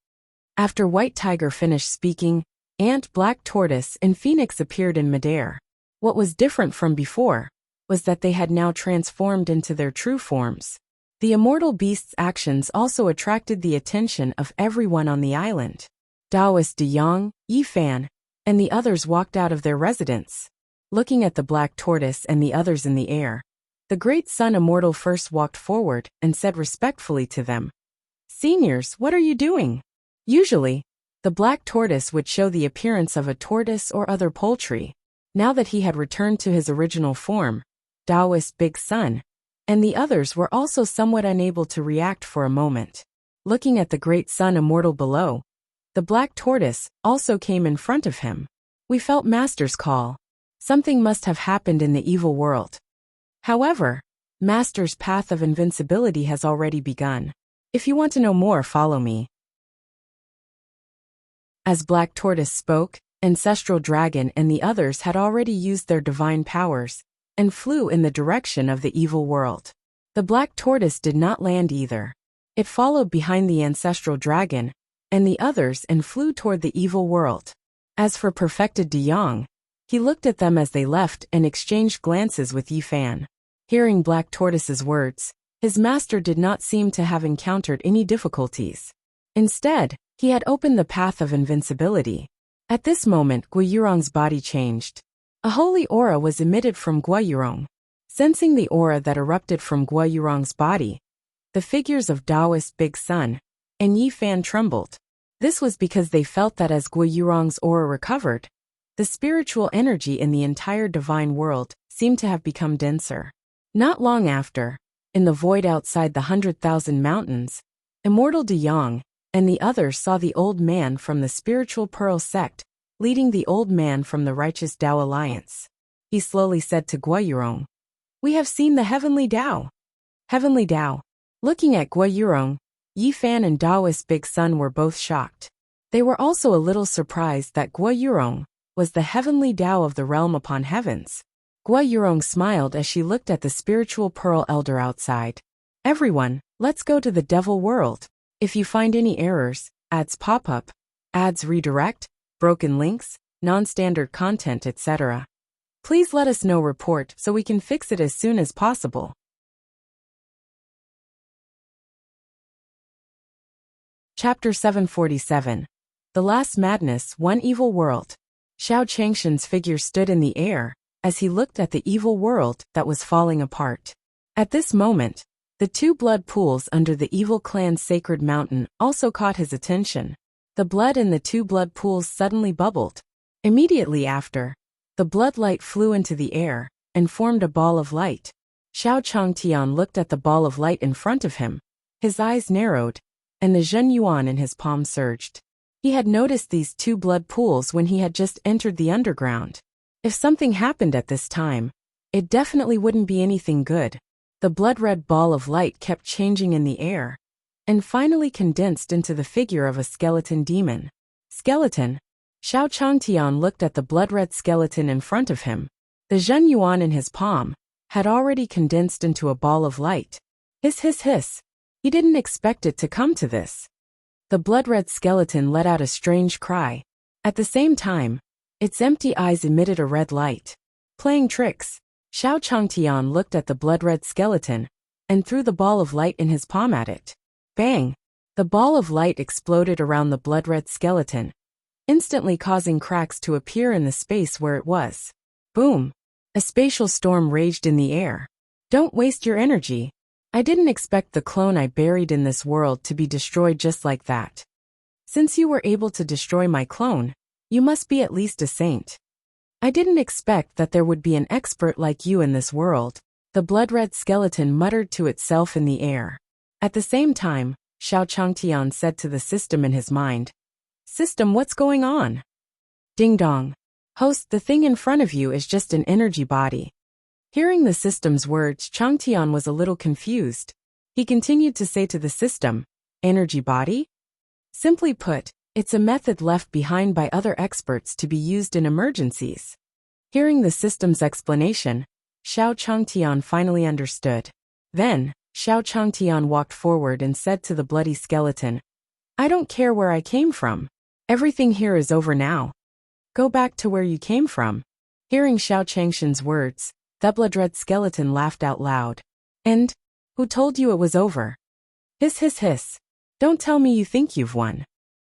After White Tiger finished speaking, Ant, Black Tortoise, and Phoenix appeared in midair. What was different from before was that they had now transformed into their true forms. The immortal beast's actions also attracted the attention of everyone on the island. Taoist De Yang, Yifan, and the others walked out of their residence. Looking at the Black Tortoise and the others in the air, the Great Sun Immortal first walked forward and said respectfully to them, Seniors, what are you doing? Usually, the Black Tortoise would show the appearance of a tortoise or other poultry. Now that he had returned to his original form, Taoist Big Sun, and the others were also somewhat unable to react for a moment. Looking at the Great Sun Immortal below, the Black Tortoise also came in front of him. We felt Master's call. Something must have happened in the evil world. However, Master's path of invincibility has already begun. If you want to know more, follow me. As Black Tortoise spoke, Ancestral Dragon and the others had already used their divine powers and flew in the direction of the evil world. The Black Tortoise did not land either. It followed behind the Ancestral Dragon and the others and flew toward the evil world. As for Perfected De Yang, he looked at them as they left and exchanged glances with Yifan. Hearing Black Tortoise's words, his master did not seem to have encountered any difficulties. Instead, he had opened the path of invincibility. At this moment, Guiyurong's body changed. A holy aura was emitted from Guiyurong. Sensing the aura that erupted from Guiyurong's body, the figures of Taoist Big Sun and Yifan trembled. This was because they felt that as Guiyurong's aura recovered, the spiritual energy in the entire divine world seemed to have become denser. Not long after, in the void outside the 100,000 mountains, Immortal De Yang and the others saw the old man from the spiritual pearl sect leading the old man from the righteous Tao Alliance. He slowly said to Guo Yurong, "We have seen the heavenly Tao." Heavenly Tao. Looking at Guo Yurong, Yi Fan and Daoist Big Sun were both shocked. They were also a little surprised that Guo Yurong was the heavenly Tao of the realm upon heavens. Guo Yurong smiled as she looked at the spiritual pearl elder outside. "Everyone, let's go to the devil world. If you find any errors, ads pop up, ads redirect, broken links, non-standard content, etc. please let us know report so we can fix it as soon as possible." Chapter 747. The Last Madness, One Evil World. Xiao Changshan's figure stood in the air as he looked at the evil world that was falling apart. At this moment, the two blood pools under the evil clan's sacred mountain also caught his attention. The blood in the two blood pools suddenly bubbled. Immediately after, the blood light flew into the air and formed a ball of light. Xiao Changtian looked at the ball of light in front of him. His eyes narrowed, and the Zhen Yuan in his palm surged. He had noticed these two blood pools when he had just entered the underground. If something happened at this time, it definitely wouldn't be anything good. The blood-red ball of light kept changing in the air, and finally condensed into the figure of a skeleton demon. Skeleton. Xiao Changtian looked at the blood-red skeleton in front of him. The Zhen Yuan in his palm had already condensed into a ball of light. Hiss hiss hiss. He didn't expect it to come to this. The blood-red skeleton let out a strange cry. At the same time, its empty eyes emitted a red light. Playing tricks. Xiao Changtian looked at the blood-red skeleton and threw the ball of light in his palm at it. Bang! The ball of light exploded around the blood-red skeleton, instantly causing cracks to appear in the space where it was. Boom! A spatial storm raged in the air. Don't waste your energy. I didn't expect the clone I buried in this world to be destroyed just like that. Since you were able to destroy my clone, you must be at least a saint. I didn't expect that there would be an expert like you in this world, the blood-red skeleton muttered to itself in the air. At the same time, Xiao Changtian said to the system in his mind, "System, what's going on?" Ding dong. Host, the thing in front of you is just an energy body. Hearing the system's words, Changtian was a little confused. He continued to say to the system, "Energy body?" Simply put, it's a method left behind by other experts to be used in emergencies. Hearing the system's explanation, Xiao Changtian finally understood. Then, Xiao Changtian walked forward and said to the bloody skeleton, "I don't care where I came from. Everything here is over now. Go back to where you came from." Hearing Xiao Changshan's words, the blood-red skeleton laughed out loud. "And? Who told you it was over?" Hiss hiss hiss. "Don't tell me you think you've won."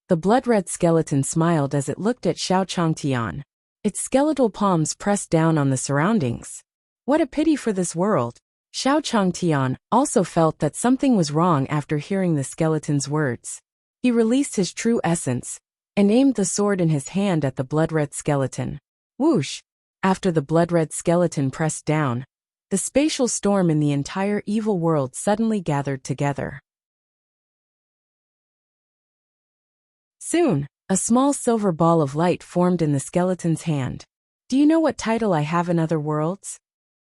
The blood-red skeleton smiled as it looked at Xiao Changtian. Its skeletal palms pressed down on the surroundings. What a pity for this world. Xiao Changtian also felt that something was wrong after hearing the skeleton's words. He released his true essence and aimed the sword in his hand at the blood-red skeleton. Whoosh! After the blood-red skeleton pressed down, the spatial storm in the entire evil world suddenly gathered together. Soon, a small silver ball of light formed in the skeleton's hand. "Do you know what title I have in other worlds?"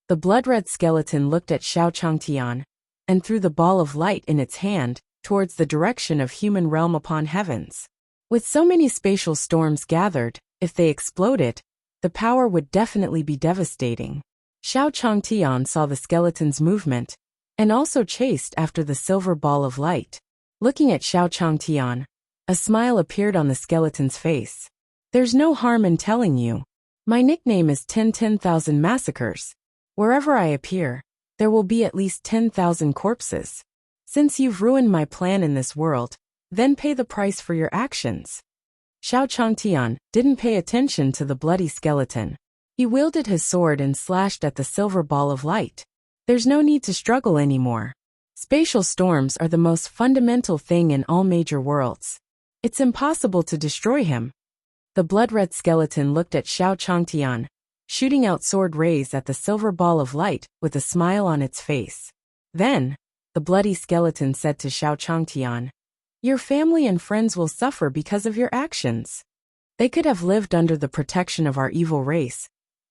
The blood-red skeleton looked at Xiao Changtian and threw the ball of light in its hand towards the direction of human realm upon heavens. With so many spatial storms gathered, if they exploded, the power would definitely be devastating. Xiao Changtian saw the skeleton's movement and also chased after the silver ball of light. Looking at Xiao Changtian, a smile appeared on the skeleton's face. "There's no harm in telling you. My nickname is 10,000 Massacres. Wherever I appear, there will be at least 10,000 corpses. Since you've ruined my plan in this world, then pay the price for your actions." Xiao Changtian didn't pay attention to the bloody skeleton. He wielded his sword and slashed at the silver ball of light. There's no need to struggle anymore. Spatial storms are the most fundamental thing in all major worlds. It's impossible to destroy him. The blood-red skeleton looked at Xiao Changtian, shooting out sword rays at the silver ball of light with a smile on its face. Then, the bloody skeleton said to Xiao Changtian, "Your family and friends will suffer because of your actions. They could have lived under the protection of our evil race,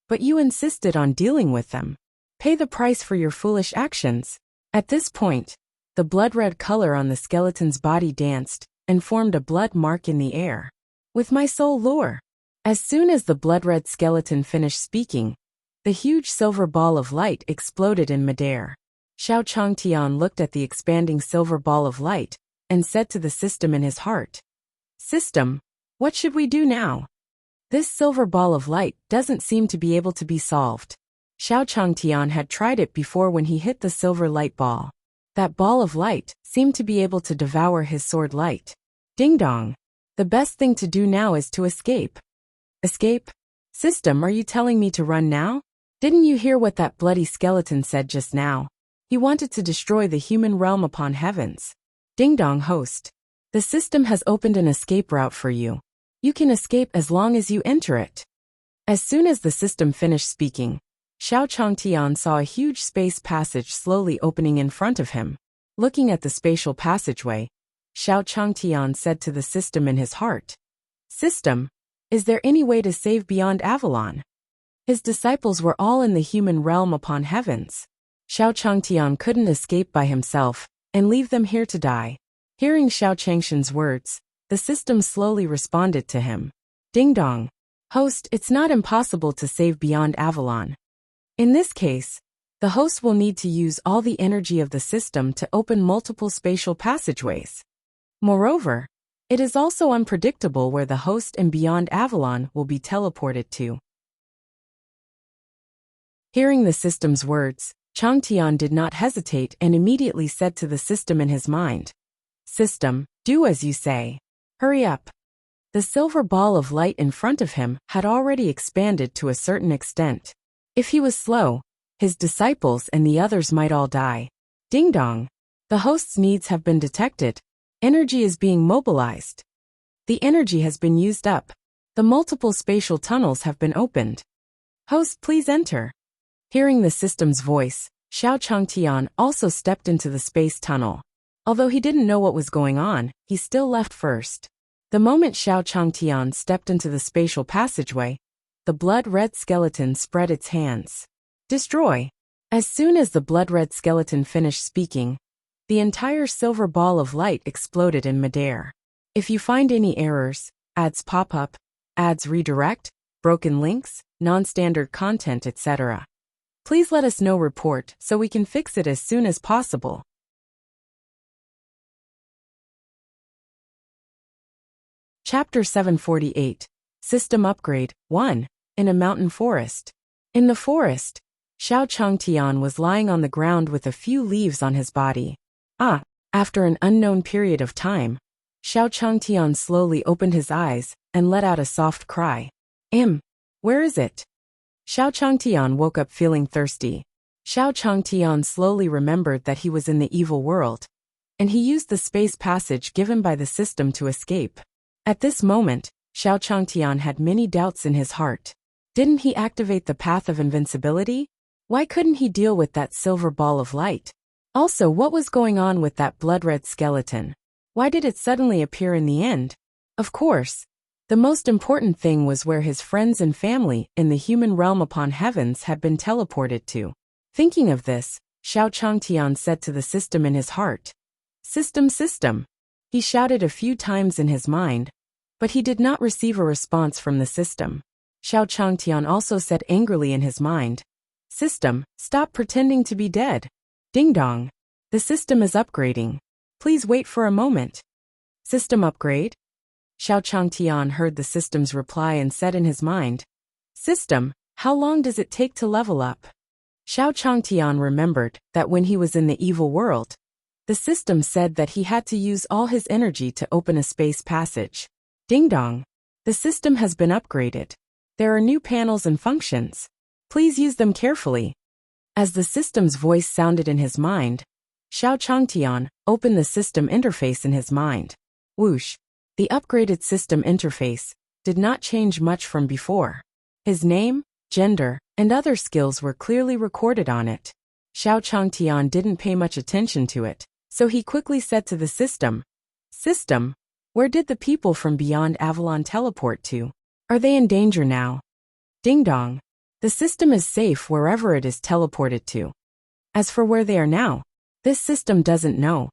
but you insisted on dealing with them. Pay the price for your foolish actions. At this point, the blood-red color on the skeleton's body danced and formed a blood mark in the air. With my soul lure. As soon as the blood-red skeleton finished speaking, the huge silver ball of light exploded in midair. Xiao Changtian looked at the expanding silver ball of light and said to the system in his heart, "System, what should we do now? This silver ball of light doesn't seem to be able to be solved." Xiao Changtian had tried it before when he hit the silver light ball. That ball of light seemed to be able to devour his sword light. Ding dong. The best thing to do now is to escape. Escape? System, are you telling me to run now? Didn't you hear what that bloody skeleton said just now? He wanted to destroy the human realm upon heavens. Ding dong, host. The system has opened an escape route for you. You can escape as long as you enter it. As soon as the system finished speaking, Xiao Changtian saw a huge space passage slowly opening in front of him. Looking at the spatial passageway, Xiao Changtian said to the system in his heart, "System, is there any way to save beyond Avalon?" His disciples were all in the human realm upon heavens. Xiao Changtian couldn't escape by himself and leave them here to die. Hearing Xiao Changshan's words, the system slowly responded to him. Ding dong. Host, it's not impossible to save beyond Avalon. In this case, the host will need to use all the energy of the system to open multiple spatial passageways. Moreover, it is also unpredictable where the host and beyond Avalon will be teleported to. Hearing the system's words, Changtian did not hesitate and immediately said to the system in his mind, "System, do as you say. Hurry up." The silver ball of light in front of him had already expanded to a certain extent. If he was slow, his disciples and the others might all die. Ding dong. The host's needs have been detected. Energy is being mobilized. The energy has been used up. The multiple spatial tunnels have been opened. Host, please enter. Hearing the system's voice, Xiao Changtian also stepped into the space tunnel. Although he didn't know what was going on, he still left first. The moment Xiao Changtian stepped into the spatial passageway, the blood-red skeleton spread its hands. Destroy. As soon as the blood-red skeleton finished speaking, the entire silver ball of light exploded in midair. If you find any errors, ads pop up, ads redirect, broken links, non-standard content, etc., please let us know report so we can fix it as soon as possible. Chapter 748. System Upgrade 1. In a mountain forest. In the forest, Xiao Changtian was lying on the ground with a few leaves on his body. After an unknown period of time, Xiao Changtian slowly opened his eyes and let out a soft cry. Where is it? Xiao Changtian woke up feeling thirsty. Xiao Changtian slowly remembered that he was in the evil world, and he used the space passage given by the system to escape. At this moment, Xiao Changtian had many doubts in his heart. Didn't he activate the path of invincibility? Why couldn't he deal with that silver ball of light? Also, what was going on with that blood-red skeleton? Why did it suddenly appear in the end? Of course, the most important thing was where his friends and family in the human realm upon heavens had been teleported to. Thinking of this, Xiao Changtian said to the system in his heart, "System, system." He shouted a few times in his mind, but he did not receive a response from the system. Xiao Changtian also said angrily in his mind, "System, stop pretending to be dead. Ding dong. The system is upgrading. Please wait for a moment." System upgrade? Xiao Changtian heard the system's reply and said in his mind, "System, how long does it take to level up?" Xiao Changtian remembered that when he was in the evil world, the system said that he had to use all his energy to open a space passage. Ding dong. The system has been upgraded. There are new panels and functions. Please use them carefully. As the system's voice sounded in his mind, Xiao Changtian opened the system interface in his mind. Whoosh. The upgraded system interface did not change much from before. His name, gender, and other skills were clearly recorded on it. Xiao Changtian didn't pay much attention to it, so he quickly said to the system, "System, Where did the people from beyond Avalon teleport to? Are they in danger now? Ding dong. The system is safe wherever it is teleported to. As for where they are now, this system doesn't know.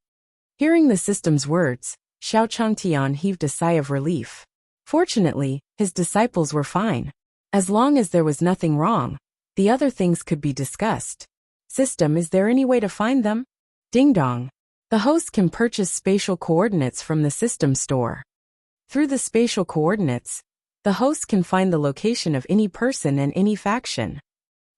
Hearing the system's words, Xiao Changtian heaved a sigh of relief. Fortunately, his disciples were fine. As long as there was nothing wrong, the other things could be discussed. System, is there any way to find them? Ding dong. The host can purchase spatial coordinates from the system store. Through the spatial coordinates, the host can find the location of any person and any faction.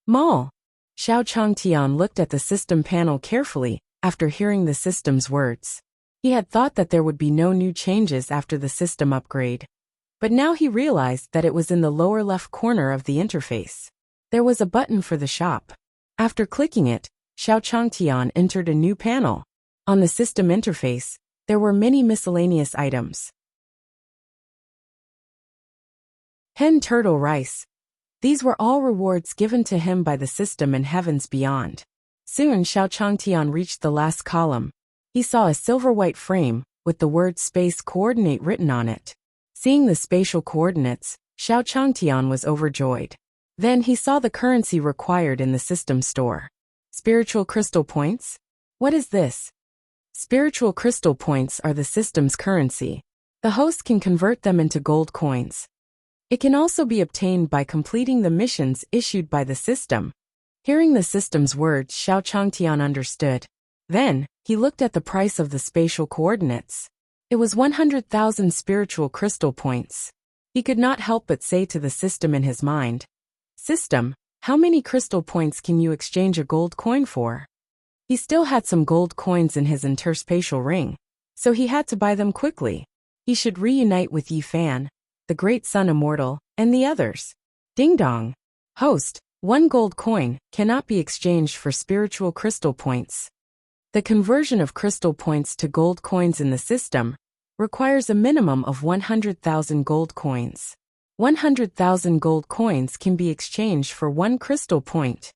Mall. Xiao Changtian looked at the system panel carefully after hearing the system's words. He had thought that there would be no new changes after the system upgrade. But now he realized that it was in the lower left corner of the interface. There was a button for the shop. After clicking it, Xiao Changtian entered a new panel. On the system interface, there were many miscellaneous items. Hen turtle rice. These were all rewards given to him by the system in heavens beyond. Soon Xiao Changtian reached the last column. He saw a silver-white frame with the word space coordinate written on it. Seeing the spatial coordinates, Xiao Changtian was overjoyed. Then he saw the currency required in the system store. Spiritual crystal points? What is this? Spiritual crystal points are the system's currency. The host can convert them into gold coins. It can also be obtained by completing the missions issued by the system. Hearing the system's words, Xiao Changtian understood. Then, he looked at the price of the spatial coordinates. It was 100,000 spiritual crystal points. He could not help but say to the system in his mind, "System, how many crystal points can you exchange a gold coin for?" He still had some gold coins in his interspatial ring, so he had to buy them quickly. He should reunite with Yi Fan, the great sun immortal, and the others. Ding dong. Host, 1 gold coin cannot be exchanged for spiritual crystal points. The conversion of crystal points to gold coins in the system requires a minimum of 100,000 gold coins. 100,000 gold coins can be exchanged for 1 crystal point.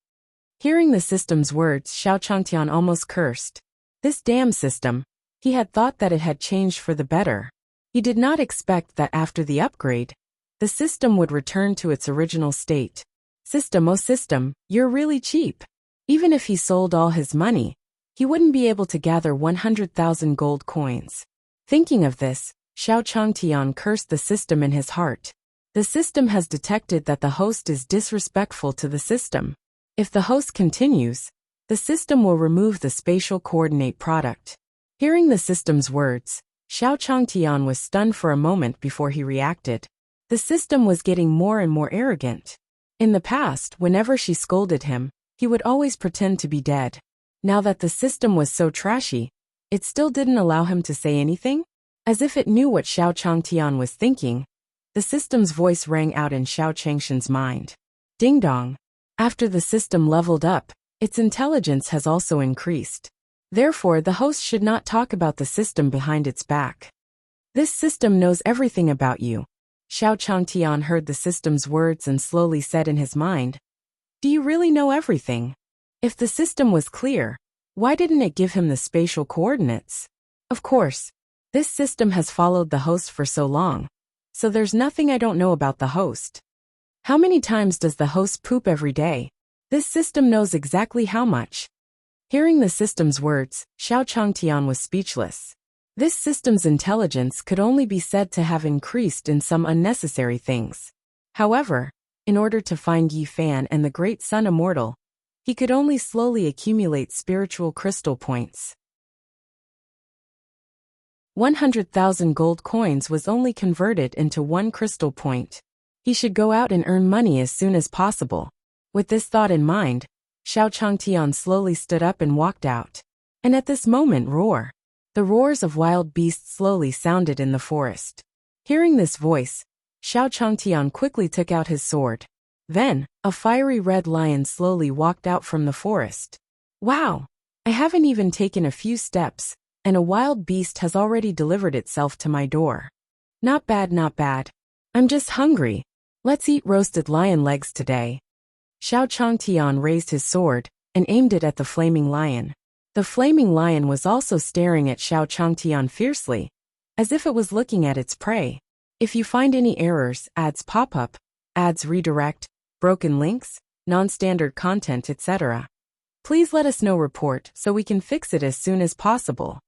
Hearing the system's words, Xiao Changtian almost cursed. This damn system, he had thought that it had changed for the better. He did not expect that after the upgrade, the system would return to its original state. System, oh system, you're really cheap. Even if he sold all his money, he wouldn't be able to gather 100,000 gold coins. Thinking of this, Xiao Changtian cursed the system in his heart. The system has detected that the host is disrespectful to the system. If the host continues, the system will remove the spatial coordinate product. Hearing the system's words, Xiao Changtian was stunned for a moment before he reacted. The system was getting more and more arrogant. In the past, whenever she scolded him, he would always pretend to be dead. Now that the system was so trashy, it still didn't allow him to say anything? As if it knew what Xiao Changtian was thinking, the system's voice rang out in Xiao Changshan's mind. Ding dong. After the system leveled up, its intelligence has also increased. Therefore, the host should not talk about the system behind its back. This system knows everything about you. Xiao Changtian heard the system's words and slowly said in his mind, "Do you really know everything? If the system was clear, why didn't it give him the spatial coordinates? Of course, this system has followed the host for so long, so there's nothing I don't know about the host. How many times does the host poop every day? This system knows exactly how much." Hearing the system's words, Xiao Changtian was speechless. This system's intelligence could only be said to have increased in some unnecessary things. However, in order to find Yi Fan and the great sun immortal, he could only slowly accumulate spiritual crystal points. 100,000 gold coins was only converted into 1 crystal point. He should go out and earn money as soon as possible. With this thought in mind, Xiao Changtian slowly stood up and walked out. And at this moment, the roars of wild beasts slowly sounded in the forest. Hearing this voice, Xiao Changtian quickly took out his sword. Then, a fiery red lion slowly walked out from the forest. Wow! I haven't even taken a few steps, and a wild beast has already delivered itself to my door. Not bad, not bad. I'm just hungry. Let's eat roasted lion legs today. Xiao Changtian raised his sword and aimed it at the flaming lion. The flaming lion was also staring at Xiao Changtian fiercely. as if it was looking at its prey. If you find any errors, ads pop up, ads redirect, broken links, non-standard content, etc., please let us know. Report so we can fix it as soon as possible.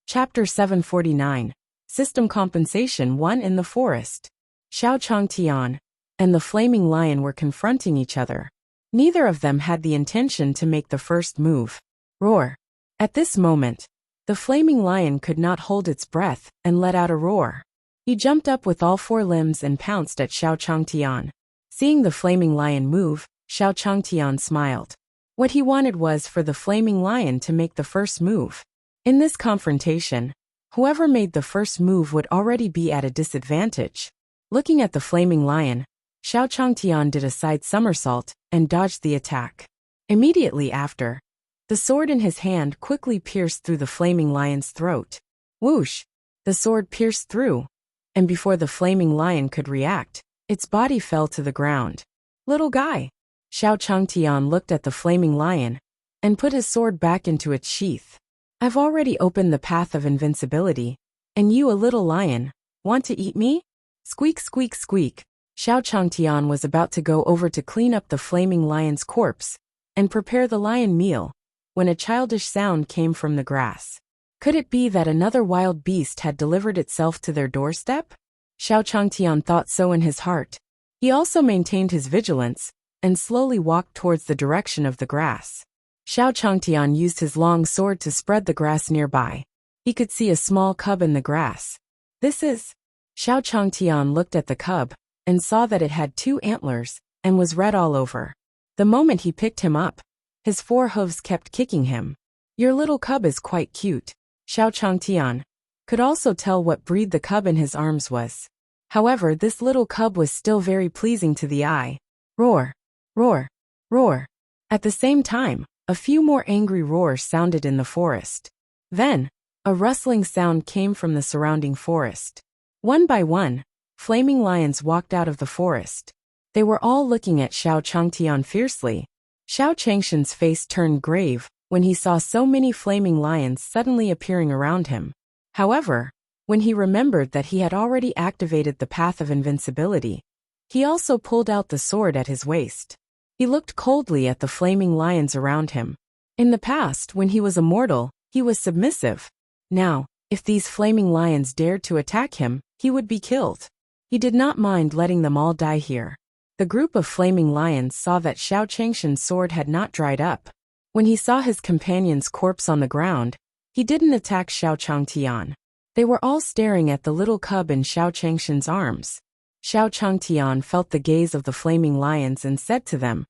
Chapter 749. System Compensation 1. In the forest, Xiao Changtian and the flaming lion were confronting each other. Neither of them had the intention to make the first move. Roar. At this moment, the flaming lion could not hold its breath and let out a roar. He jumped up with all four limbs and pounced at Xiao Changtian. Seeing the flaming lion move, Xiao Changtian smiled. What he wanted was for the flaming lion to make the first move. In this confrontation, whoever made the first move would already be at a disadvantage. Looking at the flaming lion, Xiao Changtian did a side somersault and dodged the attack. Immediately after, the sword in his hand quickly pierced through the flaming lion's throat. Whoosh! The sword pierced through, and before the flaming lion could react, its body fell to the ground. Little guy! Xiao Changtian looked at the flaming lion and put his sword back into its sheath. I've already opened the path of invincibility, and you, a little lion, want to eat me? Squeak, squeak, squeak. Xiao Changtian was about to go over to clean up the flaming lion's corpse and prepare the lion meal when a childish sound came from the grass. Could it be that another wild beast had delivered itself to their doorstep? Xiao Changtian thought so in his heart. He also maintained his vigilance and slowly walked towards the direction of the grass. Xiao Changtian used his long sword to spread the grass nearby. He could see a small cub in the grass. This is... Xiao Changtian looked at the cub and saw that it had 2 antlers and was red all over. The moment he picked him up, his 4 hooves kept kicking him. Your little cub is quite cute. Xiao Changtian could also tell what breed the cub in his arms was. However, this little cub was still very pleasing to the eye. Roar! Roar! Roar! At the same time, a few more angry roars sounded in the forest. Then, a rustling sound came from the surrounding forest. One by one, flaming lions walked out of the forest. They were all looking at Xiao Changtian fiercely. Xiao Changshan's face turned grave when he saw so many flaming lions suddenly appearing around him. However, when he remembered that he had already activated the path of invincibility, he also pulled out the sword at his waist. He looked coldly at the flaming lions around him. In the past, when he was a mortal, he was submissive. Now, if these flaming lions dared to attack him, he would be killed. He did not mind letting them all die here. The group of flaming lions saw that Xiao Changshan's sword had not dried up. When he saw his companion's corpse on the ground, he didn't attack Xiao Changtian. They were all staring at the little cub in Xiao Changshan's arms. Xiao Changtian felt the gaze of the flaming lions and said to them,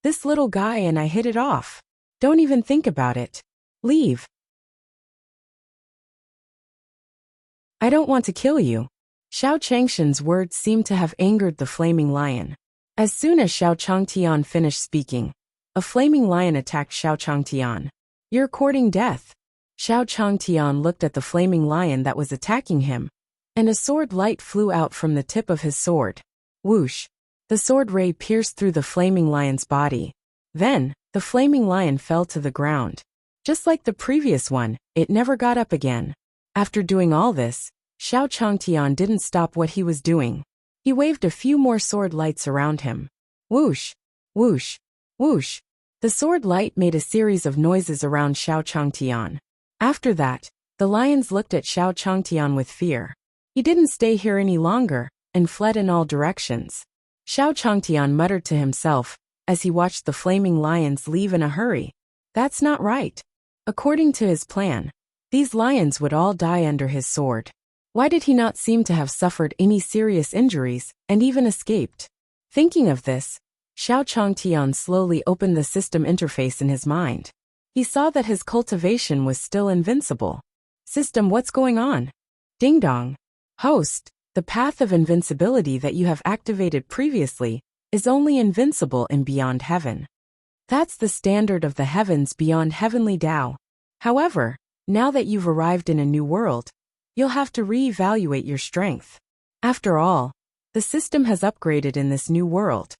"This little guy and I hit it off. Don't even think about it. Leave. I don't want to kill you." Xiao Changshan's words seemed to have angered the flaming lion. As soon as Xiao Changtian finished speaking, a flaming lion attacked Xiao Changtian. "You're courting death." Xiao Changtian looked at the flaming lion that was attacking him, and a sword light flew out from the tip of his sword. Whoosh! The sword ray pierced through the flaming lion's body. Then, the flaming lion fell to the ground. Just like the previous one, it never got up again. After doing all this, Xiao Changtian didn't stop what he was doing. He waved a few more sword lights around him. Whoosh! Whoosh! Whoosh! The sword light made a series of noises around Xiao Changtian. After that, the lions looked at Xiao Changtian with fear. He didn't stay here any longer and fled in all directions. Xiao Changtian muttered to himself as he watched the flaming lions leave in a hurry. That's not right. According to his plan, these lions would all die under his sword. Why did he not seem to have suffered any serious injuries and even escaped? Thinking of this, Xiao Changtian slowly opened the system interface in his mind. He saw that his cultivation was still invincible. System, what's going on? Ding dong. Host, the path of invincibility that you have activated previously is only invincible in Beyond Heaven. That's the standard of the heavens beyond heavenly Tao. However, now that you've arrived in a new world, you'll have to re-evaluate your strength. After all, the system has upgraded in this new world.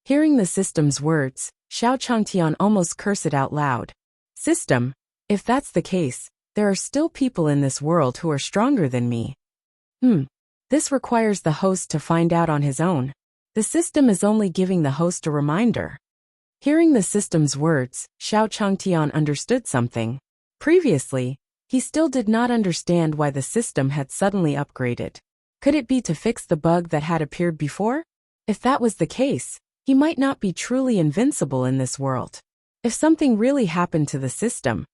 Hearing the system's words, Xiao Changtian almost cursed out loud. System, if that's the case, there are still people in this world who are stronger than me. This requires the host to find out on his own. The system is only giving the host a reminder. Hearing the system's words, Xiao Changtian understood something. Previously, he still did not understand why the system had suddenly upgraded. Could it be to fix the bug that had appeared before? If that was the case, he might not be truly invincible in this world. If something really happened to the system,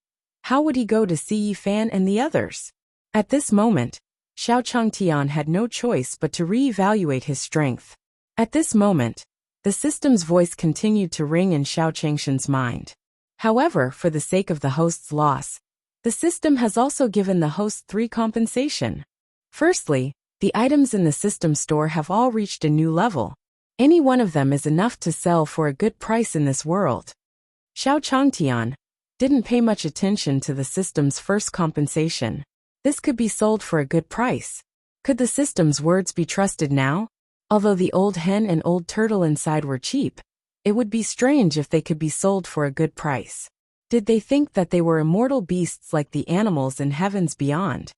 how would he go to see Yi Fan and the others? At this moment, Xiao Changtian had no choice but to re-evaluate his strength. At this moment, the system's voice continued to ring in Xiao Changshan's mind. However, for the sake of the host's loss, the system has also given the host 3 compensation. Firstly, the items in the system store have all reached a new level. Any one of them is enough to sell for a good price in this world. Xiao Changtian didn't pay much attention to the system's first compensation. This could be sold for a good price. Could the system's words be trusted now? Although the old hen and old turtle inside were cheap, it would be strange if they could be sold for a good price. Did they think that they were immortal beasts like the animals in heavens beyond?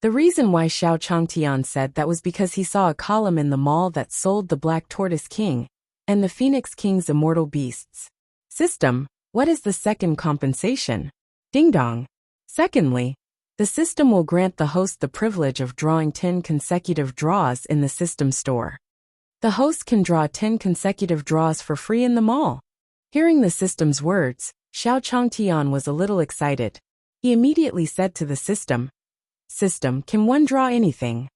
The reason why Xiao Changtian said that was because he saw a column in the mall that sold the Black Tortoise King and the Phoenix King's immortal beasts. System, what is the second compensation? Ding dong. Secondly, the system will grant the host the privilege of drawing 10 consecutive draws in the system store. The host can draw 10 consecutive draws for free in the mall. Hearing the system's words, Xiao Changtian was a little excited. He immediately said to the system, "System, can one draw anything?"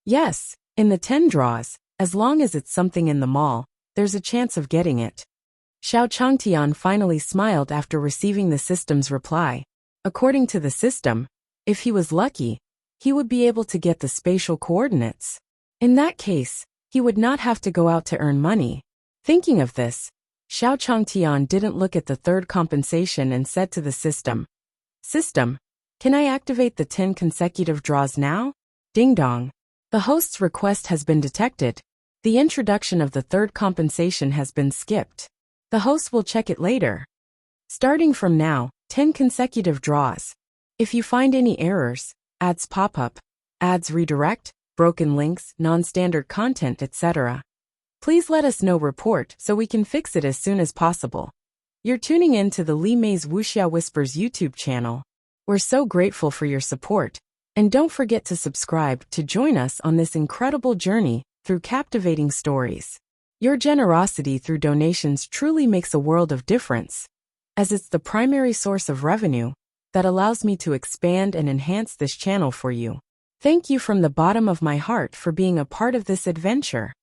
"Yes, in the 10 draws, as long as it's something in the mall, there's a chance of getting it." Xiao Changtian finally smiled after receiving the system's reply. According to the system, if he was lucky, he would be able to get the spatial coordinates. In that case, he would not have to go out to earn money. Thinking of this, Xiao Changtian didn't look at the third compensation and said to the system, "System, can I activate the 10 consecutive draws now?" Ding dong. The host's request has been detected. The introduction of the third compensation has been skipped. The host will check it later. Starting from now, 10 consecutive draws. If you find any errors, ads pop up, ads redirect, broken links, non-standard content, etc., please let us know report so we can fix it as soon as possible. You're tuning in to the Li Mei's Wuxia Whispers YouTube channel. We're so grateful for your support, and don't forget to subscribe to join us on this incredible journey through captivating stories. Your generosity through donations truly makes a world of difference, as it's the primary source of revenue that allows me to expand and enhance this channel for you. Thank you from the bottom of my heart for being a part of this adventure.